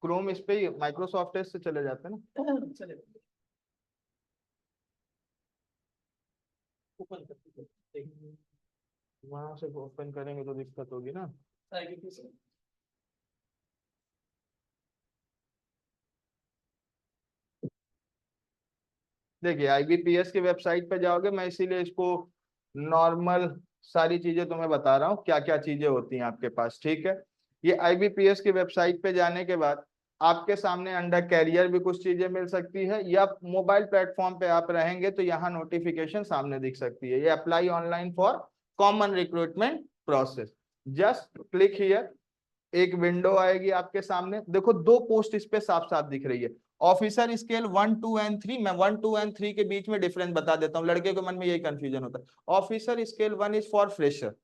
क्रोम इस पे ही माइक्रोसॉफ्ट एज से चले जाते हैं ना। चले ओपन करते वहां से ओपन करेंगे तो दिक्कत होगी ना। हैं। देखिए आईबीपीएस की वेबसाइट पे जाओगे, मैं इसीलिए इसको नॉर्मल सारी चीजें तुम्हें बता रहा हूँ क्या क्या चीजें होती हैं आपके पास, ठीक है? ये आईबीपीएस की वेबसाइट पे जाने के बाद आपके सामने अंडर कैरियर भी कुछ चीजें मिल सकती है, या मोबाइल प्लेटफॉर्म पे आप रहेंगे तो यहाँ नोटिफिकेशन सामने दिख सकती है, ये apply online for common recruitment process. Just click here, एक विंडो आएगी आपके सामने। देखो दो पोस्ट इस पे साफ साफ दिख रही है, ऑफिसर स्केल 1 2 एंड 3। मैं 1 2 एंड 3 के बीच में डिफरेंस बता देता हूँ, लड़के के मन में यही कंफ्यूजन होता है। Officer scale 1 is for fresher,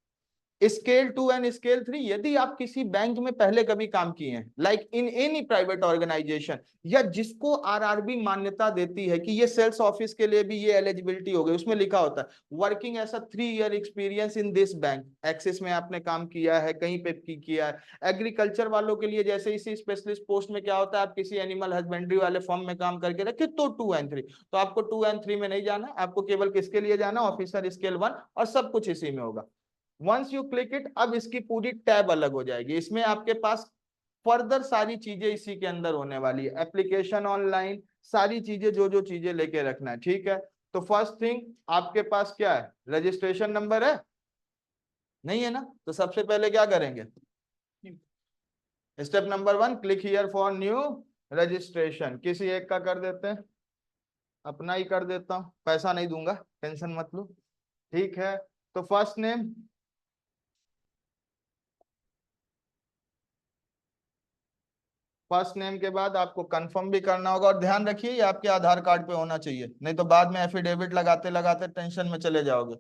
scale 2 and scale 3 यदि आप किसी बैंक में पहले कभी काम किए हैं, like in any private organisation, या जिसको आरआरबी मान्यता देती है कि ये सेल्स ऑफिस के लिए भी ये एलिजिबिलिटी हो गई, उसमें लिखा होता है वर्किंग ऐसा 3 year experience in this bank, axis में आपने काम किया है, कहीं पे किया है। एग्रीकल्चर वालों के लिए जैसे इसी स्पेशलिस्ट पोस्ट में क्या होता है, आप किसी एनिमल हस्बेंड्री वाले फॉर्म में काम करके रखे तो 2 एंड 3, तो आपको 2 एंड 3 में नहीं जाना, आपको केवल किसके लिए जाना, ऑफिसर स्केल 1, और सब कुछ इसी में होगा। वंस यू क्लिक इट, अब इसकी पूरी टैब अलग हो जाएगी, इसमें आपके पास फर्दर सारी चीजें इसी के अंदर होने वाली है, एप्लीकेशन ऑनलाइन, सारी चीजें जो जो चीजें लेके रखना है, ठीक है? तो फर्स्ट थिंग आपके पास क्या है, रजिस्ट्रेशन नंबर है? नहीं है ना, तो सबसे पहले क्या करेंगे, step number 1, click here for new registration. किसी एक का कर देते हैं, अपना ही कर देता हूं, पैसा नहीं दूंगा, टेंशन मत लो, ठीक है? तो फर्स्ट नेम, फर्स्ट नेम के बाद आपको कंफर्म भी करना होगा, और ध्यान रखिए ये आपके आधार कार्ड पे होना चाहिए, नहीं तो बाद में एफिडेविट लगाते लगाते टेंशन में चले जाओगे।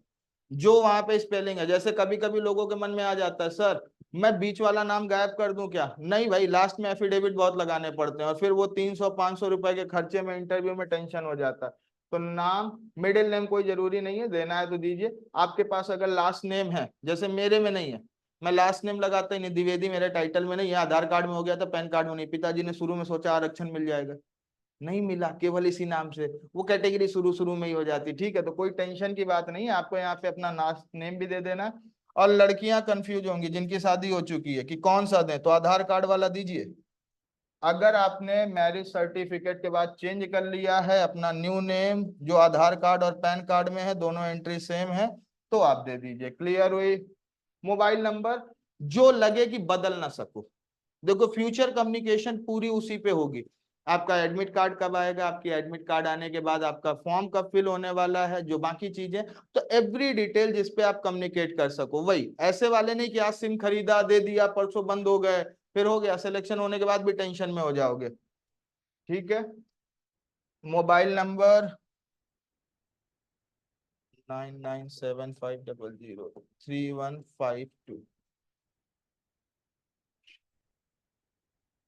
जो वहां पे स्पेलिंग है, जैसे कभी कभी लोगों के मन में आ जाता है सर मैं बीच वाला नाम गायब कर दूं क्या, नहीं भाई, लास्ट में एफिडेविट बहुत लगाने पड़ते हैं और फिर वो 300-500 रुपए के खर्चे में इंटरव्यू में टेंशन हो जाता है। तो नाम, मिडिल नेम कोई जरूरी नहीं है, देना है तो दीजिए। आपके पास अगर लास्ट नेम है, जैसे मेरे में नहीं है, मैं लास्ट नेम लगाता ही नहीं, द्विवेदी मेरे टाइटल में नहीं है, आधार कार्ड में हो गया था, पैन कार्ड में नहीं, पिताजी ने शुरू में सोचा आरक्षण मिल जाएगा, नहीं मिला, केवल इसी नाम से वो कैटेगरी शुरू शुरू में ही हो जाती, ठीक है? तो कोई टेंशन की बात नहीं है, आपको यहाँ पे अपना लास्ट नेम भी दे देना। और लड़कियां कंफ्यूज होंगी जिनकी शादी हो चुकी है कि कौन सा दें, तो आधार कार्ड वाला दीजिए। अगर आपने मैरिज सर्टिफिकेट के बाद चेंज कर लिया है अपना न्यू नेम, जो आधार कार्ड और पैन कार्ड में है दोनों एंट्री सेम है, तो आप दे दीजिए। क्लियर हुई? मोबाइल नंबर जो लगे कि बदल ना सको, देखो फ्यूचर कम्युनिकेशन पूरी उसी पे होगी। आपका एडमिट कार्ड कब आएगा, आपकी एडमिट कार्ड आने के बाद आपका फॉर्म कब फिल होने वाला है, जो बाकी चीजें, तो एवरी डिटेल जिस पे आप कम्युनिकेट कर सको, वही ऐसे वाले नहीं कि आज सिम खरीदा दे दिया परसों बंद हो गए, फिर हो गया सिलेक्शन होने के बाद भी टेंशन में हो जाओगे, ठीक है? Mobile number 9975003152,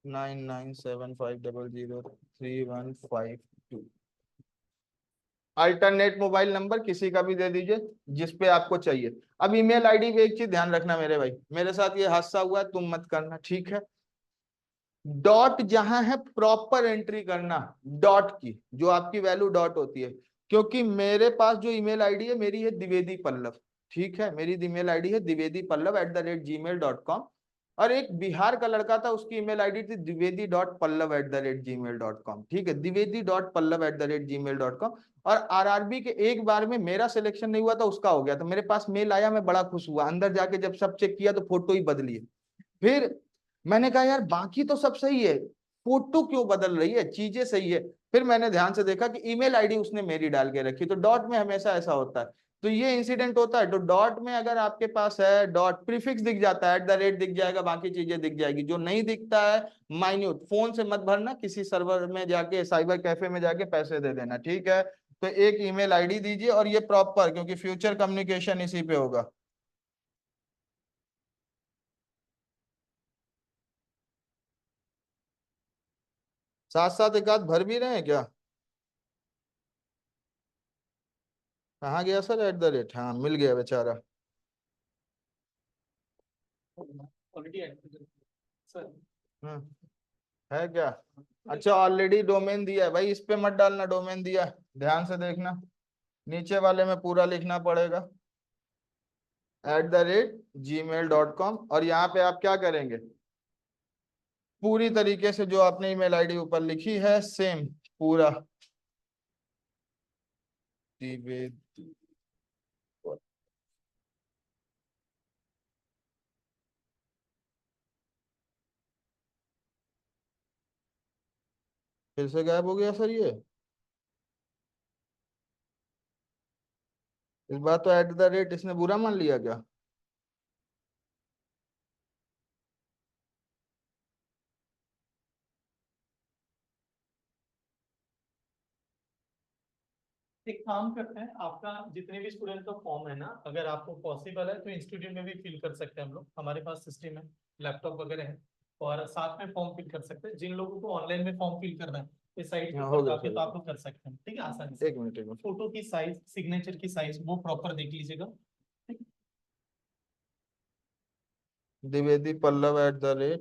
9975003152। Alternate mobile number किसी का भी दे दीजिए जिस पे आपको चाहिए। अब ईमेल आईडी पे एक चीज ध्यान रखना मेरे भाई, मेरे साथ ये हादसा हुआ है, तुम मत करना, ठीक है। डॉट जहां है प्रॉपर एंट्री करना, डॉट की जो आपकी वैल्यू डॉट होती है, क्योंकि मेरे पास जो ईमेल आईडी है मेरी है द्विवेदी पल्लव, ठीक है, मेरी ईमेल आईडी है dwivedi_pallava@gmail.com, और एक बिहार का लड़का था, उसकी ईमेल आईडी थी dwivedi.pallav@gmail.com, ठीक है, dwivedi.pallav@gmail.com। और आरआरबी के एक बार में मेरा सिलेक्शन नहीं हुआ था, उसका हो गया, तो मेरे पास मेल आया, मैं बड़ा खुश हुआ, अंदर जाके जब सब चेक किया तो फोटो ही बदली है। फिर मैंने कहा यार बाकी तो सब सही है, फोटो क्यों बदल रही है, चीजें सही है। फिर मैंने ध्यान से देखा कि ईमेल आईडी उसने मेरी डाल के रखी, तो डॉट में हमेशा ऐसा होता है, तो ये इंसिडेंट होता है। तो डॉट में अगर आपके पास है डॉट, प्रीफिक्स दिख जाता है, @ दिख जाएगा, बाकी चीजें दिख जाएगी, जो नहीं दिखता है माइन्यूट, फोन से मत भरना, किसी सर्वर में जाके, साइबर कैफे में जाके पैसे दे देना, ठीक है। तो एक ईमेल आईडी दीजिए, और ये प्रॉपर, क्योंकि फ्यूचर कम्युनिकेशन इसी पे होगा। साथ साथ एक आध भर भी रहे हैं क्या? कहाँ गया सर @ हाँ मिल गया बेचारा। Already sir. है क्या? अच्छा ऑलरेडी डोमेन दिया है भाई, इस पे मत डालना डोमेन दिया है, ध्यान से देखना, नीचे वाले में पूरा लिखना पड़ेगा @gmail.com, और यहाँ पे आप क्या करेंगे, पूरी तरीके से जो आपने ईमेल आईडी ऊपर लिखी है सेम पूरा द्विवेदी। फिर से गायब हो गया सर ये, इस बार तो इसने बुरा मान लिया क्या? एक काम करते हैं, आपका जितने भी स्टूडेंट का फॉर्म है ना, अगर आपको पॉसिबल है तो इंस्टीट्यूट में भी फिल कर सकते हैं हम लोग, हमारे पास सिस्टम है, लैपटॉप वगैरह है, और साथ में फॉर्म फिल कर सकते हैं। जिन लोगों को ऑनलाइन में फॉर्म फिल करना है इस साइट के हाँ हो ऊपर गया जाके सर, तो आप लोग कर सकते हैं, ठीक है, आसानी से। एक मिनट। फोटो की साइज, सिग्नेचर की साइज वो प्रॉपर देख लीजिएगा, ठीक है? द्विवेदी पल्लव @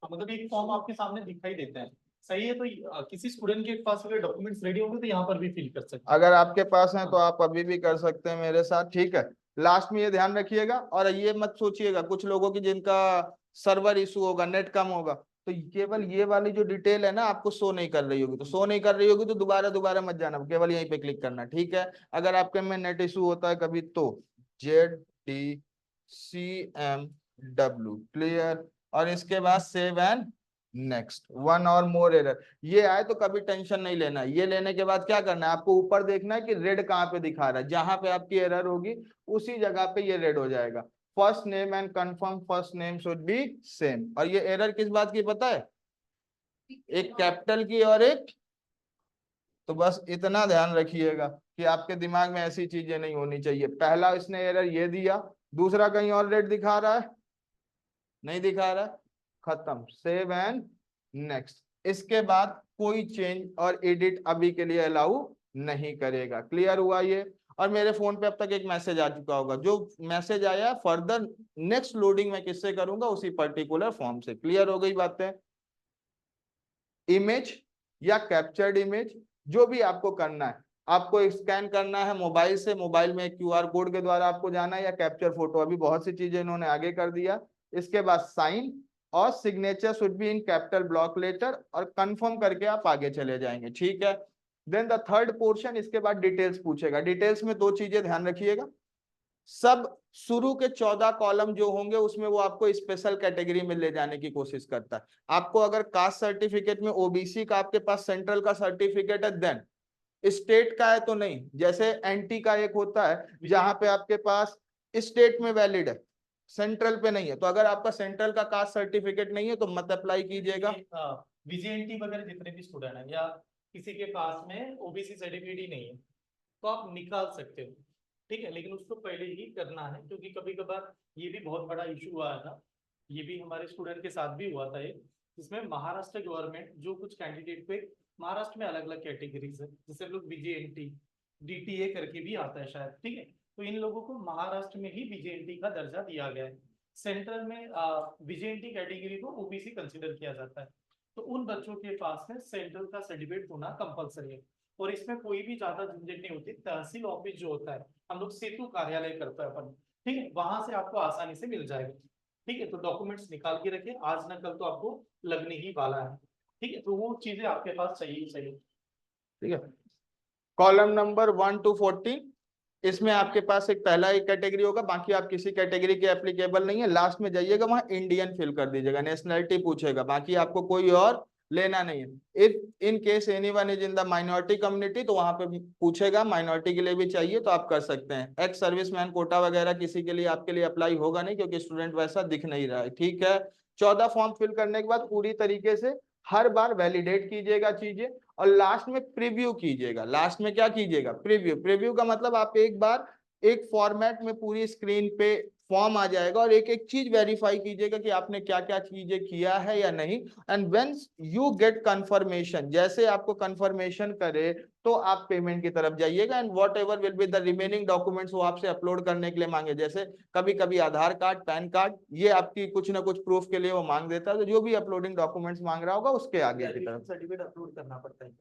मतलब एक फॉर्म आपके सामने दिखाई देता है, सही है, तो किसी स्टूडेंट के पास अगर डॉक्यूमेंट्स रेडी होंगे तो यहाँ पर भी फिल कर सकते हैं। अगर आपके पास है तो आप अभी भी कर सकते हैं मेरे साथ, ठीक है। लास्ट में ये ध्यान रखिएगा, और ये मत सोचिएगा कुछ लोगों की जिनका सर्वर इशू होगा, नेट कम होगा, तो केवल ये वाली जो डिटेल है ना आपको शो नहीं कर रही होगी, तो शो नहीं कर रही होगी तो दोबारा दोबारा मत जाना, केवल यहीं पे क्लिक करना, ठीक है। अगर आपके में नेट इशू होता है कभी तो ZDCMW क्लियर, और इसके बाद सेव एंड नेक्स्ट, वन और मोर एरर, ये आए तो कभी टेंशन नहीं लेना। ये लेने के बाद क्या करना है, आपको ऊपर देखना है कि रेड कहाँ पे दिखा रहा है, जहां पे आपकी एरर होगी उसी जगह पे ये रेड हो जाएगा। First name and confirm first name should be same, और ये एरर किस बात की पता है, एक कैपिटल की और एक, तो बस इतना ध्यान रखिएगा कि आपके दिमाग में ऐसी चीजें नहीं होनी चाहिए। पहला इसने एरर ये दिया, दूसरा कहीं और रेड दिखा रहा है, नहीं दिखा रहा है, खत्म, सेव एंड नेक्स्ट। इसके बाद कोई चेंज और एडिट अभी के लिए अलाउ नहीं करेगा, क्लियर हुआ ये। और मेरे फोन पे अब तक एक मैसेज आ चुका होगा, जो मैसेज आया फर्दर नेक्स्ट लोडिंग मैं किससे करूंगा, उसी पर्टिकुलर फॉर्म से, क्लियर हो गई बातें। इमेज या कैप्चर्ड इमेज जो भी आपको करना है, आपको स्कैन करना है मोबाइल से, मोबाइल में क्यूआर कोड के द्वारा आपको जाना है, या कैप्चर फोटो, अभी बहुत सी चीजें इन्होंने आगे कर दिया। इसके बाद साइन और signature should be in capital block letter, और कंफर्म करके आप आगे चले जाएंगे, ठीक है। देन द थर्ड पोर्शन, इसके बाद डिटेल्स पूछेगा। डिटेल्स में दो चीजें ध्यान रखिएगा, सब शुरू के 14 कॉलम जो होंगे उसमें वो आपको स्पेशल कैटेगरी में ले जाने की कोशिश करता है। आपको अगर कास्ट सर्टिफिकेट में ओबीसी का आपके पास सेंट्रल का सर्टिफिकेट है, देन स्टेट का है तो नहीं, जैसे एनटी का एक होता है जहां पे आपके पास स्टेट में वैलिड है, सेंट्रल पे नहीं है, तो अगर आपका सेंट्रल का कास्ट सर्टिफिकेट नहीं है तो मत अप्लाई कीजिएगा। विजेएनटी वगैरह जितने भी स्टूडेंट हैं या किसी के पास में ओबीसी सर्टिफिकेट ही नहीं है तो आप निकाल सकते हो, ठीक है, लेकिन उसको पहले ही करना है, क्योंकि कभी कभार ये भी बहुत बड़ा इशू हुआ था, ये भी हमारे स्टूडेंट के साथ भी हुआ था एक, जिसमें महाराष्ट्र गवर्नमेंट जो कुछ कैंडिडेट पे, महाराष्ट्र में अलग अलग कैटेगरीज है, जैसे लोग विजेएनटी DTA करके भी आता है शायद, ठीक है। तो इन लोगों को महाराष्ट्र में ही VJNT का दर्जा दिया गया है। सेंट्रल में VJNT कैटेगरी को OBC कंसिडर किया जाता है। तो उन बच्चों के पास में सेंट्रल का सर्टिफिकेट होना कंपलसरी है, और इसमें कोई भी ज्यादा झंझट नहीं होती। तहसील ऑफिस जो होता है, हम लोग सेतु कार्यालय करते हैं अपन, ठीक है, वहां से आपको आसानी से मिल जाएगा, ठीक है। तो डॉक्यूमेंट्स निकाल के रखिए, आज ना कल तो आपको लगने ही वाला है, ठीक है। तो वो चीजें आपके पास चाहिए ही चाहिए, ठीक है। कॉलम नंबर 1 to 14, इसमें आपके पास एक पहला एक कैटेगरी होगा, बाकी आप किसी कैटेगरी के एप्लीकेबल नहीं है। लास्ट में जाइएगा वहां इंडियन फिल कर दीजिएगा, नेशनलिटी पूछेगा, बाकी आपको कोई और लेना नहीं है। If in case anyone is in the minority community, तो वहां पे पूछेगा माइनॉरिटी के लिए भी चाहिए तो आप कर सकते हैं। एक्स सर्विसमैन कोटा वगैरह किसी के लिए आपके लिए अप्लाई होगा नहीं, क्योंकि स्टूडेंट वैसा दिख नहीं रहा है, ठीक है। 14 फॉर्म फिल करने के बाद पूरी तरीके से हर बार वैलिडेट कीजिएगा चीजें, और लास्ट में प्रीव्यू कीजिएगा। लास्ट में क्या कीजिएगा? प्रीव्यू। प्रीव्यू का मतलब आप एक बार एक फॉर्मेट में पूरी स्क्रीन पे फॉर्म आ जाएगा, और एक एक चीज वेरीफाई कीजिएगा कि आपने क्या क्या चीजें किया है या नहीं। And when you get confirmation, जैसे आपको कंफर्मेशन करे तो आप पेमेंट की तरफ जाइएगा, and what ever will be the remaining documents वो आपसे अपलोड करने के लिए मांगे। जैसे कभी कभी आधार कार्ड, पैन कार्ड, ये आपकी कुछ ना कुछ प्रूफ के लिए वो मांग देता है, तो जो भी अपलोडिंग डॉक्यूमेंट्स मांग रहा होगा उसके आगे की तरफ। सर्टिफिकेट अपलोड करना पड़ता है।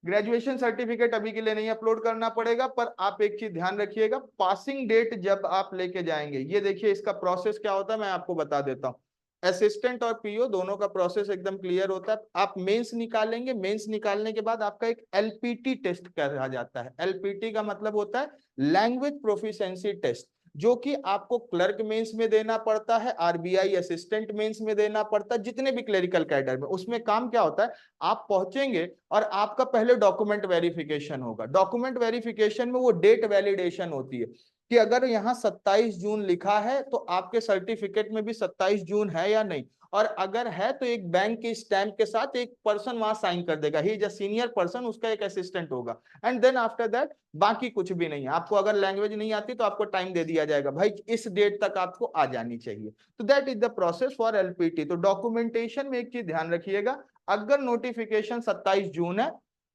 ग्रेजुएशन सर्टिफिकेट अभी के लिए नहीं अपलोड करना पड़ेगा, पर आप एक चीज ध्यान रखिएगा, पासिंग डेट जब आप लेके जाएंगे, ये देखिए इसका प्रोसेस क्या होता है, मैं आपको बता देता हूँ। असिस्टेंट और पीओ दोनों का प्रोसेस एकदम क्लियर होता है। आप मेंस निकालेंगे, मेंस निकालने के बाद आपका एक एलपीटी टेस्ट कहा जाता है। एलपीटी का मतलब होता है लैंग्वेज प्रोफिशिएंसी टेस्ट, जो कि आपको क्लर्क मेंस में देना पड़ता है, आरबीआई असिस्टेंट मेंस में देना पड़ता है, जितने भी क्लेरिकल कैडर में। उसमें काम क्या होता है, आप पहुंचेंगे और आपका पहले डॉक्यूमेंट वेरिफिकेशन होगा। डॉक्यूमेंट वेरिफिकेशन में वो डेट वैलिडेशन होती है कि अगर यहाँ 27 जून लिखा है तो आपके सर्टिफिकेट में भी 27 जून है या नहीं, और अगर है तो एक बैंक के स्टैंप के साथ एक पर्सन वहां साइन कर देगा, he is a senior person, उसका एक असिस्टेंट होगा। एंड देन आफ्टर दैट बाकी कुछ भी नहीं है। आपको अगर लैंग्वेज नहीं आती तो आपको टाइम दे दिया जाएगा, भाई इस डेट तक आपको आ जानी चाहिए। तो that is the process for LPT. तो डॉक्यूमेंटेशन में एक चीज ध्यान रखिएगा, अगर नोटिफिकेशन 27 जून है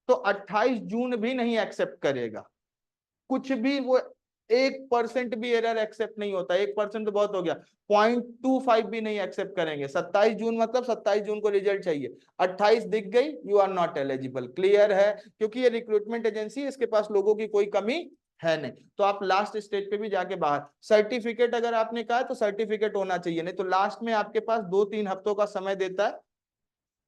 तो 28 जून भी नहीं एक्सेप्ट करेगा कुछ भी। वो 1% भी एरर एक्सेप्ट नहीं होता, 1% तो बहुत हो गया, 0.25 भी नहीं एक्सेप्ट करेंगे। 27 जून मतलब 27 जून को रिजल्ट चाहिए, 28 दिख गई, you are not eligible. Clear है? क्योंकि ये रिक्रूटमेंट एजेंसी है, इसके पास लोगों की कोई कमी है नहीं। तो आप लास्ट स्टेज पे भी जाके बाहर, सर्टिफिकेट अगर आपने कहा तो सर्टिफिकेट होना चाहिए, नहीं तो लास्ट में आपके पास 2-3 हफ्तों का समय देता है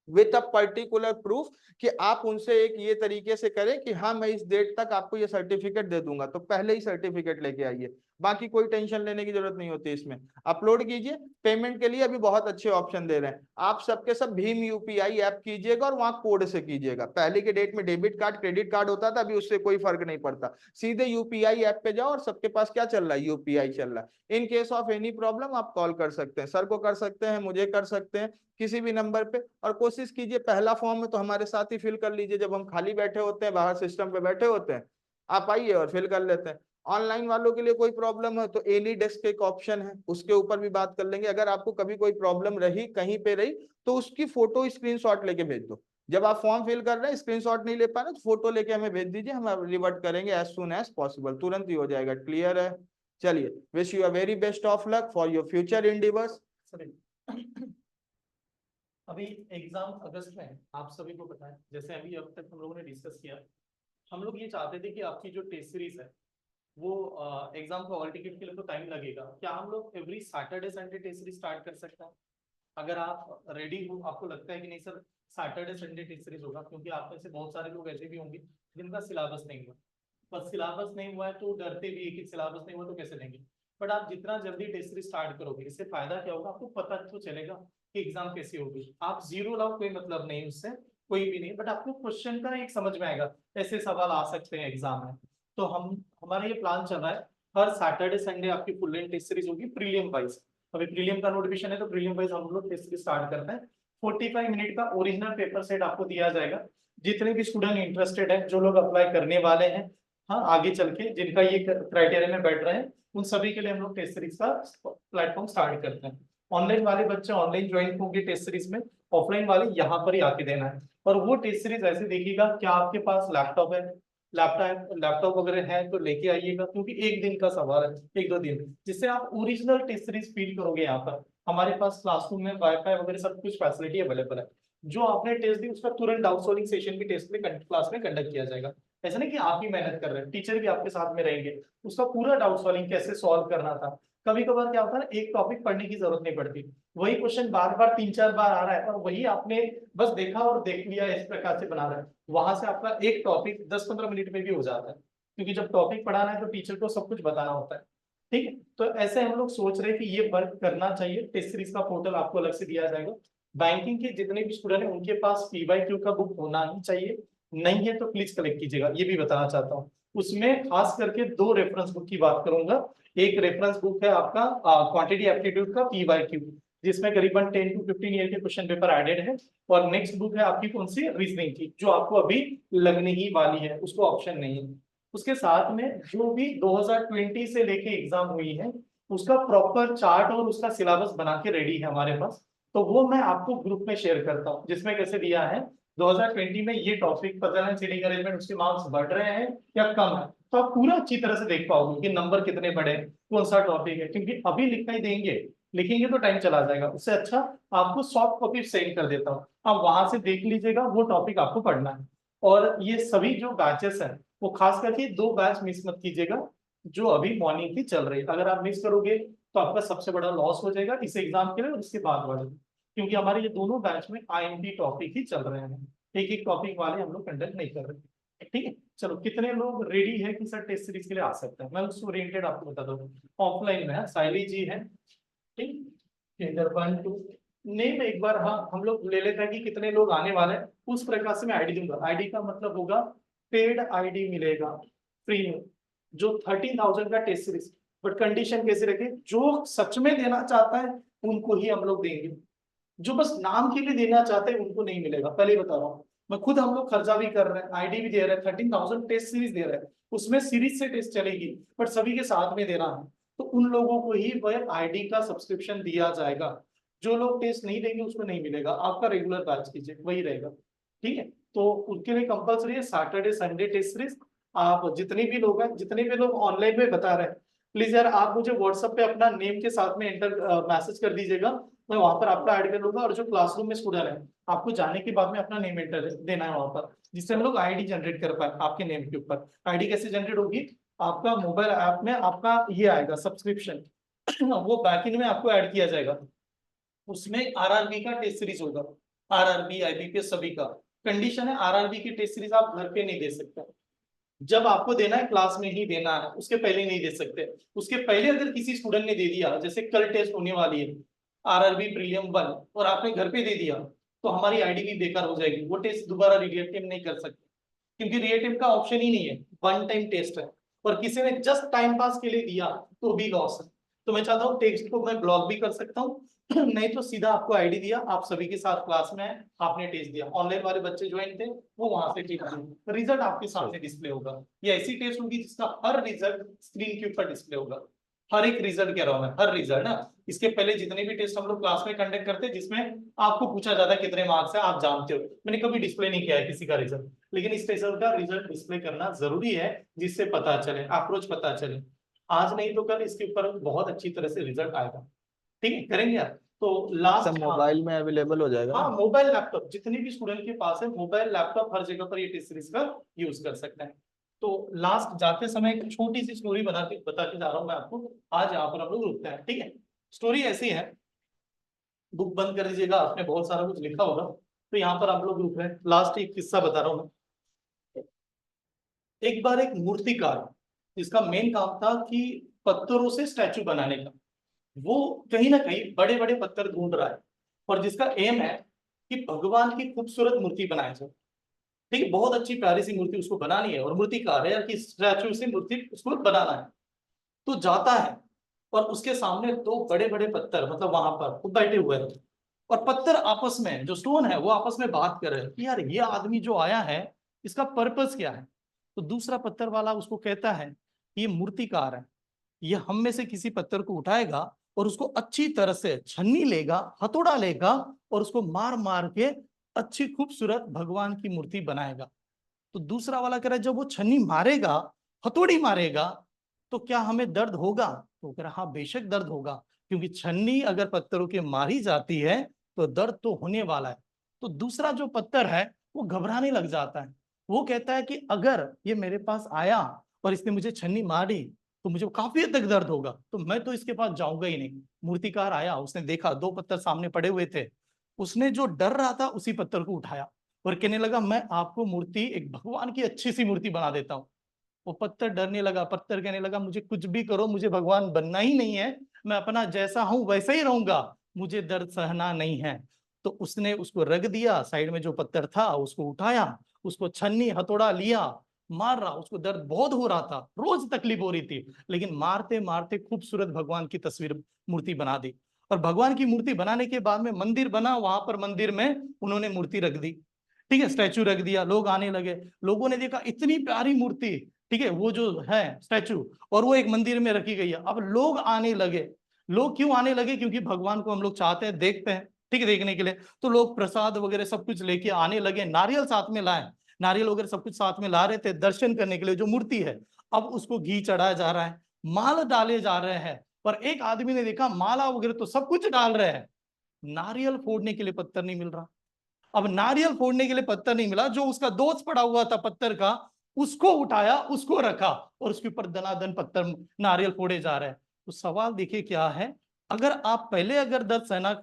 विथ अ पर्टिकुलर प्रूफ, कि आप उनसे एक ये तरीके से करें कि हाँ मैं इस डेट तक आपको ये सर्टिफिकेट दे दूंगा, तो पहले ही सर्टिफिकेट लेके आइए। बाकी कोई टेंशन लेने की जरूरत नहीं होती इसमें। अपलोड कीजिए। पेमेंट के लिए अभी बहुत अच्छे ऑप्शन दे रहे हैं, आप सबके सब भीम यूपीआई ऐप कीजिएगा और वहां कोड से कीजिएगा। पहले के डेट में डेबिट कार्ड क्रेडिट कार्ड होता था, अभी उससे कोई फर्क नहीं पड़ता, सीधे यूपीआई ऐप पे जाओ और सबके पास क्या चल रहा है, यूपीआई चल रहा है। In case of any problem आप कॉल कर सकते हैं, सर को कर सकते हैं, मुझे कर सकते हैं, किसी भी नंबर पे। और कोशिश कीजिए पहला फॉर्म में तो हमारे साथ ही फिल कर लीजिए, जब हम खाली बैठे होते हैं बाहर सिस्टम पे बैठे होते हैं, आप आइए और फिल कर लेते हैं। ऑनलाइन वालों के लिए कोई प्रॉब्लम है तो एनी डेस्क एक ऑप्शन है, उसके ऊपर भी बात कर लेंगे। अगर आपको कभी कोई प्रॉब्लम रही कहीं पे रही तो उसकी फोटो स्क्रीनशॉट लेके भेज दो। जब आप फॉर्म फिल कर रहे हैं स्क्रीनशॉट नहीं ले पा रहे तो फोटो लेके हमें भेज दीजिए, हम रिवर्ट करेंगे एज सुन एज पॉसिबल, तुरंत ही हो जाएगा। क्लियर है? चलिए, wish you a very best of luck for your future endeavours. अभी एग्जाम अगस्त में है, आप सभी को पता है। जैसे अभी अब तक हम लोगों ने डिस्कस किया, हम लोग ये चाहते थे कि आपकी जो टेस्ट सीरीज है वो एग्जाम को हॉल टिकट के लिए तो टाइम लगेगा, क्या हम लोग every Saturday Sunday test series start कर सकते हैं? अगर आप रेडी हो, आपको लगता है कि नहीं sir Saturday Sunday test series होगा, क्योंकि आप में से बहुत सारे लोग ऐसे भी होंगे जिनका सिलेबस नहीं हुआ। बस सिलेबस नहीं हुआ है तो डरते भी है कि सिलेबस नहीं हुआ तो कैसे देंगे। बट आप जितना जल्दी टेस्ट सीरीज स्टार्ट करोगे, इससे फायदा क्या होगा, आपको पता तो चलेगा कि एग्जाम कैसी होगी। आप जीरो लाओ कोई मतलब नहीं उससे, कोई भी नहीं, बट आपको क्वेश्चन का एक समझ में आएगा, ऐसे सवाल आ सकते हैं एग्जाम में। तो हमारा ये प्लान चल रहा है, हर सैटरडे संडे आपकी फुल लेंथ टेस्ट सीरीज होगी प्रीलियम वाइज। अभी प्रीलियम का नोटिफिकेशन है तो प्रीलियम वाइज हम लोग टेस्ट सीरीज स्टार्ट करते हैं। 45 मिनट का ओरिजिनल पेपर सेट आपको दिया जाएगा। जितने भी स्टूडेंट इंटरेस्टेड है, जो लोग अप्लाई करने वाले हैं, हाँ आगे चल के जिनका ये क्राइटेरिया में बैठ रहे हैं, उन सभी के लिए हम लोग टेस्ट सीरीज का प्लेटफॉर्म स्टार्ट करते हैं। ऑनलाइन वाले बच्चे ऑनलाइन ज्वाइन होंगे टेस्ट सीरीज में, ऑफलाइन वाले यहाँ पर ही आके देना है। और वो टेस्ट सीरीज ऐसे देखिएगा, क्या आपके पास लैपटॉप है, लैपटॉप वगैरह है तो लेके आइएगा, क्योंकि एक दिन का सवाल है, 1-2 दिन, जिससे आप ओरिजिनल टेस्ट सीरीज फील करोगे। यहाँ पर हमारे पास क्लासरूम में वाईफाई वगैरह सब कुछ फैसिलिटी अवेलेबल है। जो आपने टेस्ट दी उसका तुरंत डाउट सॉल्विंग सेशन भी टेस्ट में क्लास में कंडक्ट किया जाएगा। ऐसा नहीं कि आप ही मेहनत कर रहे हैं, टीचर भी आपके साथ में रहेंगे, उसका पूरा डाउट सॉल्विंग कैसे सॉल्व करना था। कभी कभार क्या होता है ना, एक टॉपिक पढ़ने की जरूरत नहीं पड़ती, वही क्वेश्चन बार बार 3-4 बार आ रहा है और वही आपने बस देखा और देख लिया, इस प्रकार से बना रहा है, वहां से आपका एक टॉपिक 10-15 मिनट में भी हो जाता है, क्योंकि जब टॉपिक पढ़ाना है तो टीचर को सब कुछ बताना होता है। ठीक है, तो ऐसे हम लोग सोच रहे हैं कि ये वर्क करना चाहिए। टेस्ट सीरीज का पोर्टल आपको अलग से दिया जाएगा। बैंकिंग के जितने भी स्टूडेंट हैं उनके पास PYQ का बुक होना ही चाहिए, नहीं है तो प्लीज कलेक्ट कीजिएगा, ये भी बताना चाहता हूँ। उसमें खास करके 2 रेफरेंस बुक की बात करूंगा। एक रेफरेंस बुक है आपका क्वांटिटी एप्टीट्यूड का PYQ, जिसमें करीबन 10 to 15 ईयर के क्वेश्चन पेपर एडेड है। और नेक्स्ट बुक है आपकी कौन सी, रीजनिंग की, जो आपको अभी लगने ही वाली है, उसको ऑप्शन नहीं है। उसके साथ में जो भी 2020 से लेके एग्जाम हुई है उसका प्रॉपर चार्ट और उसका सिलेबस बना के रेडी है हमारे पास, तो वो मैं आपको ग्रुप में शेयर करता हूँ, जिसमें कैसे दिया है 2020 में ये टॉपिक पता सीटिंग अरेंजमेंट, उसके मार्क्स बढ़ रहे हैं या कम है, तो आप पूरा अच्छी तरह से देख पाओगे कि नंबर कितने बढ़े, कौन सा टॉपिक है। क्योंकि अभी लिखना ही देंगे, लिखेंगे तो टाइम चला जाएगा, उससे अच्छा आपको सॉफ्ट कॉपी सेंड कर देता हूँ, आप वहां से देख लीजिएगा, वो टॉपिक आपको पढ़ना है। और ये सभी जो बैचेस हैं वो खास करके 2 बैच मिस मत कीजिएगा, जो अभी मॉर्निंग की चल रही है। अगर आप मिस करोगे तो आपका सबसे बड़ा लॉस हो जाएगा इस एग्जाम के लिए और इसके बाद वाले, क्योंकि हमारे ये दोनों बैच में IMP टॉपिक ही चल रहे हैं, एक एक टॉपिक वाले हम लोग कंडक्ट नहीं कर रहे। ठीक है, चलो कितने लोग रेडी है कि सर टेस्ट सीरीज के लिए आ सकते हैं, मैं उसको ओरिएंटेड आपको बता दूँ। ऑफलाइन में है, साइली जी है, ठीक, फिगर 1 2 नेम एक बार हाँ हम लोग ले लेते हैं कि कितने लोग आने वाले हैं, उस प्रकार से मैं आईडी दूंगा। आईडी का मतलब होगा पेड आईडी मिलेगा फ्री में, जो 13,000 का टेस्ट सीरीज। बट कंडीशन कैसे रखे, जो सच में देना चाहता है उनको ही हम लोग देंगे, जो बस नाम के लिए देना चाहते हैं उनको नहीं मिलेगा, पहले ही बता रहा हूँ। मैं खुद, हम लोग खर्चा भी कर रहे हैं, आईडी भी दे रहे हैं, 13,000 टेस्ट सीरीज दे रहे हैं, उसमें सीरीज से टेस्ट चलेगी, बट सभी के साथ में देना है, तो उन लोगों को ही वह आईडी का सब्सक्रिप्शन दिया जाएगा। जो लोग टेस्ट नहीं देंगे उसको नहीं मिलेगा, आपका रेगुलर बैच कीजिए वही रहेगा। ठीक है, तो उनके लिए कंपलसरी है सैटरडे संडे टेस्ट सीरीज। आप जितने भी लोग हैं, जितने भी लोग ऑनलाइन में बता रहे हैं, प्लीज यार आप मुझे व्हाट्सएप पे अपना नेम के साथ में एंटर मैसेज कर दीजिएगा, मैं वहां पर आपका ऐड कर लूंगा। और जो क्लासरूम में स्टूडेंट है, आपको जाने के बाद में अपना नेम एंटर देना है वहां पर, जिससे हम लोग आईडी जनरेट कर पाए आपके नेम के ऊपर। आईडी कैसे जनरेट होगी, आपका मोबाइल ऐप में आपका ये आएगा सब्सक्रिप्शन, वो बैकएंड में आपको ऐड किया जाएगा, उसमें RRB का टेस्ट सीरीज होगा, RRB IBPS सभी का। कंडीशन है RRB की टेस्ट सीरीज आप घर पे नहीं दे सकते, जब आपको देना है क्लास में ही देना है, उसके पहले नहीं दे सकते। उसके पहले अगर किसी स्टूडेंट ने दे दिया, जैसे कल टेस्ट होने वाली है RRB प्रीलियम 1 और आपने घर पे दे दिया, तो हमारी आईडी भी बेकार हो जाएगी, वो टेस्ट दोबारा रीअटेम्प्ट नहीं कर सकते, क्योंकि रीअटेम्प्ट का ऑप्शन ही नहीं है, 1 टाइम टेस्ट है। और किसी ने जस्ट टाइम पास के लिए दिया तो भी लॉस है। तो मैं चाहता हूँ टेक्स्ट को मैं ब्लॉक भी कर सकता हूँ, नहीं तो सीधा आपको आईडी दिया, आप सभी के साथ क्लास में है, आपने टेस्ट दिया, ऑनलाइन वाले बच्चे ज्वाइन थे वो वहां से टेस्ट दिए, रिजल्ट आपके सामने डिस्प्ले होगा। ये ऐसी टेस्ट होगी जिसका हर रिजल्ट स्क्रीन के ऊपर डिस्प्ले होगा, हर एक रिजल्ट कह रहा हूं मैं, हर रिजल्ट ना। इसके पहले जितने भी टेस्ट हम लोग क्लास में कंडक्ट करते हैं जिसमें आपको पूछा जाता है कितने मार्क्स है, आप जानते हो, मैंने कभी डिस्प्ले नहीं किया है किसी का रिजल्ट, लेकिन इस टेस्ट का रिजल्ट डिस्प्ले करना जरूरी है, जिससे पता चले, अप्रोच पता चले। आज नहीं तो कल इसके ऊपर बहुत अच्छी तरह से रिजल्ट आएगा। ठीक है, करेंगे आप। तो लास्ट सब मोबाइल में अवेलेबल हो जाएगा हाँ, ना? मोबाइल लैपटॉप जितने भी स्टूडेंट के पास है, मोबाइल लैपटॉप हर जगह पर ये टेस्ट सीरीज का यूज कर सकते हैं। तो लास्ट जाते समय एक छोटी सी स्टोरी बता के जा रहा हूँ मैं आपको, आज यहाँ पर हम लोग रुकते हैं। ठीक है, स्टोरी ऐसी है, बुक बंद कर दीजिएगा, आपने बहुत सारा कुछ लिखा होगा, तो यहाँ पर आप लोग रुक रहे हैं। लास्ट एक किस्सा बता रहा हूँ मैं। एक बार एक मूर्तिकार, जिसका मेन काम था कि पत्थरों से स्टैचू बनाने का, वो कहीं ना कहीं बड़े बड़े पत्थर ढूंढ रहा है, और जिसका एम है कि भगवान की खूबसूरत मूर्ति बनाए जाए। ठीक है, बहुत अच्छी प्यारी सी मूर्ति उसको बनानी है, और मूर्तिकार है कि स्टैचू से मूर्ति उसको बनाना है। तो जाता है और उसके सामने 2 बड़े बड़े पत्थर, मतलब वहां पर वो बैठे हुए हैं, और पत्थर आपस में, जो स्टोन है वो आपस में बात कर रहे हैं कि यार ये आदमी जो आया है इसका पर्पस क्या है। तो दूसरा पत्थर वाला उसको कहता है ये मूर्तिकार है, ये हम में से किसी पत्थर को उठाएगा और उसको अच्छी तरह से छन्नी लेगा, हथौड़ा लेगा, और उसको मार मार के अच्छी खूबसूरत भगवान की मूर्ति बनाएगा। तो दूसरा वाला कह रहा है जब वो छन्नी मारेगा, हथौड़ी मारेगा, तो क्या हमें दर्द होगा? तो कह रहा हाँ बेशक दर्द होगा, क्योंकि छन्नी अगर पत्थरों के मारी जाती है तो दर्द तो होने वाला है। तो दूसरा जो पत्थर है वो घबराने लग जाता है। वो कहता है कि अगर ये मेरे पास आया और इसने मुझे छन्नी मारी तो मुझे काफी हद तक दर्द होगा, तो मैं तो इसके पास जाऊंगा ही नहीं। मूर्तिकार आया, उसने देखा 2 पत्थर सामने पड़े हुए थे, उसने जो डर रहा था उसी पत्थर को उठाया और कहने लगा मैं आपको मूर्ति एक भगवान की अच्छी सी मूर्ति बना देता हूँ। वो पत्थर डरने लगा, पत्थर कहने लगा मुझे कुछ भी करो, मुझे भगवान बनना ही नहीं है, मैं अपना जैसा हूं वैसा ही रहूंगा, मुझे दर्द सहना नहीं है। तो उसने उसको रख दिया, साइड में जो पत्थर था उसको उठाया, उसको छन्नी हथौड़ा लिया, मार रहा, उसको दर्द बहुत हो रहा था, रोज तकलीफ हो रही थी, लेकिन मारते मारते खूबसूरत भगवान की तस्वीर मूर्ति बना दी। और भगवान की मूर्ति बनाने के बाद में मंदिर बना, वहां पर मंदिर में उन्होंने मूर्ति रख दी, ठीक है, स्टैचू रख दिया, लोग आने लगे, लोगों ने देखा इतनी प्यारी मूर्ति, ठीक है, वो जो है स्टैचू, और वो एक मंदिर में रखी गई है। अब लोग आने लगे। लोग क्यों आने लगे? क्योंकि भगवान को हम लोग चाहते हैं, देखते हैं, ठीक है, देखने के लिए। तो लोग प्रसाद वगैरह सब कुछ लेके आने लगे, नारियल साथ में लाए, नारियल वगैरह सब कुछ साथ में ला रहे थे दर्शन करने के लिए जो मूर्ति है। अब उसको घी चढ़ाया जा रहा है, माल डाले जा रहे हैं, पर एक आदमी ने देखा माला वगैरह तो सब कुछ डाल रहे हैं, नारियल फोड़ने के लिए पत्थर नहीं मिल रहा। अब नारियल फोड़ने के लिए पत्थर नहीं मिला, जो उसका दोस्त पड़ा हुआ था पत्थर का, उसको उठाया, उसको रखा, और उसके ऊपर दनादन पत्थर नारियल फोड़े जा रहे हैं। तो सवाल देखिए क्या है, अगर आप पहले अगर दर्द सहना,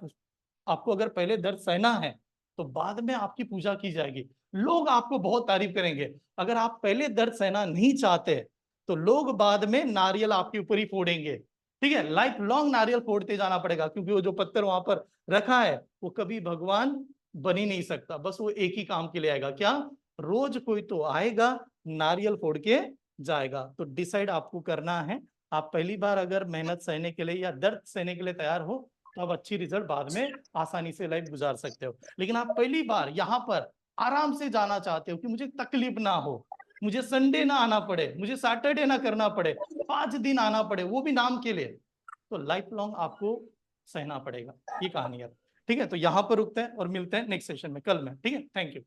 आपको अगर पहले दर्द सहना है तो बाद में आपकी पूजा की जाएगी, लोग आपको बहुत तारीफ करेंगे। अगर आप पहले दर्द सहना नहीं चाहते तो लोग बाद में नारियल आपके ऊपर ही फोड़ेंगे, ठीक है, लाइफ लॉन्ग नारियल फोड़ते जाना पड़ेगा, क्योंकि वो जो पत्थर वहां पर रखा है वो कभी भगवान बन ही नहीं सकता, बस वो एक ही काम के लिए आएगा, क्या? रोज कोई तो आएगा, नारियल फोड़ के जाएगा। तो डिसाइड आपको करना है, आप पहली बार अगर मेहनत सहने के लिए या दर्द सहने के लिए तैयार हो तो आप अच्छी रिजल्ट बाद में आसानी से लाइफ गुजार सकते हो। लेकिन आप पहली बार यहाँ पर आराम से जाना चाहते हो कि मुझे तकलीफ ना हो, मुझे संडे ना आना पड़े, मुझे सैटरडे ना करना पड़े, 5 दिन आना पड़े, वो भी नाम के लिए, तो लाइफ लॉन्ग आपको सहना पड़ेगा। ये कहानी है, ठीक है। तो यहाँ पर रुकते हैं और मिलते हैं नेक्स्ट सेशन में कल में, ठीक है। Thank you.